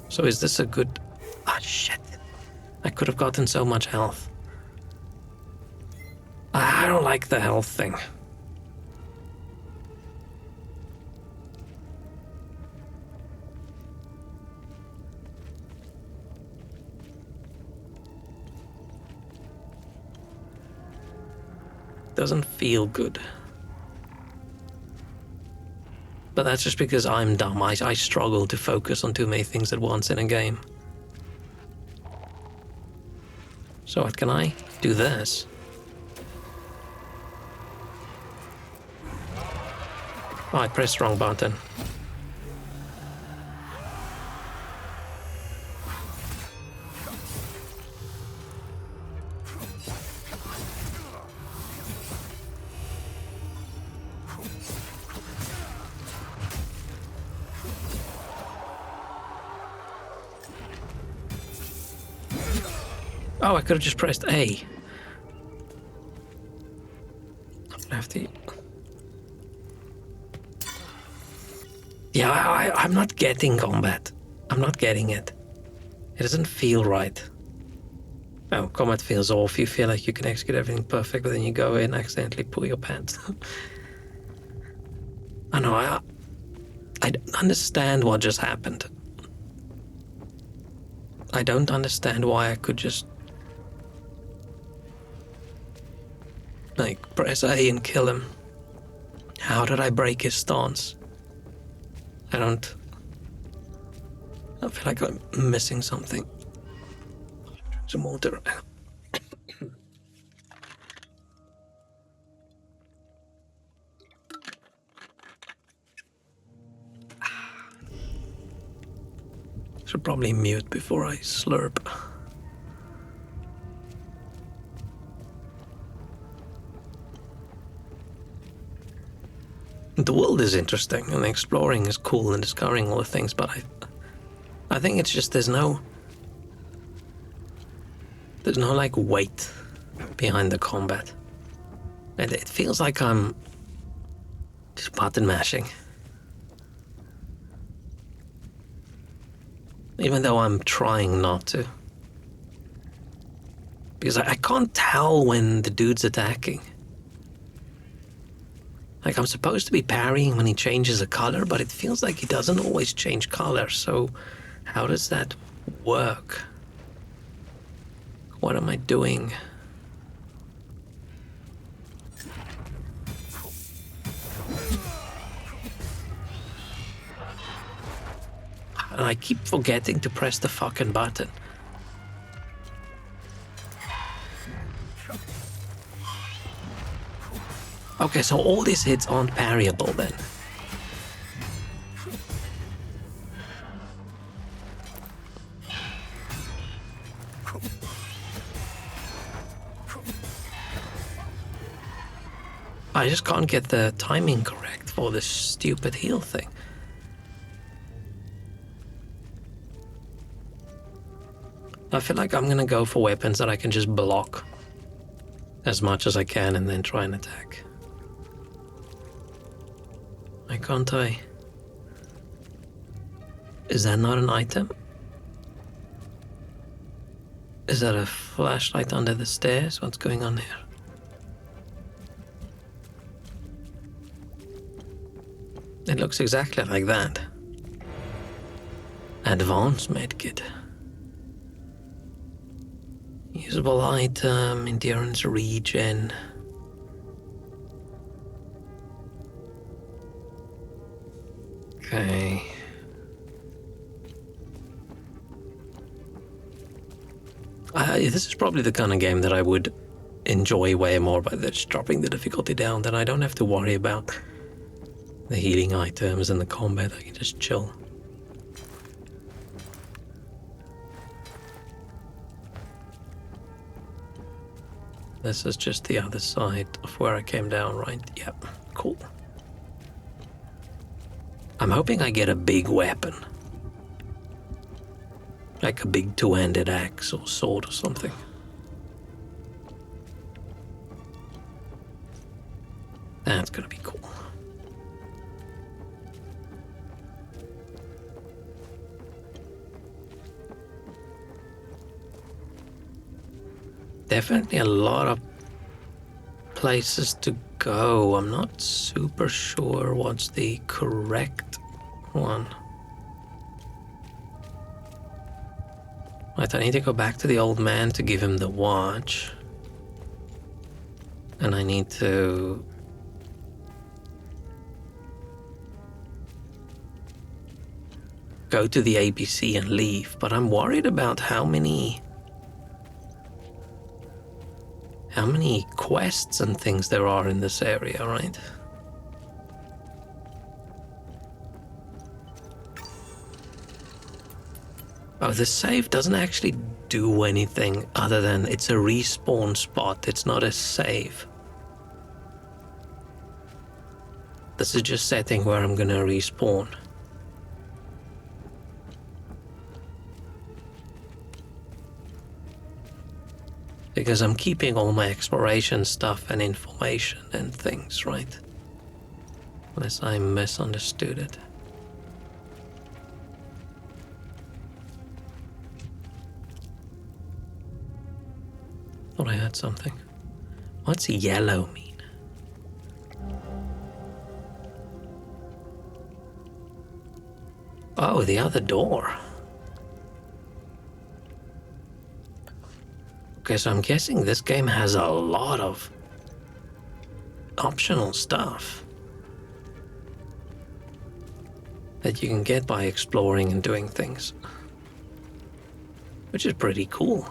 So is this a good... Ah, shit. I could have gotten so much health. I don't like the health thing. Doesn't feel good. But that's just because I'm dumb. I struggle to focus on too many things at once in a game. So what can I do this? Oh, I pressed the wrong button. Oh, I could have just pressed A. I have to... Yeah, I'm not getting combat. I'm not getting it. It doesn't feel right. Oh, combat feels off. You feel like you can execute everything perfect, but then you go in and accidentally pull your pants. I know, I don't understand what just happened. I don't understand why I could just like press A and kill him. How did I break his stance? I feel like I'm missing something. Some water. Should probably mute before I slurp. The world is interesting and exploring is cool and discovering all the things, but I think it's just there's no like weight behind the combat. And it feels like I'm just button mashing. Even though I'm trying not to. Because I can't tell when the dude's attacking. Like, I'm supposed to be parrying when he changes a color, but it feels like he doesn't always change color, so how does that work? What am I doing? And I keep forgetting to press the fucking button. Okay, so all these hits aren't parryable then. I just can't get the timing correct for this stupid heal thing. I feel like I'm gonna go for weapons that I can just block as much as I can and then try and attack. Why can't I? Is that not an item? Is that a flashlight under the stairs? What's going on here? It looks exactly like that. Advanced medkit. Usable item, endurance regen. Okay. This is probably the kind of game that I would enjoy way more by just dropping the difficulty down. Then I don't have to worry about the healing items and the combat. I can just chill. This is just the other side of where I came down, right? Yep, cool. I'm hoping I get a big weapon. Like a big two-handed axe or sword or something. That's gonna be cool. Definitely a lot of places to go. I'm not super sure what's the correct one. Right, I need to go back to the old man to give him the watch. And I need to go to the ABC and leave, but I'm worried about how many quests and things there are in this area, right? Oh, the save doesn't actually do anything other than it's a respawn spot. It's not a save. This is just setting where I'm gonna respawn. Because I'm keeping all my exploration stuff and information and things, right? Unless I misunderstood it. Thought I heard something. What's yellow mean? Oh, the other door. Okay, so I'm guessing this game has a lot of optional stuff that you can get by exploring and doing things, which is pretty cool.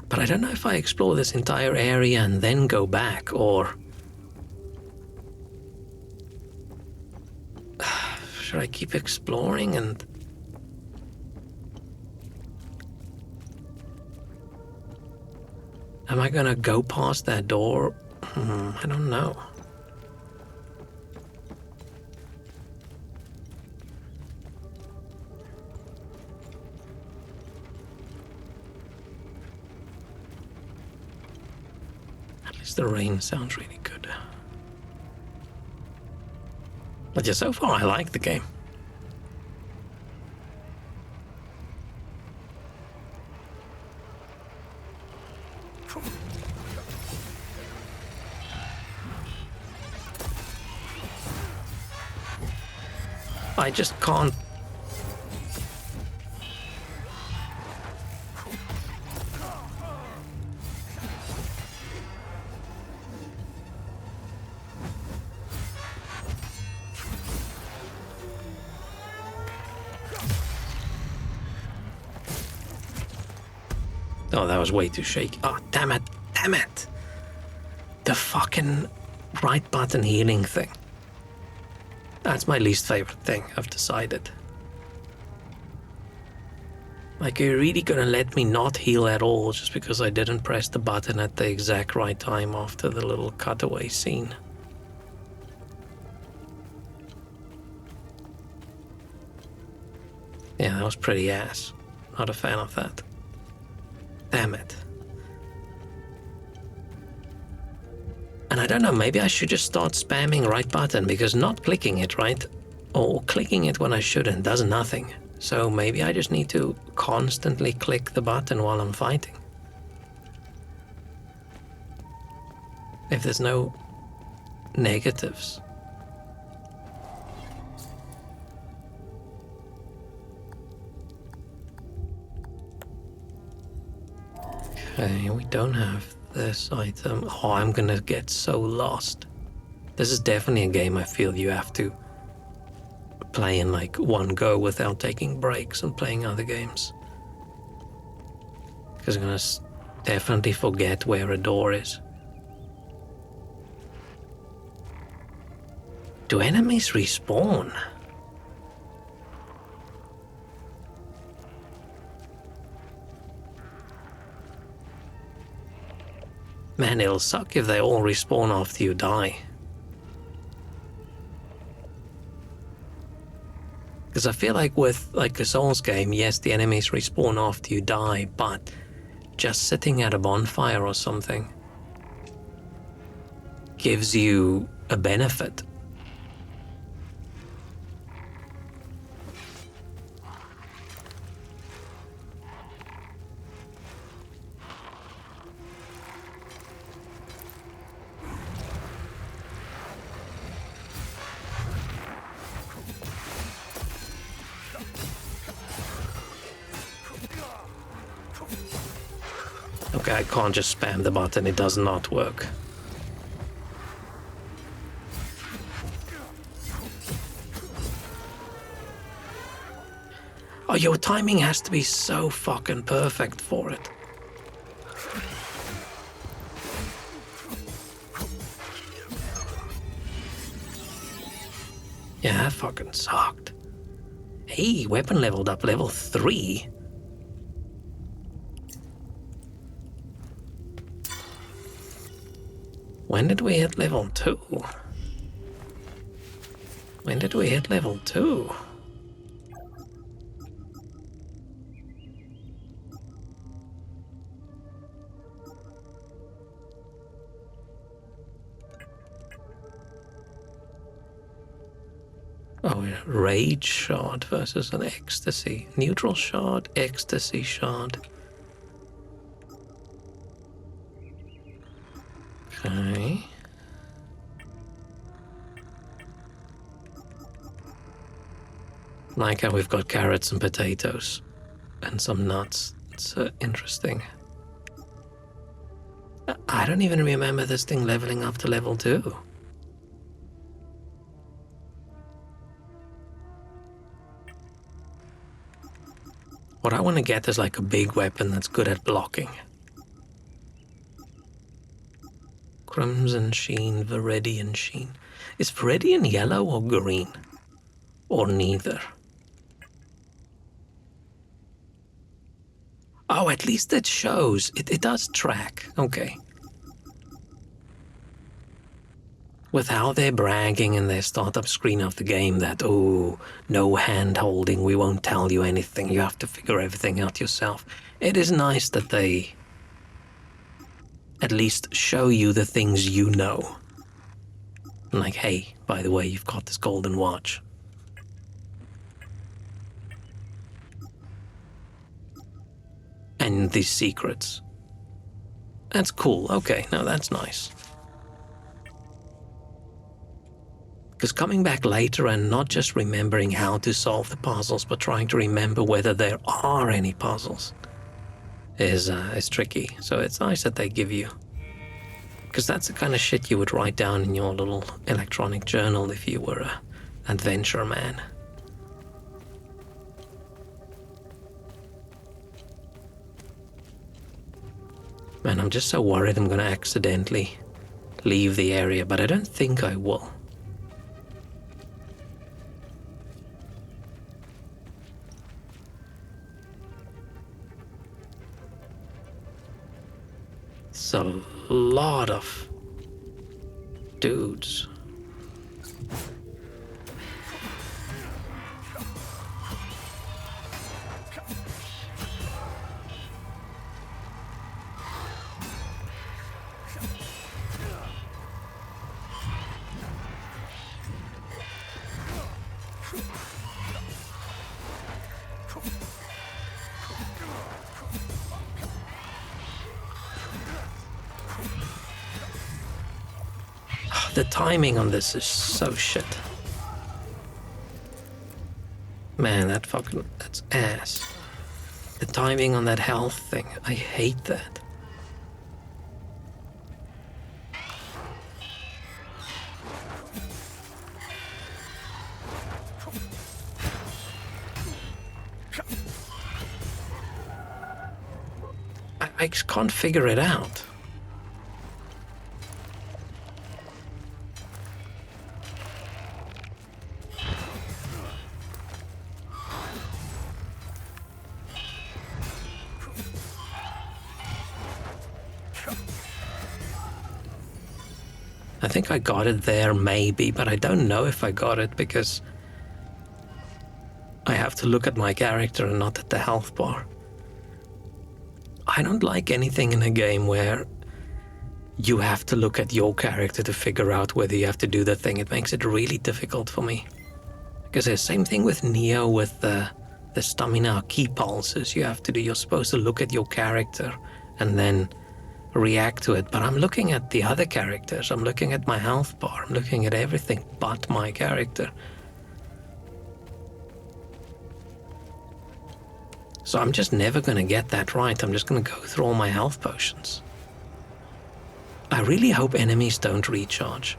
But I don't know if I explore this entire area and then go back, or should I keep exploring and am I gonna go past that door? I don't know. The rain sounds really good. But yeah, so far I like the game. I just can't. Oh, that was way too shaky. Oh, damn it. Damn it. The fucking right button healing thing. That's my least favorite thing, I've decided. Like, you're really gonna let me not heal at all just because I didn't press the button at the exact right time after the little cutaway scene. Yeah, that was pretty ass. Not a fan of that. Damn it. And I don't know, maybe I should just start spamming right button, because not clicking it, right? Or clicking it when I shouldn't does nothing. So maybe I just need to constantly click the button while I'm fighting. If there's no negatives. Okay, we don't have this item. Oh, I'm gonna get so lost. This is definitely a game I feel you have to play in like one go without taking breaks and playing other games. Because I'm gonna definitely forget where a door is. Do enemies respawn? Man, it'll suck if they all respawn after you die. Because I feel like with like a Souls game, yes, the enemies respawn after you die, but just sitting at a bonfire or something gives you a benefit. Okay, I can't just spam the button, it does not work. Oh, your timing has to be so fucking perfect for it. Yeah, that fucking sucked. Hey, weapon leveled up, level 3. When did we hit level 2? When did we hit level 2? rage shard versus an ecstasy. Neutral shard, ecstasy shard. Okay. Like how we've got carrots and potatoes and some nuts. It's interesting. I don't even remember this thing leveling up to level 2. What I want to get is like a big weapon that's good at blocking. Crimson Sheen, Viridian Sheen. Is Viridian yellow or green? Or neither? Oh, at least it shows. It does track. Okay. With how they're bragging in their startup screen of the game that, oh, no hand-holding, we won't tell you anything, you have to figure everything out yourself. It is nice that they at least show you the things you know. Like, hey, by the way, you've got this golden watch. And these secrets. That's cool. Okay, no, that's nice. Because coming back later and not just remembering how to solve the puzzles, but trying to remember whether there are any puzzles is tricky. So it's nice that they give you... Because that's the kind of shit you would write down in your little electronic journal if you were an adventure man. Man, I'm just so worried I'm going to accidentally leave the area, but I don't think I will. It's a lot of dudes. The timing on this is so shit. Man, that's ass. The timing on that health thing, I hate that. I just can't figure it out. I think I got it there, maybe, but I don't know if I got it because I have to look at my character and not at the health bar. I don't like anything in a game where you have to look at your character to figure out whether you have to do the thing. It makes it really difficult for me. Because the same thing with Neo with the stamina key pulses you have to do. You're supposed to look at your character and then react to it, but I'm looking at the other characters. I'm looking at my health bar. I'm looking at everything but my character. So I'm just never going to get that right. I'm just going to go through all my health potions. I really hope enemies don't recharge.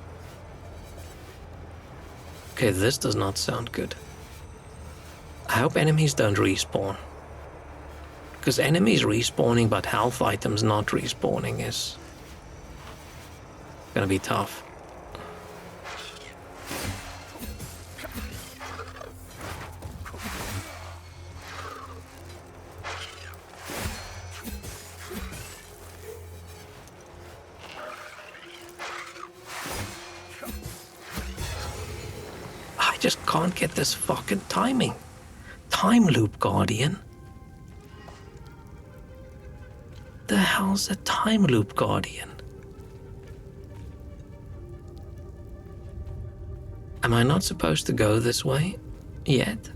Okay, this does not sound good. I hope enemies don't respawn. Because enemies respawning but health items not respawning is gonna be tough. I just can't get this fucking timing. Time loop, Guardian. The hell's a time loop, Guardian? I Am I not supposed to go this way yet?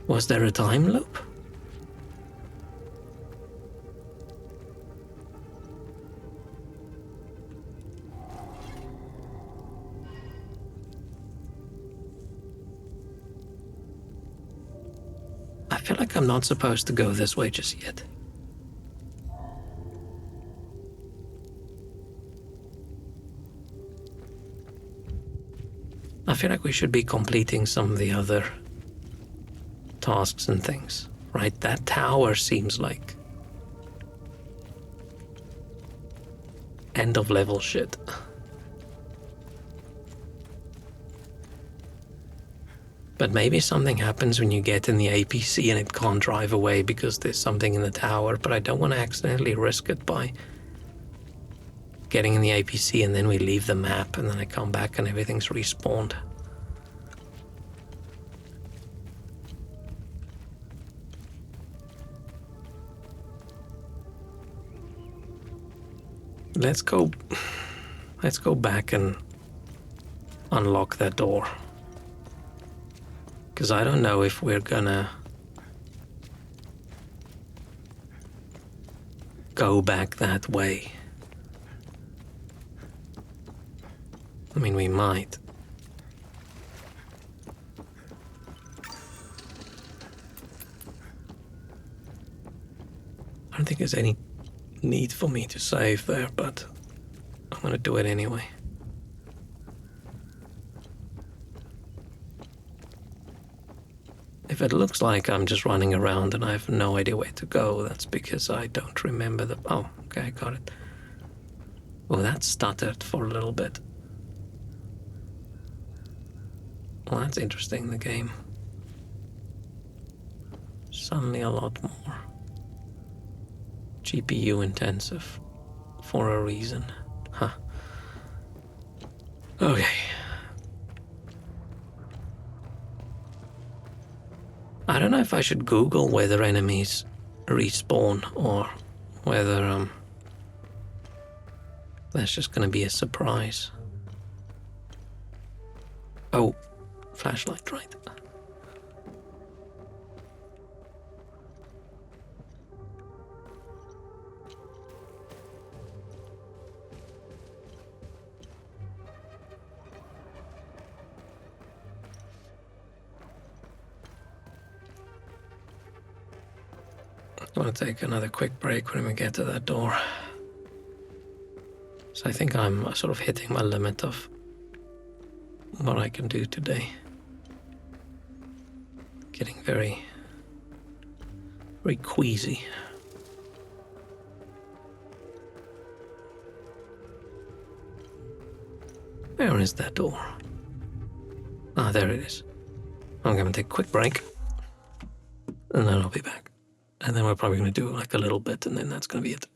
Was there a time loop? I feel like I'm not supposed to go this way just yet. I feel like we should be completing some of the other tasks and things, right? That tower seems like end of level shit. But maybe something happens when you get in the APC and it can't drive away because there's something in the tower, but I don't want to accidentally risk it by getting in the APC and then we leave the map and then I come back and everything's respawned. Let's go back and unlock that door. Because I don't know if we're gonna go back that way. I mean, we might. I don't think there's any need for me to save there, but I'm gonna do it anyway. If it looks like I'm just running around and I have no idea where to go, that's because I don't remember the... Oh, okay, I got it. Well, that stuttered for a little bit. Well, that's interesting, the game. Suddenly a lot more GPU intensive for a reason. Huh. Okay. I don't know if I should Google whether enemies respawn or whether that's just gonna be a surprise. Oh, flashlight, right. I'm gonna take another quick break when we get to that door. So I think I'm sort of hitting my limit of what I can do today. Getting very, very queasy. Where is that door? Ah, there it is. I'm gonna take a quick break. And then I'll be back. And then we're probably gonna do like a little bit and then that's gonna be it.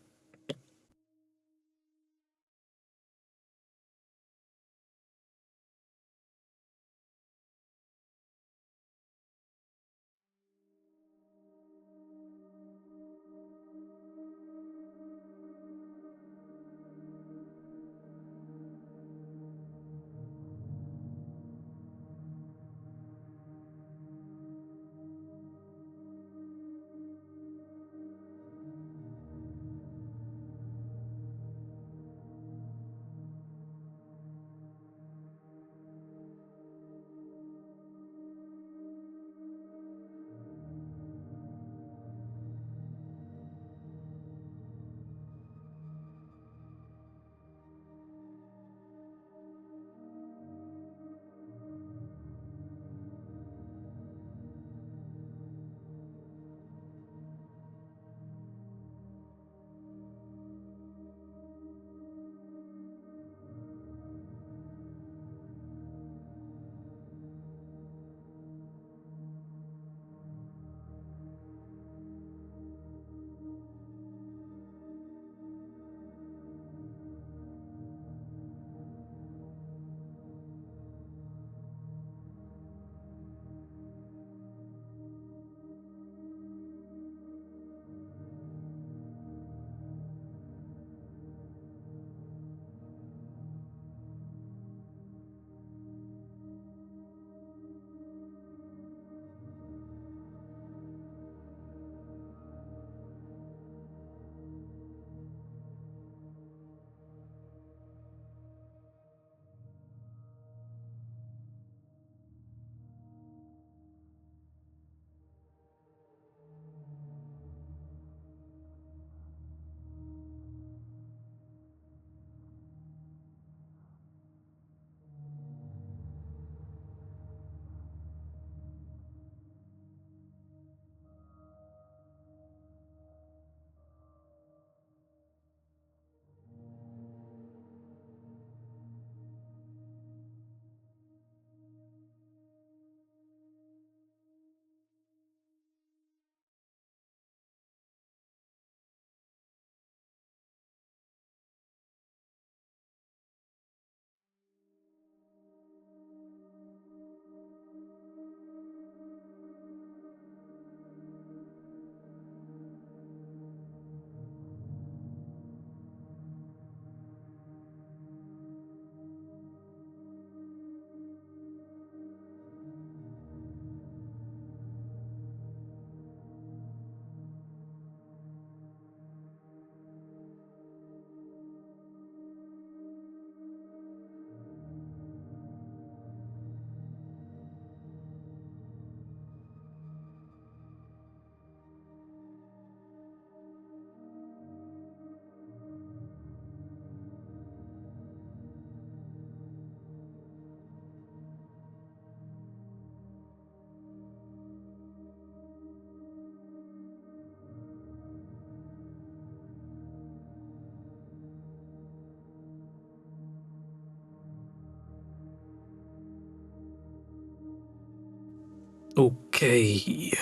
Okay.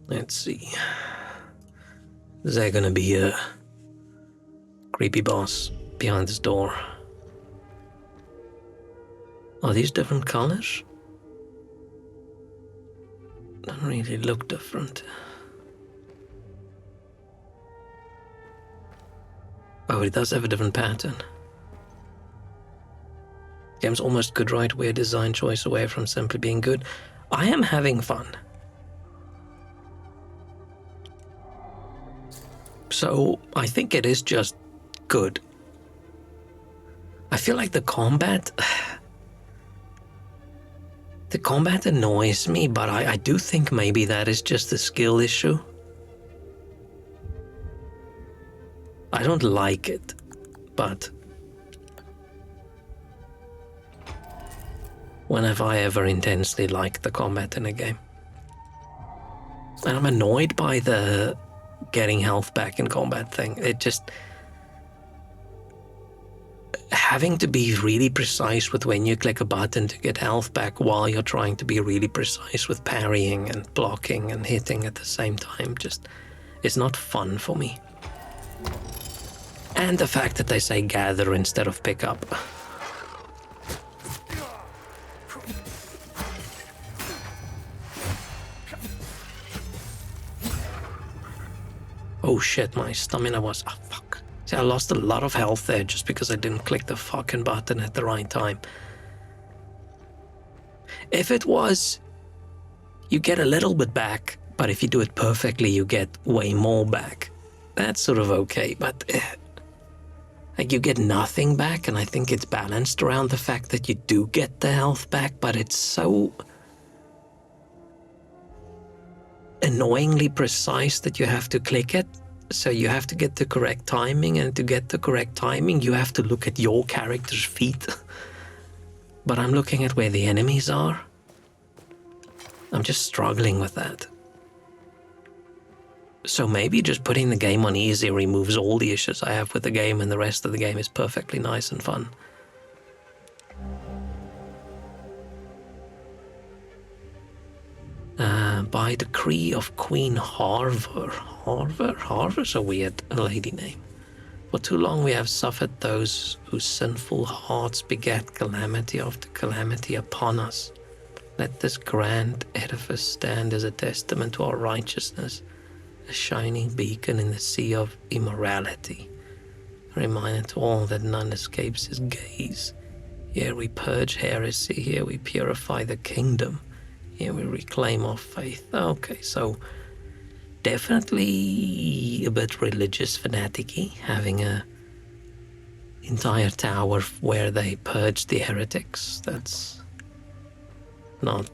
Let's see. Is there gonna be a creepy boss behind this door? Are these different colors? Doesn't really look different. Oh, it does have a different pattern. Game's almost good right away, design choice away from simply being good. I am having fun. So, I think it is just good. I feel like the combat... The combat annoys me, but I do think maybe that is just a skill issue. I don't like it, but... When have I ever intensely liked the combat in a game? And I'm annoyed by the getting health back in combat thing. It just... Having to be really precise with when you click a button to get health back while you're trying to be really precise with parrying and blocking and hitting at the same time just... It's not fun for me. And the fact that they say gather instead of pick up. Oh shit, my stamina was... Oh, fuck. See, I lost a lot of health there just because I didn't click the fucking button at the right time. If it was... You get a little bit back, but if you do it perfectly, you get way more back. That's sort of okay, but... Like, you get nothing back, and I think it's balanced around the fact that you do get the health back, but it's so... annoyingly precise that you have to click it. So you have to get the correct timing, and to get the correct timing, you have to look at your character's feet. But I'm looking at where the enemies are. I'm just struggling with that. So maybe just putting the game on easy removes all the issues I have with the game, and the rest of the game is perfectly nice and fun. By decree of Queen Harver. Harver's a weird lady name. For too long we have suffered those whose sinful hearts begat calamity after calamity upon us. Let this grand edifice stand as a testament to our righteousness, a shining beacon in the sea of immorality, a reminder to all that none escapes his gaze. Here we purge heresy, here we purify the kingdom. Here we reclaim our faith. Okay, so definitely a bit religious fanatic-y, having a entire tower where they purge the heretics. That's not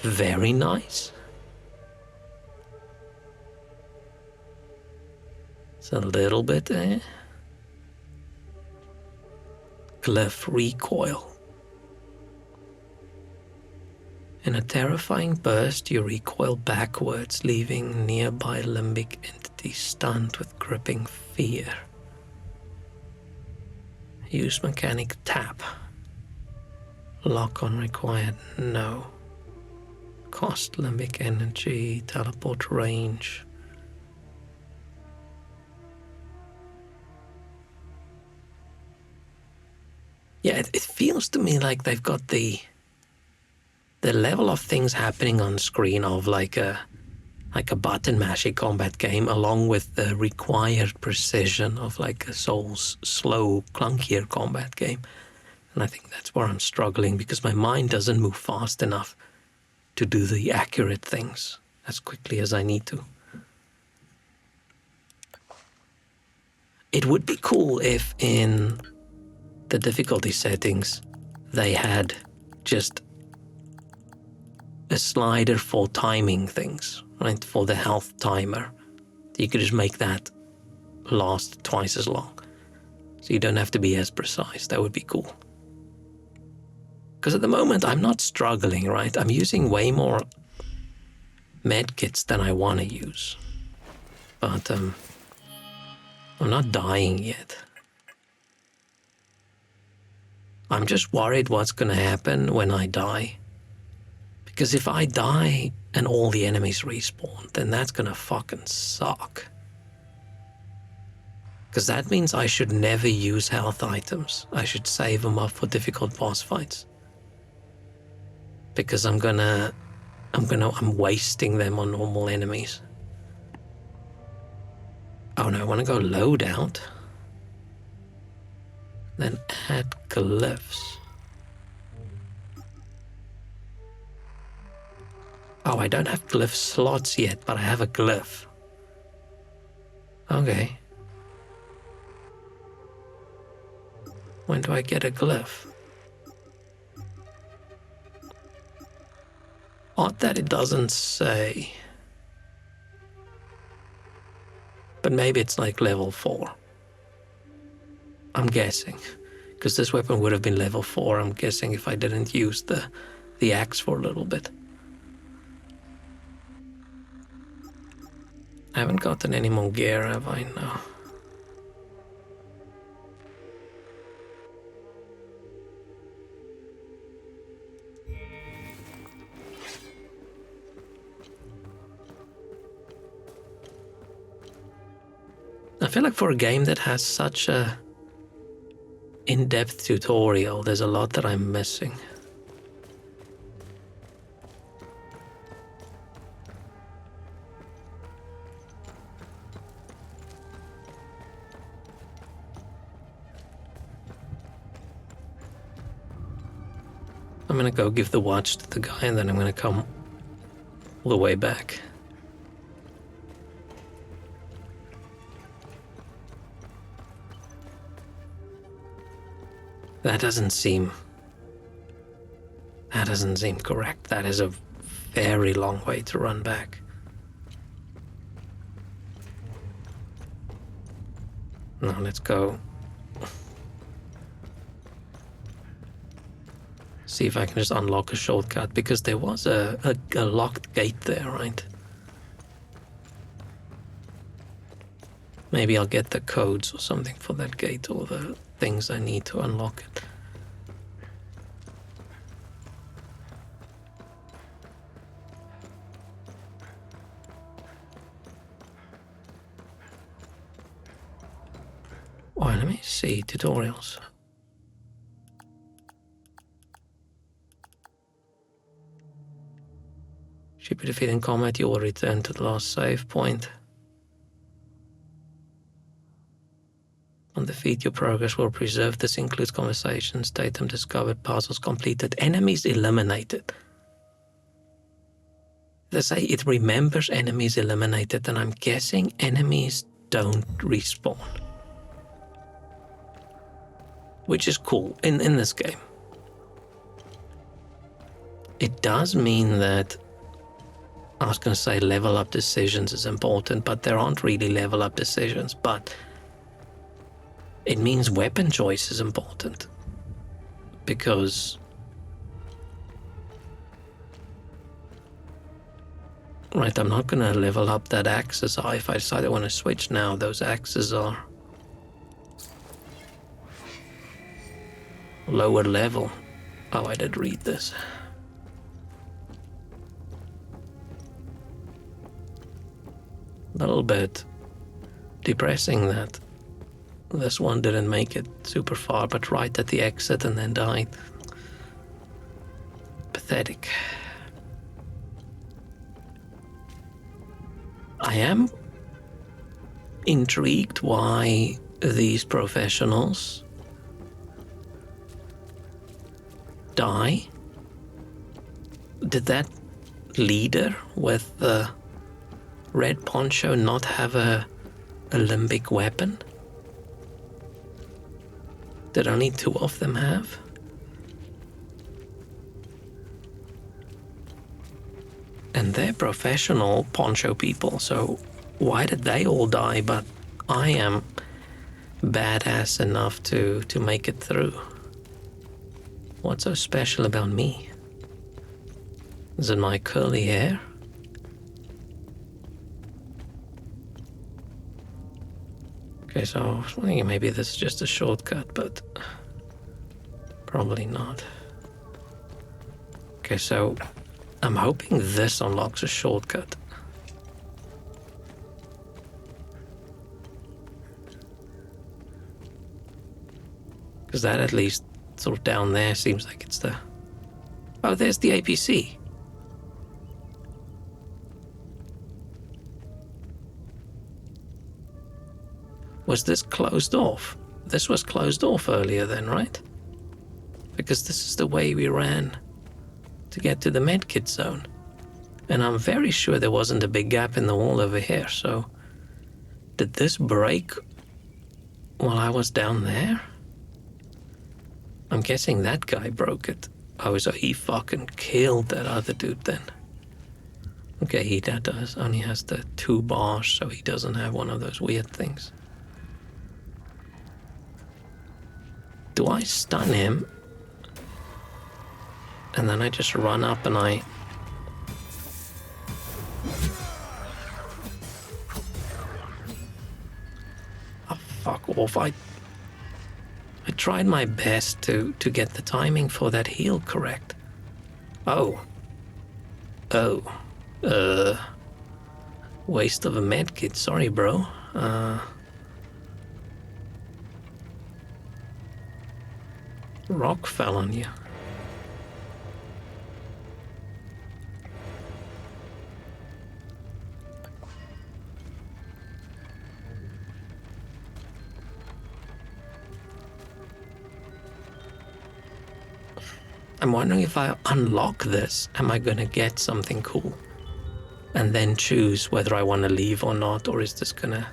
very nice. It's a little bit, Glyph recoil. In a terrifying burst, you recoil backwards, leaving nearby limbic entities stunned with gripping fear. Use mechanic tap. Lock on required, no. Cost limbic energy, teleport range. Yeah, it feels to me like they've got the level of things happening on screen of like a button mashing combat game, along with the required precision of like a Souls slow, clunkier combat game. And I think that's where I'm struggling, because my mind doesn't move fast enough to do the accurate things as quickly as I need to. It would be cool if in the difficulty settings they had just a slider for timing things, right? For the health timer. You could just make that last twice as long. So you don't have to be as precise. That would be cool. Because at the moment, I'm not struggling, right? I'm using way more medkits than I want to use. But I'm not dying yet. I'm just worried what's going to happen when I die. Because if I die and all the enemies respawn, then that's going to fucking suck. Because that means I should never use health items. I should save them up for difficult boss fights. Because I'm wasting them on normal enemies. Oh no, I want to go loadout. Then add glyphs. Oh, I don't have glyph slots yet, but I have a glyph. Okay. When do I get a glyph? Odd that it doesn't say. But maybe it's like level 4. I'm guessing. Because this weapon would have been level 4, I'm guessing, if I didn't use the axe for a little bit. I haven't gotten any more gear, have I? No. I feel like for a game that has such a in-depth tutorial, there's a lot that I'm missing. I'm gonna go give the watch to the guy and then I'm gonna come all the way back. That doesn't seem correct. That is a very long way to run back. Now let's go. See if I can just unlock a shortcut, because there was a locked gate there, right? Maybe I'll get the codes or something for that gate, or the things I need to unlock it. Oh, let me see tutorials. Should be defeated in combat, you will return to the last save point. On defeat, your progress will preserve. This includes conversations, datum discovered, puzzles completed, enemies eliminated. They say it remembers enemies eliminated, and I'm guessing enemies don't respawn. Which is cool in this game. It does mean that, I was going to say level up decisions is important, but there aren't really level up decisions, but it means weapon choice is important. Because right, I'm not going to level up that axes. If I decide I want to switch now, those axes are lower level. Oh, I did read this. A little bit depressing that this one didn't make it super far, but right at the exit and then died. Pathetic. I am intrigued why these professionals die. Did that leader with the red poncho not have a limbic weapon? Did only 2 of them have? And they're professional poncho people, so why did they all die, but I am badass enough to make it through? What's so special about me? Is it my curly hair? Okay, so I was thinking maybe this is just a shortcut, but Probably not. Okay, so I'm hoping this unlocks a shortcut. Because that at least sort of down there seems like it's the... Oh, there's the APC. Was this closed off? This was closed off earlier then, right? Because this is the way we ran to get to the medkit zone. And I'm very sure there wasn't a big gap in the wall over here, so... Did this break while I was down there? I'm guessing that guy broke it. Oh, so he fucking killed that other dude then. Okay, he only has the 2 bars, so he doesn't have one of those weird things. Do I stun him? And then I just run up and I... Oh, fuck off. I tried my best to get the timing for that heal correct. Oh. Waste of a medkit. Sorry, bro. Rock fell on you. I'm wondering if I unlock this, am I gonna get something cool? And then choose whether I want to leave or not, or is this gonna...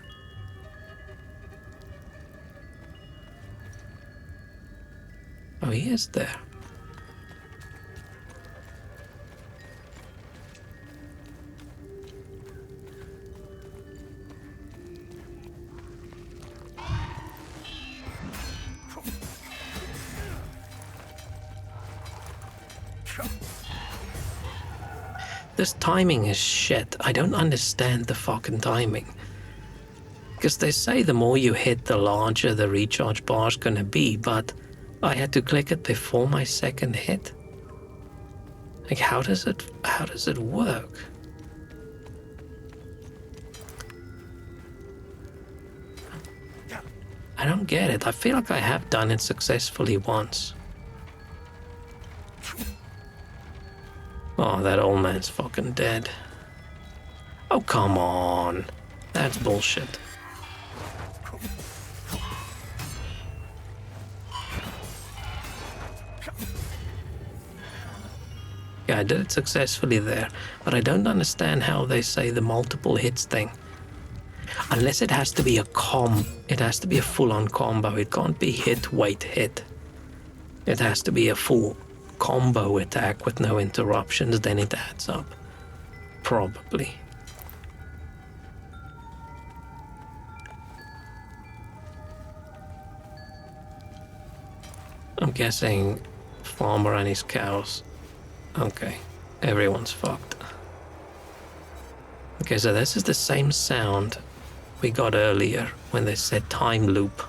Oh, he is there. This timing is shit. I don't understand the fucking timing. Because they say the more you hit, the larger the recharge bar's gonna be, but I had to click it before my second hit. Like, how does it work? I don't get it. I feel like I have done it successfully once. Oh, that old man's fucking dead. Oh, come on. That's bullshit. Yeah, I did it successfully there, but I don't understand how they say the multiple hits thing. Unless it has to be it has to be a full-on combo. It can't be hit, wait, hit. It has to be a full combo attack with no interruptions, then it adds up. Probably. I'm guessing farmer and his cows. Okay, everyone's fucked. Okay, so this is the same sound we got earlier when they said time loop.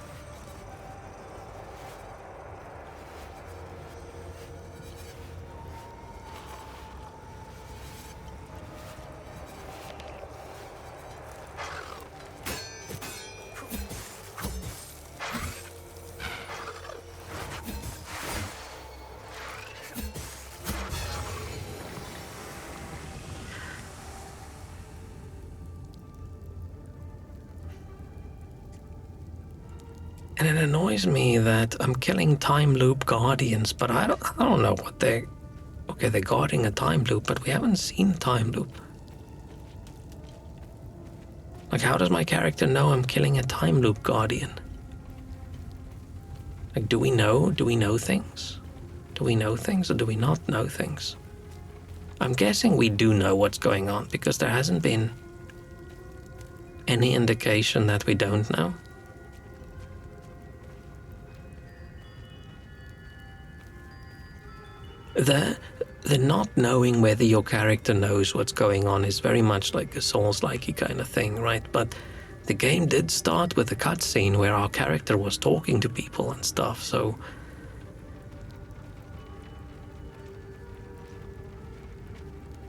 And it annoys me that I'm killing time loop guardians, but I don't know what they're... Okay, they're guarding a time loop, but we haven't seen time loop. Like, how does my character know I'm killing a time loop guardian? Like, do we know? Do we know things? Do we know things or do we not know things? I'm guessing we do know what's going on because there hasn't been any indication that we don't know. The not knowing whether your character knows what's going on is very much like a Souls-likey kind of thing, right? But the game did start with a cutscene where our character was talking to people and stuff, so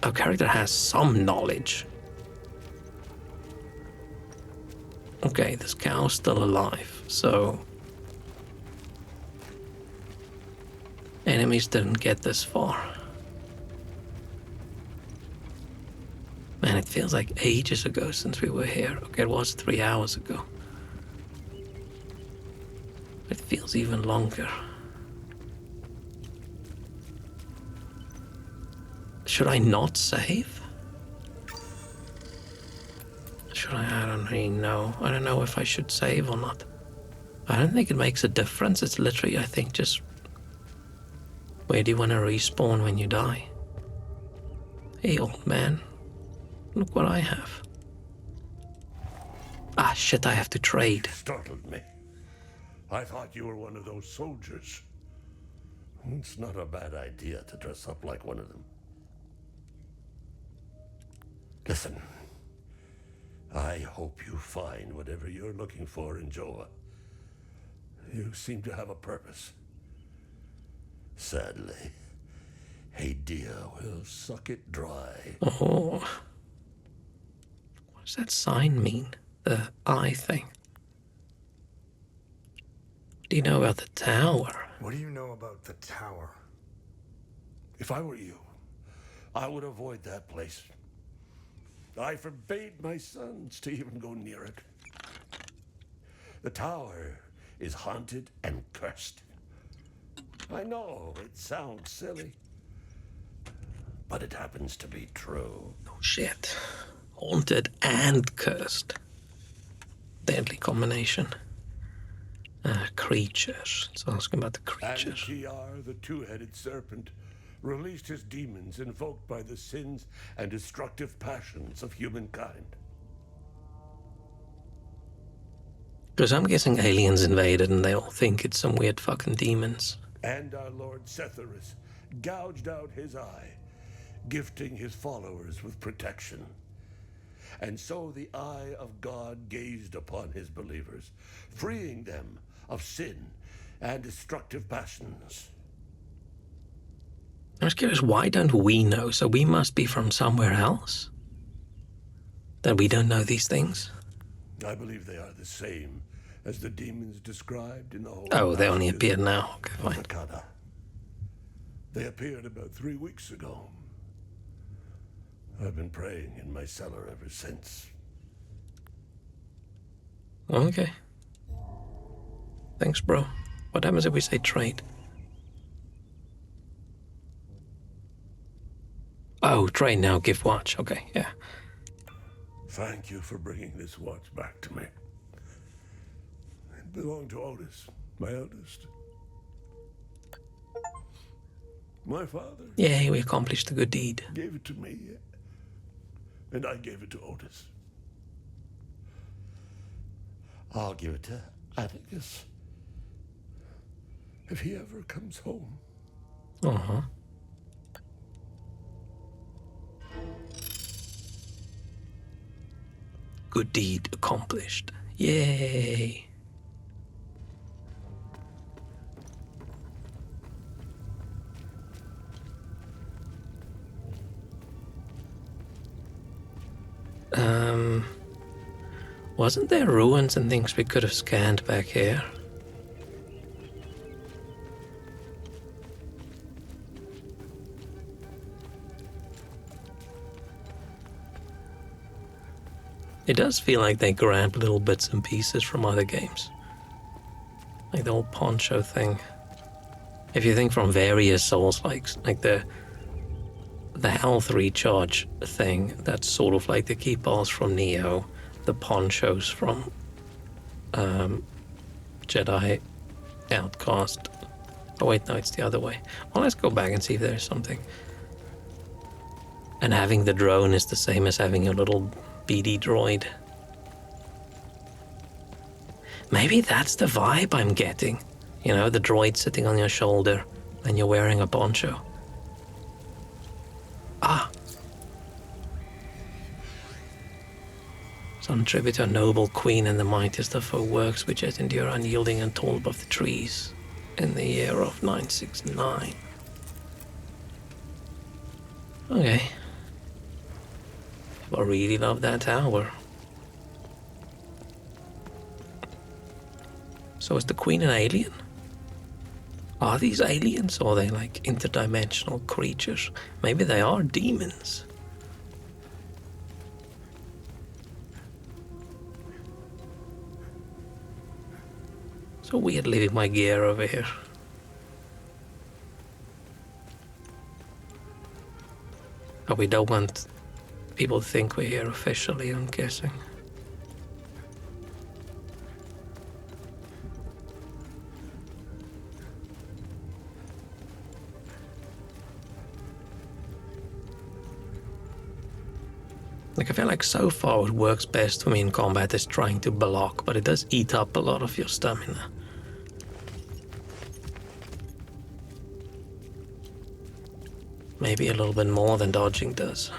our character has some knowledge. Okay, this cow's still alive, so enemies didn't get this far. Man, it feels like ages ago since we were here. Okay, it was 3 hours ago. It feels even longer. Should I not save? Should I? I don't really know. I don't know if I should save or not. I don't think it makes a difference. It's literally, I think, just where do you want to respawn when you die? Hey, old man. Look what I have. Ah, shit, I have to trade. Startled me. I thought you were one of those soldiers. It's not a bad idea to dress up like one of them. Listen, I hope you find whatever you're looking for in Joa. You seem to have a purpose. Sadly, Hadia will suck it dry. Oh. What does that sign mean? The eye thing. What do you know about the tower? What do you know about the tower? If I were you, I would avoid that place. I forbade my sons to even go near it. The tower is haunted and cursed. I know it sounds silly, but it happens to be true. Oh shit. Haunted and cursed. Deadly combination. Creatures. It's asking about the creatures. Ankiar, the two-headed serpent, released his demons invoked by the sins and destructive passions of humankind. Because I'm guessing aliens invaded and they all think it's some weird fucking demons. And our Lord Setharus gouged out his eye, gifting his followers with protection. And so the eye of God gazed upon his believers, freeing them of sin and destructive passions. I'm just curious, why don't we know? So we must be from somewhere else? That we don't know these things? I believe they are the same as the demons described in the Holy Oh, they only Passages appear now. Okay, of fine. the Kada. They appeared about 3 weeks ago. I've been praying in my cellar ever since. Okay. Thanks, bro. What happens if we say trade? Oh, trade now, give watch. Okay, yeah. Thank you for bringing this watch back to me. It belonged to Otis, my eldest. My father Yay, we accomplished a good deed. gave it to me, and I gave it to Otis. I'll give it to Atticus if he ever comes home. Uh-huh. Good deed accomplished. Yay. Wasn't there ruins and things we could have scanned back here? It does feel like they grabbed little bits and pieces from other games. Like the whole poncho thing. If you think from various Souls-likes, like the health recharge thing, that's sort of like the key pass from Neo, the ponchos from Jedi Outcast. Oh wait, no, it's the other way. Well, let's go back and see if there's something. And having the drone is the same as having a little BD droid. Maybe that's the vibe I'm getting. You know, the droid sitting on your shoulder and you're wearing a poncho. Ah. Some tribute to a noble queen and the mightiest of her works, which yet endure unyielding and tall above the trees in the year of 969. Okay. I really love that tower. So is the Queen an alien? Are these aliens, or are they like interdimensional creatures? Maybe they are demons. So weird leaving my gear over here. But we don't want people to think we're here officially, I'm guessing. Like, I feel like so far what works best for me in combat is trying to block, but it does eat up a lot of your stamina. Maybe a little bit more than dodging does.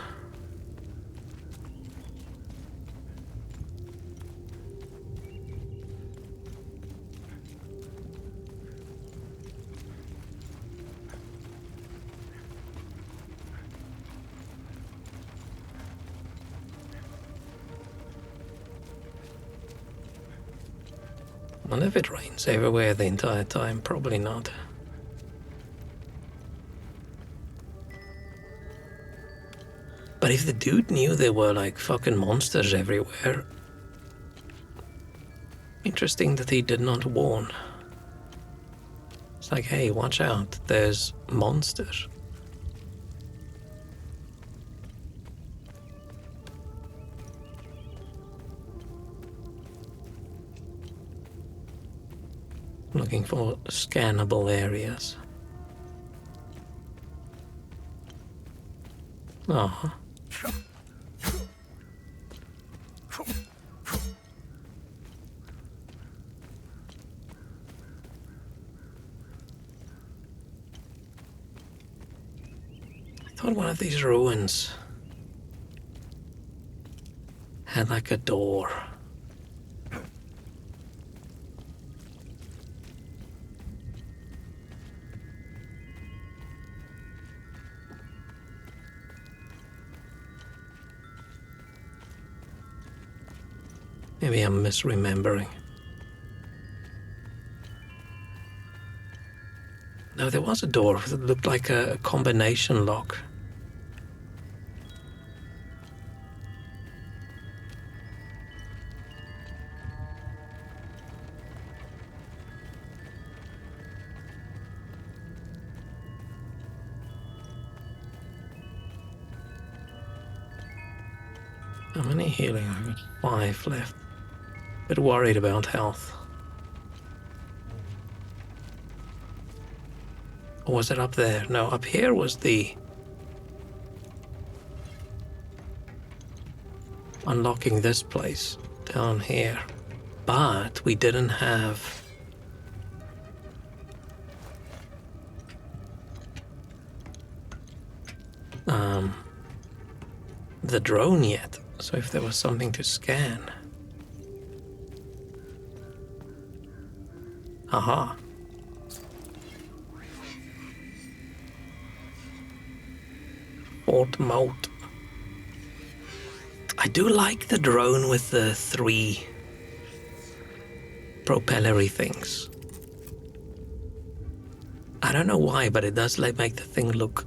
I wonder if it rains everywhere the entire time. Probably not. But if the dude knew there were like fucking monsters everywhere, interesting that he did not warn. It's like, hey, watch out, there's monsters. Looking for scannable areas. Oh. I thought one of these ruins had like a door. Maybe I'm misremembering. No, there was a door that looked like a combination lock. How many healing? I've got 5 left. Bit worried about health. Or was it up there? No, up here was the unlocking this place down here. But we didn't have the drone yet. So if there was something to scan. Aha. Fort Moat. I do like the drone with the 3 propellery things. I don't know why, but it does like make the thing look,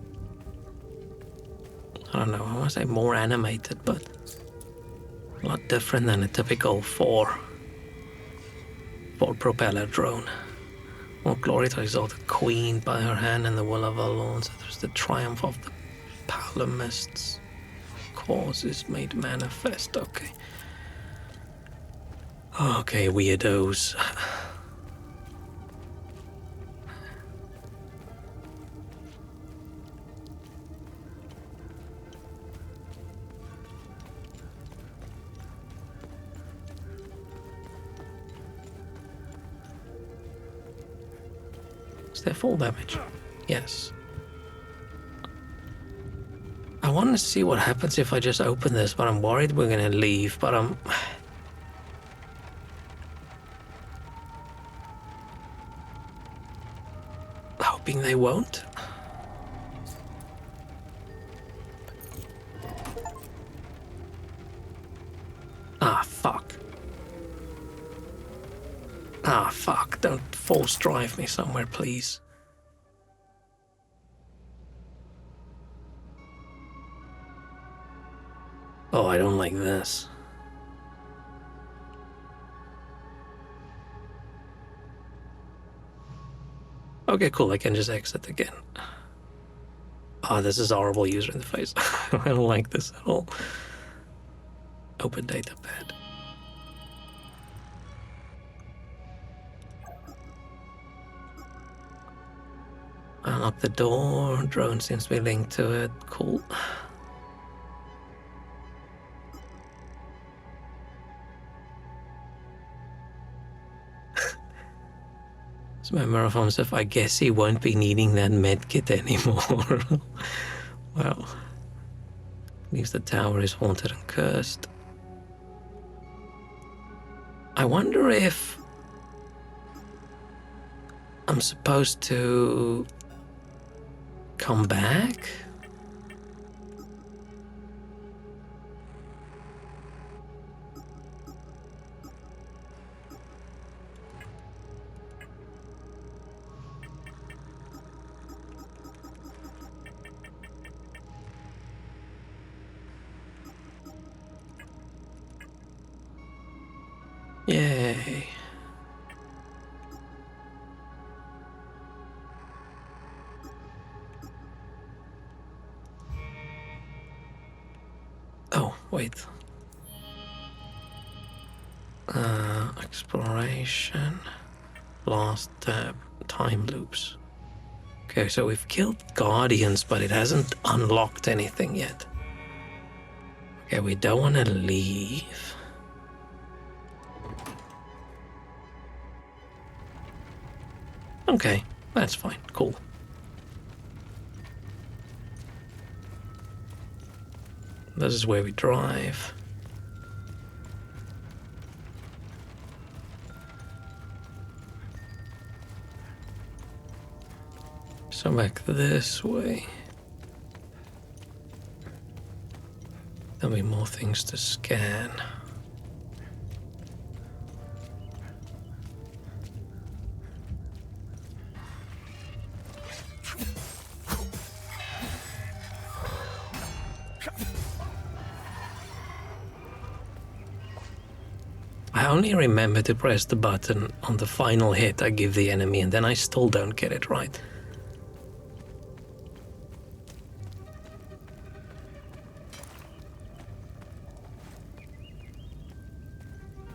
I don't know, I want to say more animated, but a lot different than a typical 4 propeller drone. More glory to exalted queen by her hand in the will of our lords. There's the triumph of the Palamists. Cause is made manifest. Okay. Okay, weirdos. Is there full damage? Yes. I want to see what happens if I just open this, but I'm worried we're gonna leave, but I'm hoping they won't. Ah, fuck. Don't force drive me somewhere, please. Oh, I don't like this. Okay, cool. I can just exit again. Oh, this is horrible user interface. I don't like this at all. Open datapad. Unlock the door. Drone seems to be linked to it. Cool. So my Marathon stuff, I guess he won't be needing that medkit anymore. Wow. Leaves the tower is haunted and cursed. I wonder if I'm supposed to come back? Yay. Oh, wait. Exploration. Last tab. Time loops. Okay, so we've killed Guardians, but it hasn't unlocked anything yet. Okay, we don't want to leave. Okay, that's fine. Cool. This is where we drive. So back this way. There'll be more things to scan. I only remember to press the button on the final hit I give the enemy, and then I still don't get it right.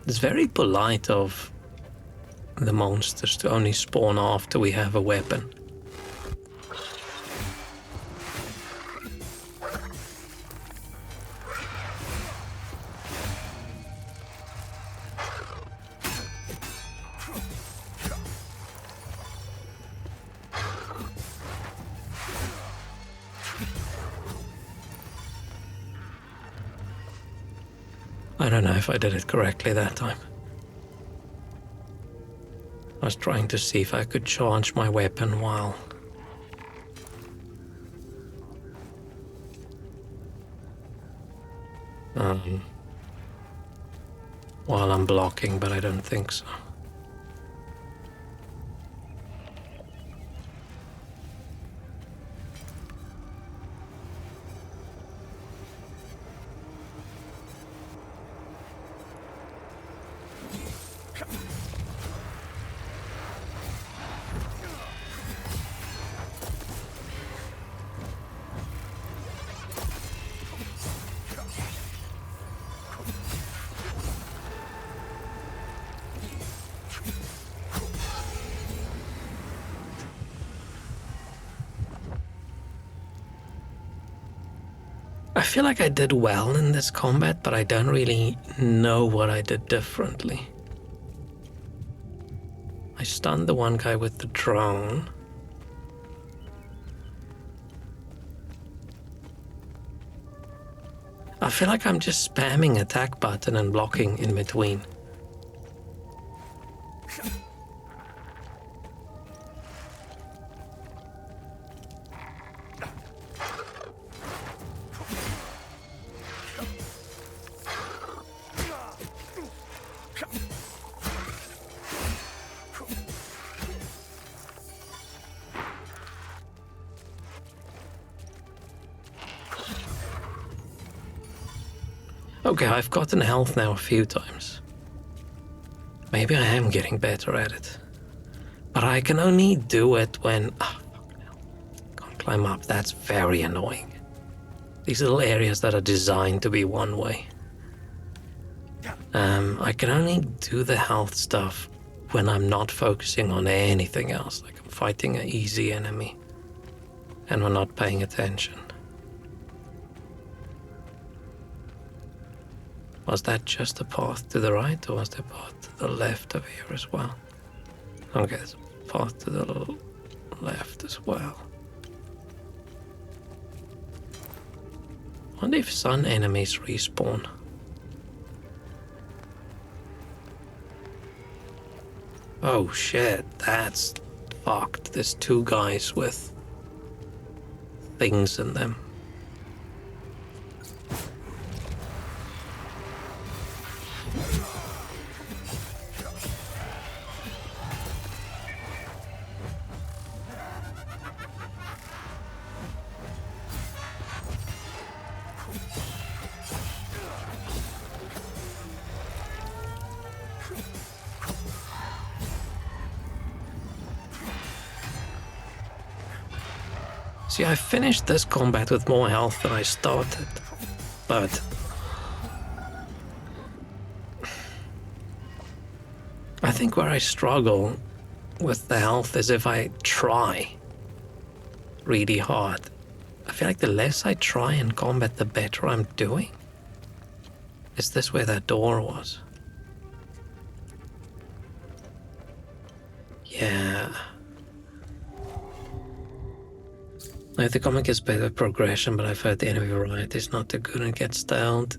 It's very polite of the monsters to only spawn after we have a weapon. I don't know if I did it correctly that time. I was trying to see if I could charge my weapon while I'm blocking, but I don't think so. I feel like I did well in this combat, but I don't really know what I did differently. I stunned the one guy with the drone. I feel like I'm just spamming attack button and blocking in between. Okay, I've gotten health now a few times. Maybe I am getting better at it. But I can only do it when... Oh, fucking hell. Can't climb up. That's very annoying. These little areas that are designed to be one way. I can only do the health stuff when I'm not focusing on anything else. Like I'm fighting an easy enemy. And we're not paying attention. Was that just a path to the right, or was there a path to the left of here as well? Okay, there's a path to the left as well. I wonder if sun enemies respawn. Oh shit, that's fucked. There's two guys with things in them. See, I finished this combat with more health than I started, but I think where I struggle with the health is if I try really hard. I feel like the less I try in combat, the better I'm doing. Is this where that door was? Yeah. Like the comic is better progression, but I've heard the enemy variety is not too good and gets styled.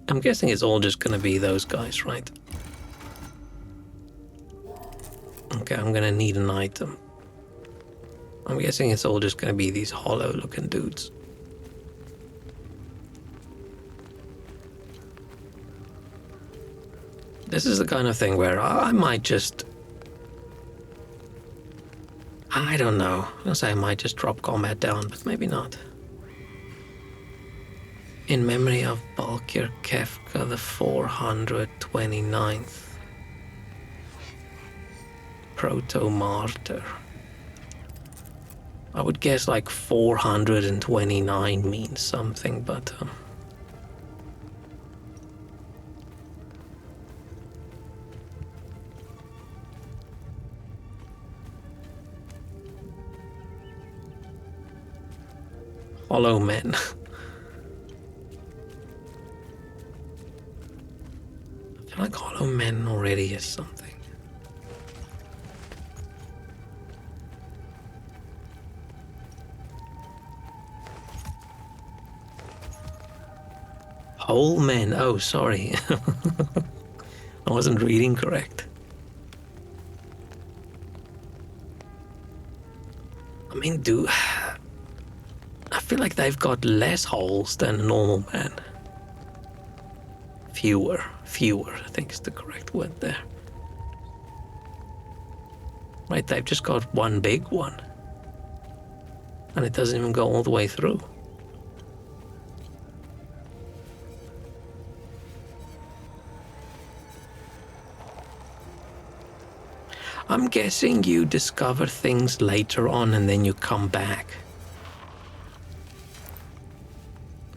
I'm guessing it's all just gonna be those guys, right? Okay, I'm gonna need an item. I'm guessing it's all just gonna be these hollow looking dudes. This is the kind of thing where I might just... I don't know. I was say I might just drop combat down, but maybe not. In memory of Balkir Kefka, the 429th. Proto-martyr. I would guess like 429 means something, but... Hollow men. I feel like Hollow men already is something. Whole men. Oh, sorry. I wasn't reading correct. I mean, I feel like they've got less holes than a normal man. Fewer, I think is the correct word there. Right, they've just got one big one. And it doesn't even go all the way through. I'm guessing you discover things later on and then you come back.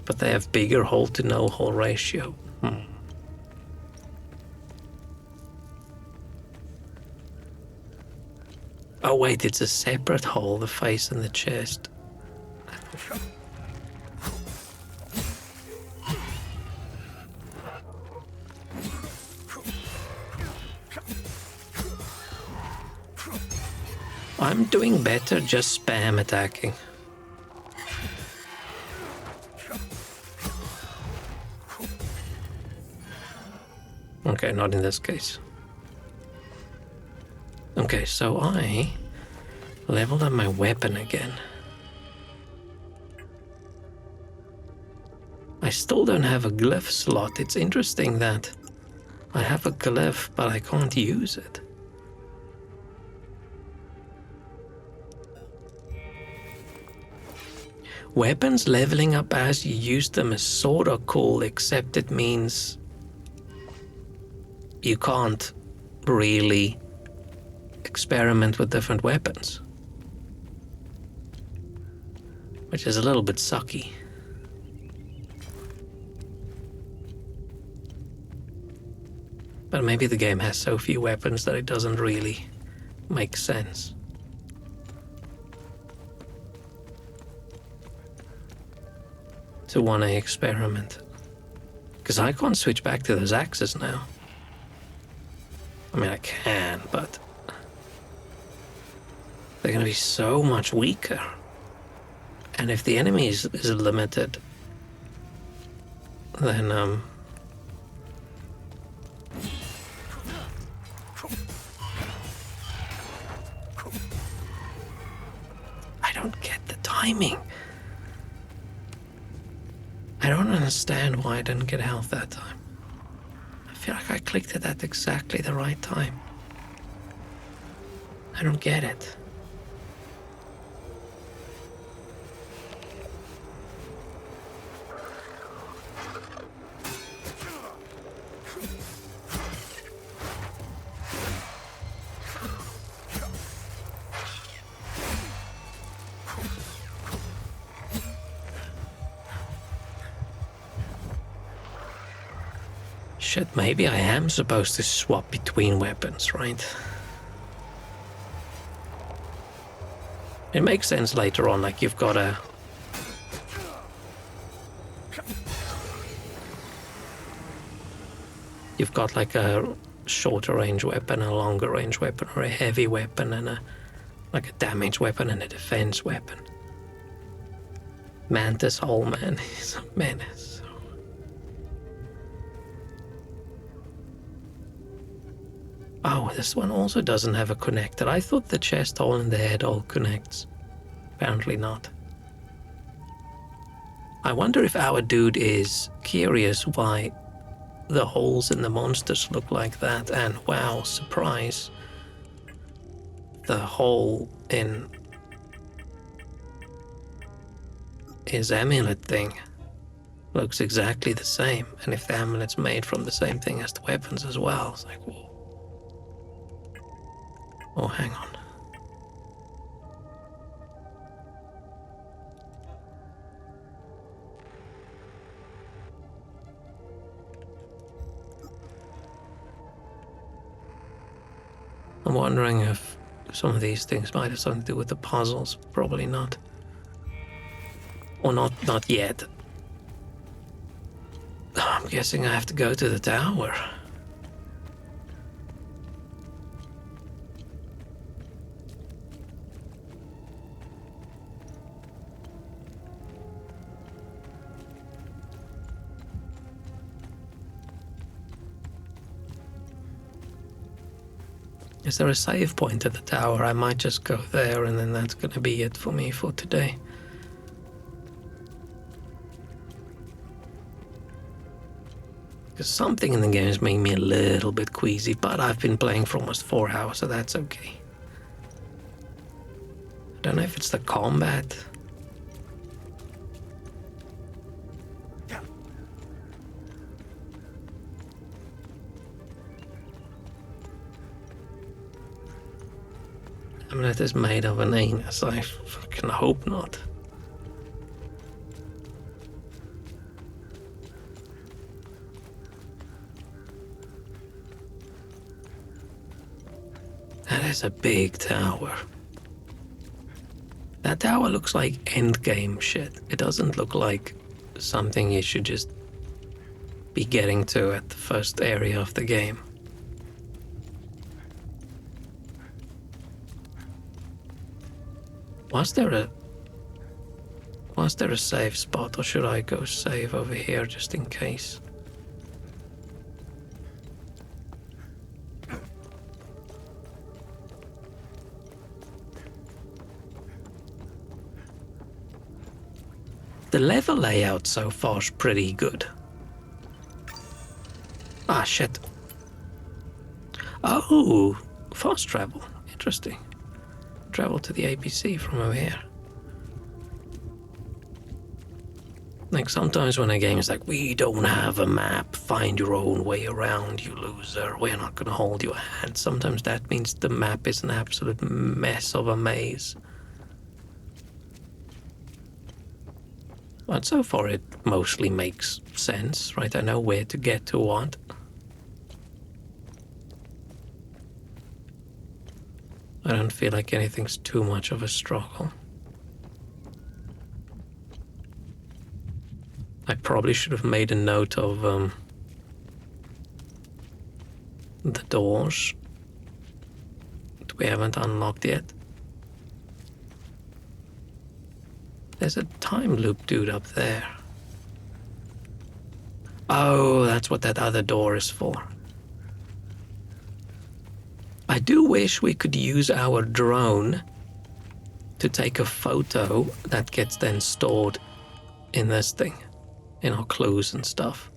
But they have bigger hole to no hole ratio. Oh wait, it's a separate hole, the face and the chest. I'm doing better just spam attacking. Okay, not in this case. Okay, so I leveled up my weapon again. I still don't have a glyph slot. It's interesting that I have a glyph, but I can't use it. Weapons leveling up as you use them is sort of cool, except it means you can't really experiment with different weapons, which is a little bit sucky. But maybe the game has so few weapons that it doesn't really make sense. To want to experiment. Because I can't switch back to those axes now. I mean, I can, but they're going to be so much weaker. And if the enemy is limited, then, I don't get the timing. I don't understand why I didn't get health that time. I feel like I clicked it at exactly the right time. I don't get it. Shit, maybe I am supposed to swap between weapons, right? It makes sense later on, like you've got a... You've got like a shorter range weapon, a longer range weapon, or a heavy weapon, and a like a damage weapon and a defense weapon. Mantis Hole Man is a menace. Oh, this one also doesn't have a connector. I thought the chest hole and the head hole connects. Apparently not. I wonder if our dude is curious why the holes in the monsters look like that, and wow, surprise, the hole in his amulet thing looks exactly the same, and if the amulet's made from the same thing as the weapons as well, it's like, whoa. Oh, hang on. I'm wondering if some of these things might have something to do with the puzzles. Probably not. Or not yet. I'm guessing I have to go to the tower. Is there a save point at the tower? I might just go there and then that's gonna be it for me for today. Because something in the game is making me a little bit queasy, but I've been playing for almost 4 hours, so that's okay. I don't know if it's the combat. Amulet is made of an anus. I fucking hope not. That is a big tower. That tower looks like endgame shit. It doesn't look like something you should just be getting to at the first area of the game. Was there a save spot, or should I go save over here just in case? The level layout so far is pretty good. Ah, shit. Oh, fast travel. Interesting. Travel to the APC from over here. Like sometimes when a game is like, we don't have a map, find your own way around, you loser, we're not gonna hold your hand. Sometimes that means the map is an absolute mess of a maze. But so far it mostly makes sense, right? I know where to get to what. I don't feel like anything's too much of a struggle. I probably should have made a note of the doors that we haven't unlocked yet. There's a time loop dude up there. Oh, that's what that other door is for. I do wish we could use our drone to take a photo that gets then stored in this thing, in our clues and stuff.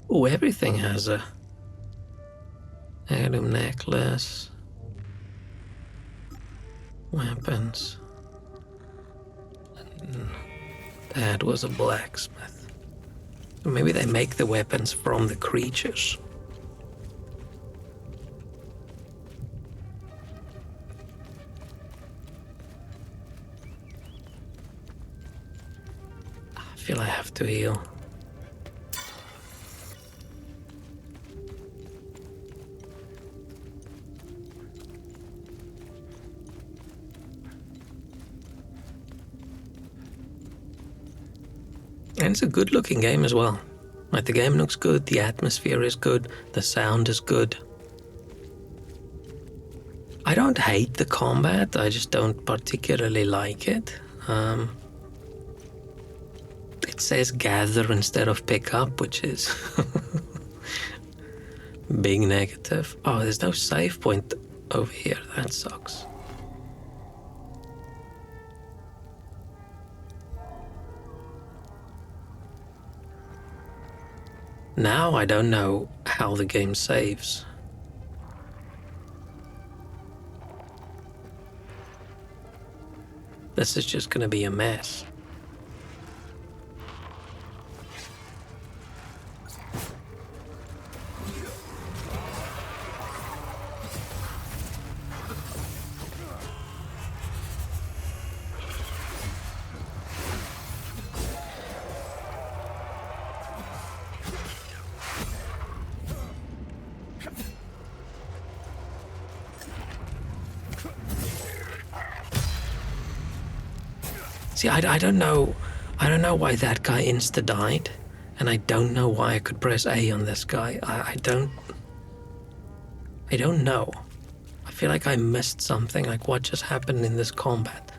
Oh, everything has a heirloom necklace, weapons. Dad was a blacksmith. Maybe they make the weapons from the creatures. I feel I have to heal. And it's a good looking game as well. Like the game looks good, the atmosphere is good, the sound is good. I don't hate the combat, I just don't particularly like it. It says gather instead of pick up, which is big negative. Oh, there's no save point over here, that sucks. Now I don't know how the game saves. This is just gonna be a mess. See, I don't know why that guy insta-died, and I don't know why I could press A on this guy. I don't know. I feel like I missed something, like what just happened in this combat.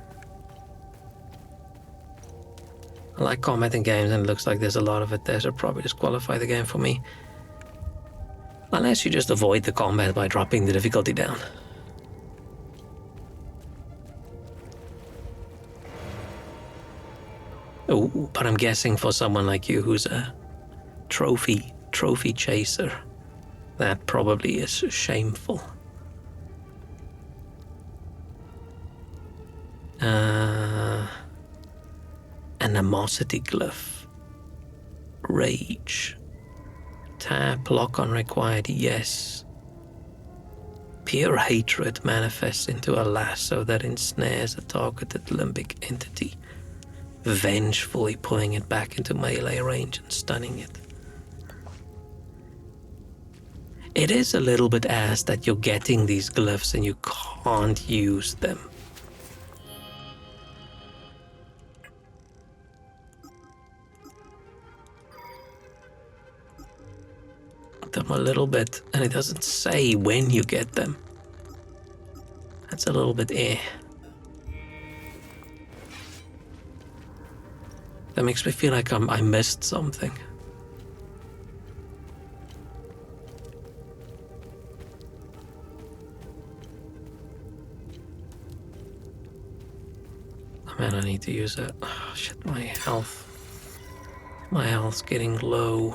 I like combat in games, and it looks like there's a lot of it there, so probably disqualify the game for me. Unless you just avoid the combat by dropping the difficulty down. Oh, but I'm guessing for someone like you who's a trophy chaser, that probably is shameful. Animosity glyph. Rage. Tap, lock on required, yes. Pure hatred manifests into a lasso that ensnares a targeted limbic entity, vengefully pulling it back into melee range and stunning it. It is a little bit ass that you're getting these glyphs and you can't use them. Them a little bit, and it doesn't say when you get them. That's a little bit That makes me feel like I missed something. Oh man, I need to use that. Oh shit, my health's getting low.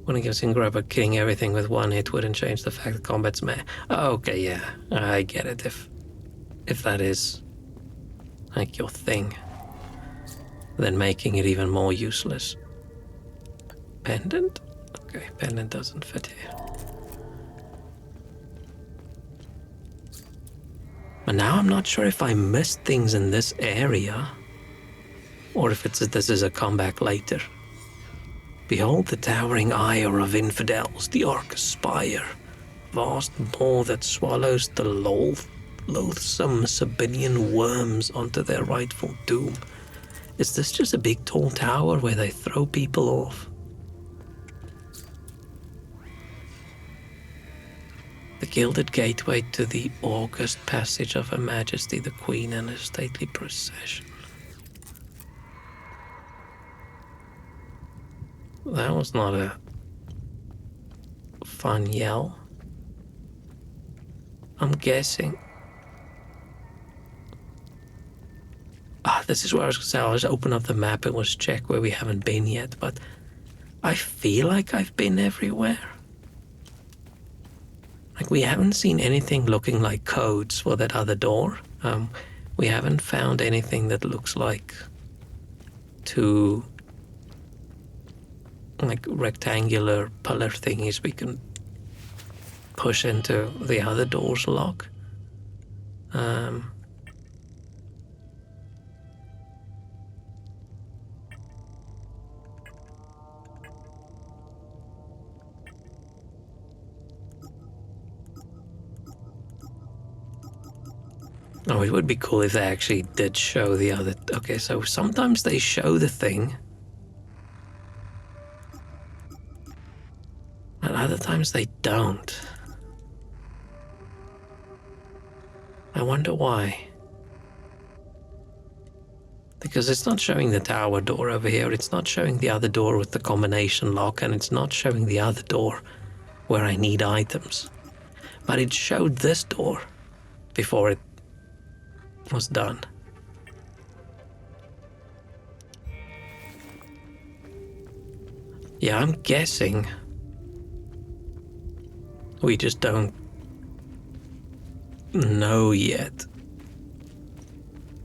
When it gives in grabber, killing everything with one hit wouldn't change the fact that combat's meh. Oh, okay, yeah, I get it. If that is like your thing, then making it even more useless. Pendant? Okay, pendant doesn't fit here. And now I'm not sure if I missed things in this area, or if this is a comeback later. Behold the towering ire of infidels, the Arcus spire, vast maw that swallows the loathsome Sabinian worms onto their rightful doom. Is this just a big tall tower where they throw people off? The gilded gateway to the august passage of Her Majesty the Queen and her stately procession. That was not a fun yell. I'm guessing. This is where I was going to say, I'll just open up the map and let's check where we haven't been yet, but I feel like I've been everywhere. Like, we haven't seen anything looking like codes for that other door. We haven't found anything that looks like two like rectangular pillar thingies we can push into the other door's lock. Oh, it would be cool if they actually did show the other... Okay, so sometimes they show the thing. And other times they don't. I wonder why. Because it's not showing the tower door over here, it's not showing the other door with the combination lock, and it's not showing the other door where I need items. But it showed this door before it was done. Yeah, I'm guessing we just don't know yet.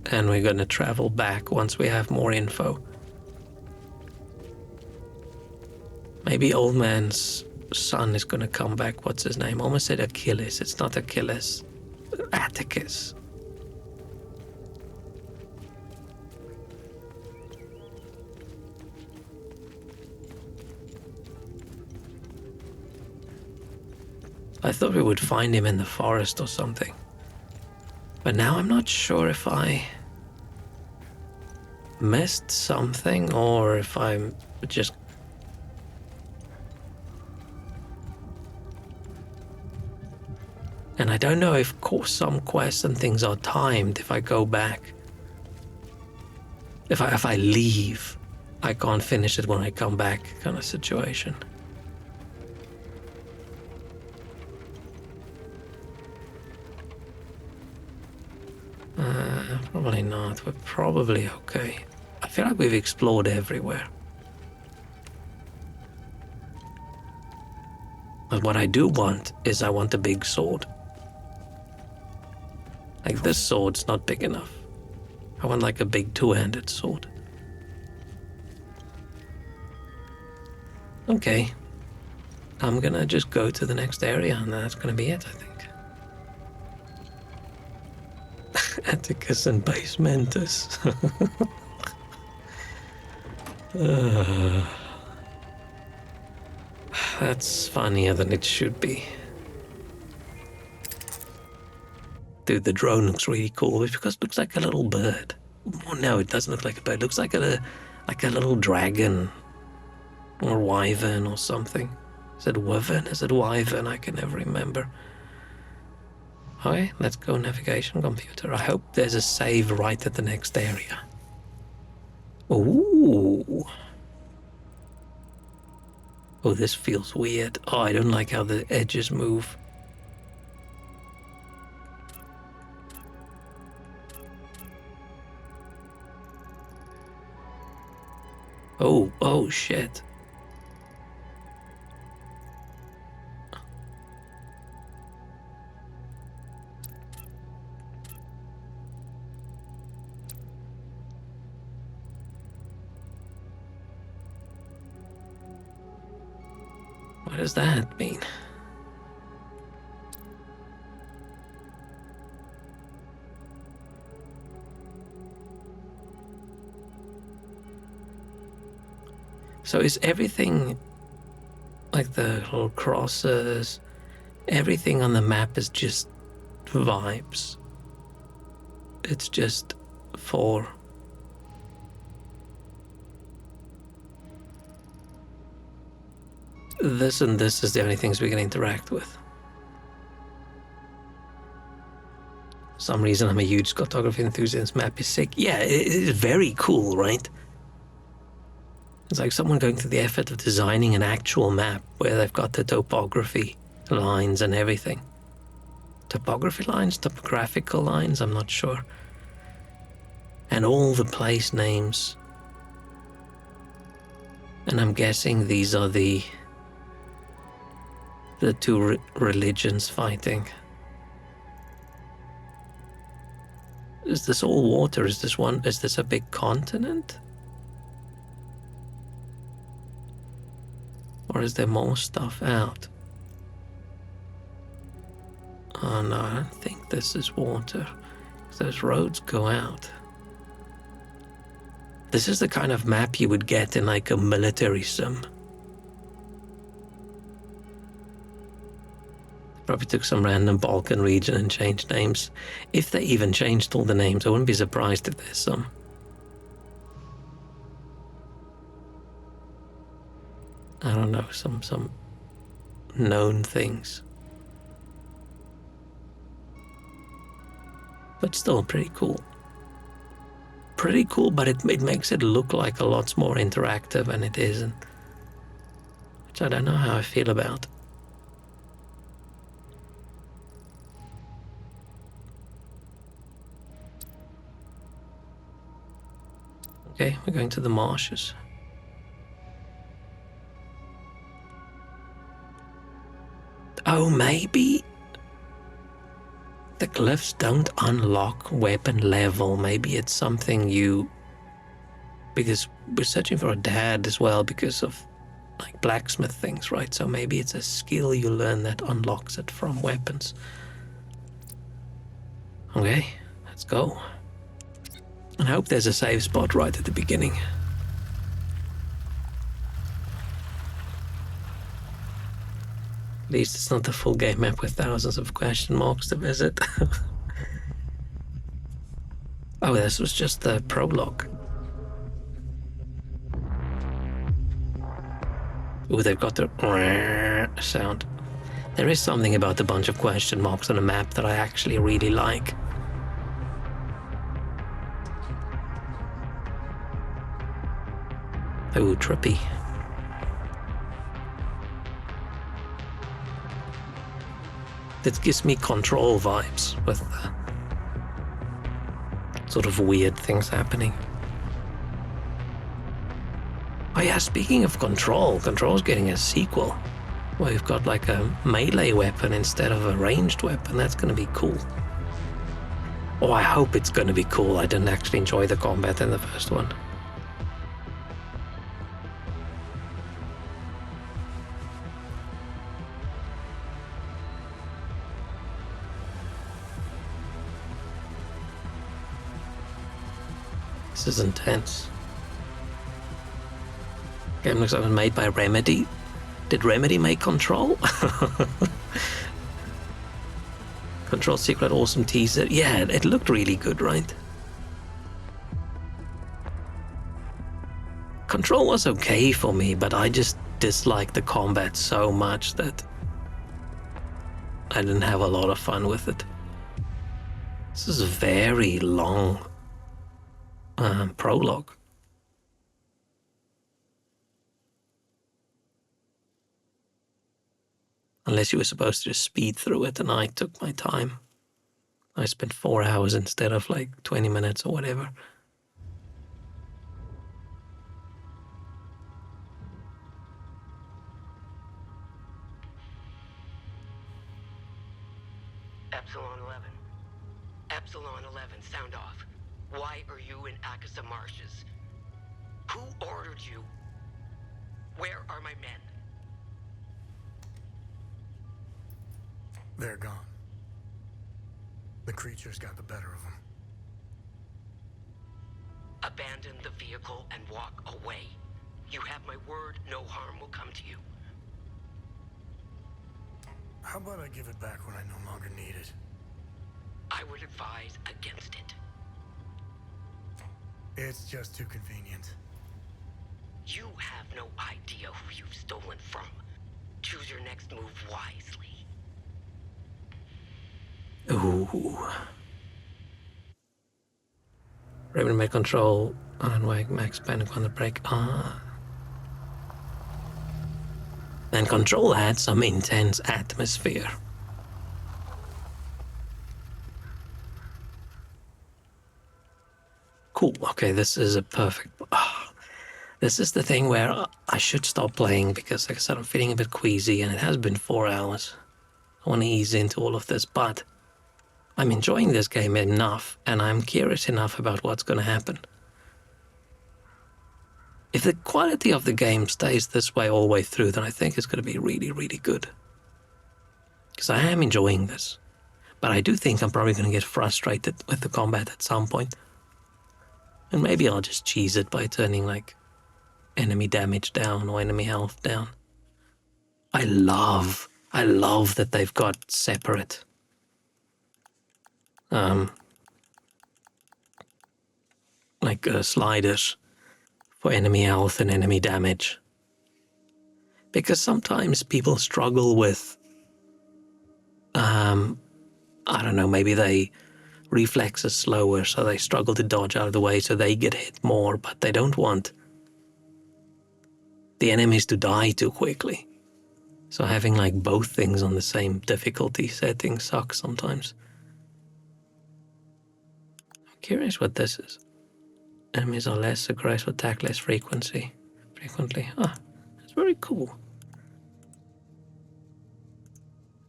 And we're gonna travel back once we have more info. Maybe old man's son is gonna come back. What's his name? Almost said Achilles. It's not Achilles. Atticus. I thought we would find him in the forest or something. But now I'm not sure if I missed something or if I'm just... And I don't know if some quests and things are timed if I go back. If I leave, I can't finish it when I come back kind of situation. Probably not. We're probably okay. I feel like we've explored everywhere. But what I do want is I want a big sword. Like, this sword's not big enough. I want like a big two-handed sword. Okay. I'm gonna just go to the next area and that's gonna be it, I think. Atticus and Basementus. That's funnier than it should be. Dude, the drone looks really cool because it looks like a little bird. Oh, no, it doesn't look like a bird. It looks like a little dragon or wyvern or something. Is it wyvern? Is it wyvern? I can never remember. Okay, let's go navigation computer. I hope there's a save right at the next area. Ooh. Oh, this feels weird. Oh, I don't like how the edges move. Oh shit. What does that mean? So is everything, like the little crosses, everything on the map is just vibes? It's just for this, and this is the only things we can interact with. For some reason I'm a huge cartography enthusiast. Map is sick. Yeah, it is very cool, right? It's like someone going through the effort of designing an actual map where they've got the topography lines and everything. Topography lines? Topographical lines? I'm not sure. And all the place names. And I'm guessing these are the two religions fighting. Is this all water? Is this a big continent? Or is there more stuff out? Oh no, I don't think this is water. Those roads go out. This is the kind of map you would get in like a military sim. Probably took some random Balkan region and changed names. If they even changed all the names, I wouldn't be surprised if there's some. I don't know, some known things. But still pretty cool. Pretty cool, but it makes it look like a lot more interactive, and it isn't. Which I don't know how I feel about. Okay, we're going to the marshes. Oh, maybe the glyphs don't unlock weapon level. Maybe it's something you... Because we're searching for a dad as well because of like blacksmith things, right? So maybe it's a skill you learn that unlocks it from weapons. Okay, let's go. And I hope there's a save spot right at the beginning. At least it's not the full game map with thousands of question marks to visit. Oh, this was just the prologue. Ooh, they've got the sound. There is something about a bunch of question marks on a map that I actually really like. Ooh, trippy. It gives me Control vibes with sort of weird things happening. Oh yeah, speaking of Control's getting a sequel where we've got like a melee weapon instead of a ranged weapon. That's going to be cool. Oh, I hope it's going to be cool. I didn't actually enjoy the combat in the first one. This is intense. Game looks like it was made by Remedy. Did Remedy make Control? Control secret, awesome teaser. Yeah, it looked really good, right? Control was okay for me, but I just disliked the combat so much that I didn't have a lot of fun with it. This is a very long prologue. Unless you were supposed to just speed through it, and I took my time. I spent 4 hours instead of like 20 minutes or whatever. Epsilon 11. Epsilon 11, sound off. Why are you in Akasa Marshes? Who ordered you? Where are my men? They're gone. The creatures got the better of them. Abandon the vehicle and walk away. You have my word, no harm will come to you. How about I give it back when I no longer need it? I would advise against it. It's just too convenient. You have no idea who you've stolen from. Choose your next move wisely. Ooh. Raven may control on wake max panic on the break. And control had some intense atmosphere. Cool. Okay, this is a perfect. This is the thing where I should stop playing because, like I said, I'm feeling a bit queasy and it has been 4 hours. I want to ease into all of this, but I'm enjoying this game enough and I'm curious enough about what's going to happen. If the quality of the game stays this way all the way through, then I think it's going to be really, really good. Because I am enjoying this. But I do think I'm probably going to get frustrated with the combat at some point. And maybe I'll just cheese it by turning, like, enemy damage down or enemy health down. I love that they've got separate sliders for enemy health and enemy damage. Because sometimes people struggle with, I don't know, maybe they reflexes slower, so they struggle to dodge out of the way, so they get hit more, but they don't want the enemies to die too quickly. So having like both things on the same difficulty setting sucks sometimes. I'm curious what this is. Enemies are less aggressive, attack less frequently. That's very cool.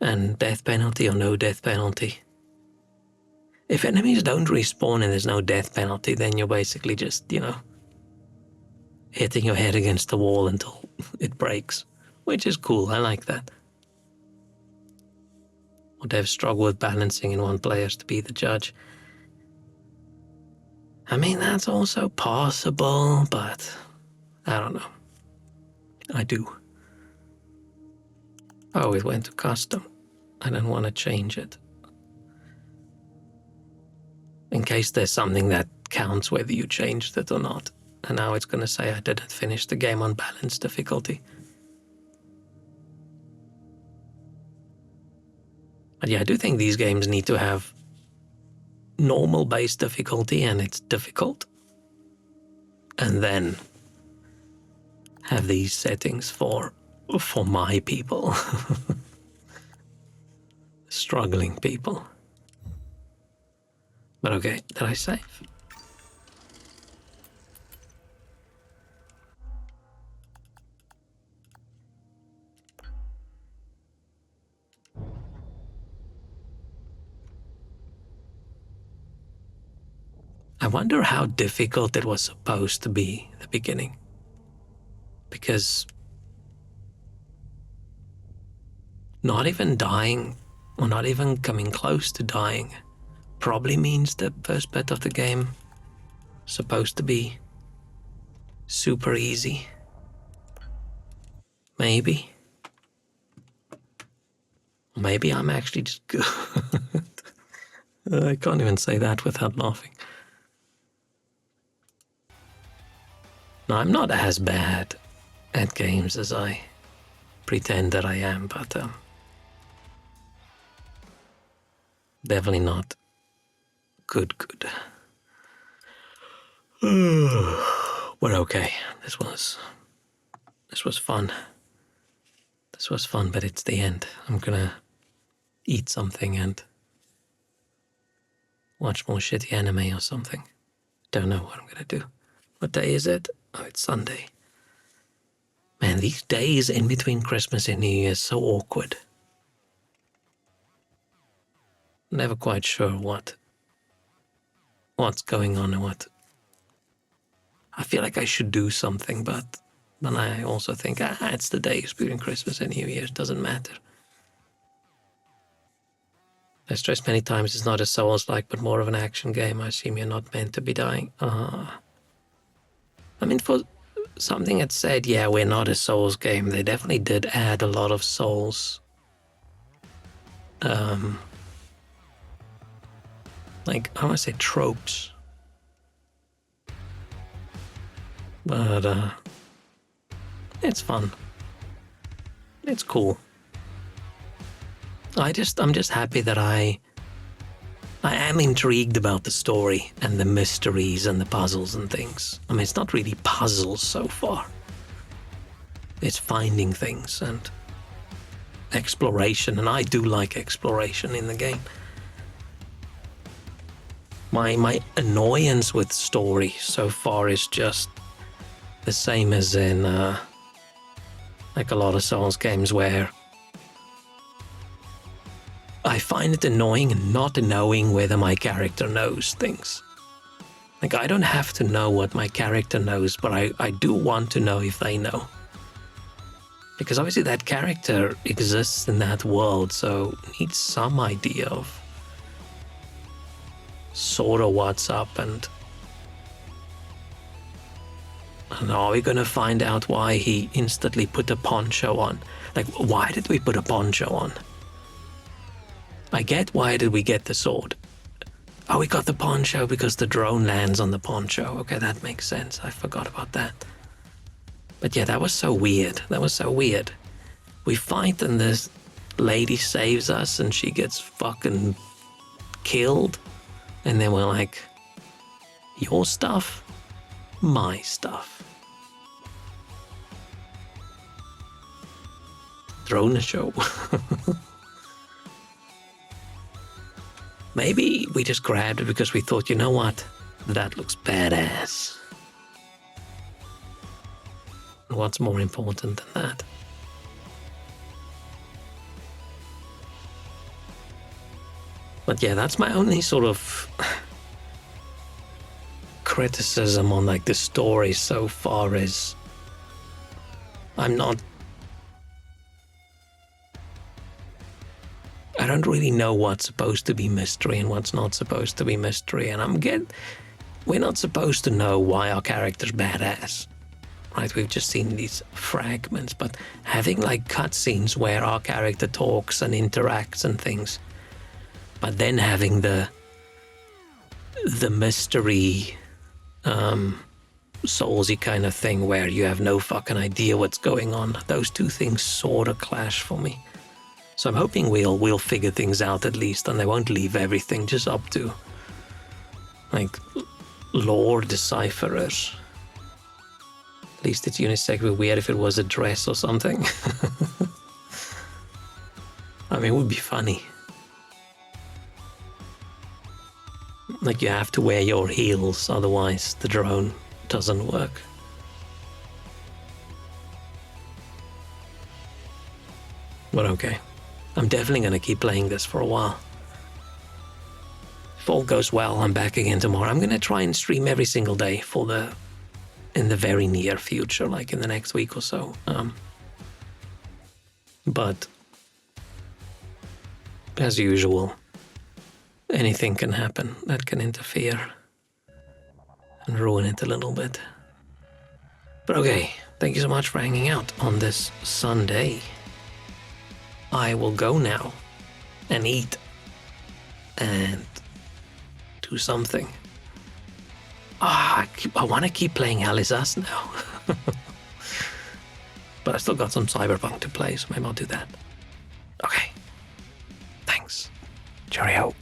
And death penalty or no death penalty. If enemies don't respawn and there's no death penalty, then you're basically just, hitting your head against the wall until it breaks, which is cool. I like that. Or they've struggled with balancing in one players to be the judge. I mean, that's also possible, but I don't know. I do. Oh, it went to custom. I don't want to change it. In case there's something that counts whether you changed it or not. And now it's going to say I didn't finish the game on balanced difficulty. But yeah, I do think these games need to have normal base difficulty and it's difficult. And then have these settings for my people. Struggling people. But okay, did I save? I wonder how difficult it was supposed to be at the beginning. Because not even dying, or not even coming close to dying, probably means the first bit of the game is supposed to be super easy. Maybe. Maybe I'm actually just good. I can't even say that without laughing. No, I'm not as bad at games as I pretend that I am, but definitely not good. But okay, this was fun. This was fun, but it's the end. I'm gonna eat something and watch more shitty anime or something. Don't know what I'm gonna do. What day is it? Oh, it's Sunday. Man, these days in between Christmas and New Year is so awkward. Never quite sure what's going on and what. I feel like I should do something, but then I also think, it's the days between Christmas and New Year. It doesn't matter. I stressed many times it's not a Souls-like, but more of an action game. I assume you're not meant to be dying. I mean, for something that said, yeah, we're not a Souls game, they definitely did add a lot of Souls. Like, I want to say tropes. But, it's fun. It's cool. I'm just happy that I am intrigued about the story and the mysteries and the puzzles and things. I mean, it's not really puzzles so far. It's finding things and exploration, and I do like exploration in the game. My annoyance with story so far is just the same as in like a lot of Souls games, where I find it annoying not knowing whether my character knows things. Like, I don't have to know what my character knows, but I do want to know if they know. Because obviously that character exists in that world, so needs some idea of sort of what's up, and are we gonna find out why he instantly put a poncho on? Like, why did we put a poncho on? I get why did we get the sword. Oh, we got the poncho because the drone lands on the poncho. Okay, that makes sense. I forgot about that. But yeah, that was so weird. That was so weird. We fight and this lady saves us and she gets fucking killed. And then we're like, your stuff? My stuff. Drone show. Maybe we just grabbed it because we thought, you know what? That looks badass. What's more important than that? But yeah, that's my only sort of criticism on like the story so far is I don't really know what's supposed to be mystery and what's not supposed to be mystery, and we're not supposed to know why our character's badass. Right, we've just seen these fragments, but having like cutscenes where our character talks and interacts and things, but then having the mystery Soulsy kind of thing where you have no fucking idea what's going on, those two things sort of clash for me. So I'm hoping we'll figure things out at least, and they won't leave everything just up to like lore decipherers. At least it's unisex. Would be weird if it was a dress or something. I mean, it would be funny. Like, you have to wear your heels, otherwise the drone doesn't work. But okay. I'm definitely going to keep playing this for a while. If all goes well, I'm back again tomorrow. I'm going to try and stream every single day in the very near future, like in the next week or so. But as usual, anything can happen that can interfere and ruin it a little bit. But okay, thank you so much for hanging out on this Sunday. I will go now and eat and do something. I want to keep playing Hell Is Us now. But I still got some Cyberpunk to play, so maybe I'll do that. Okay. Thanks. Cheerio.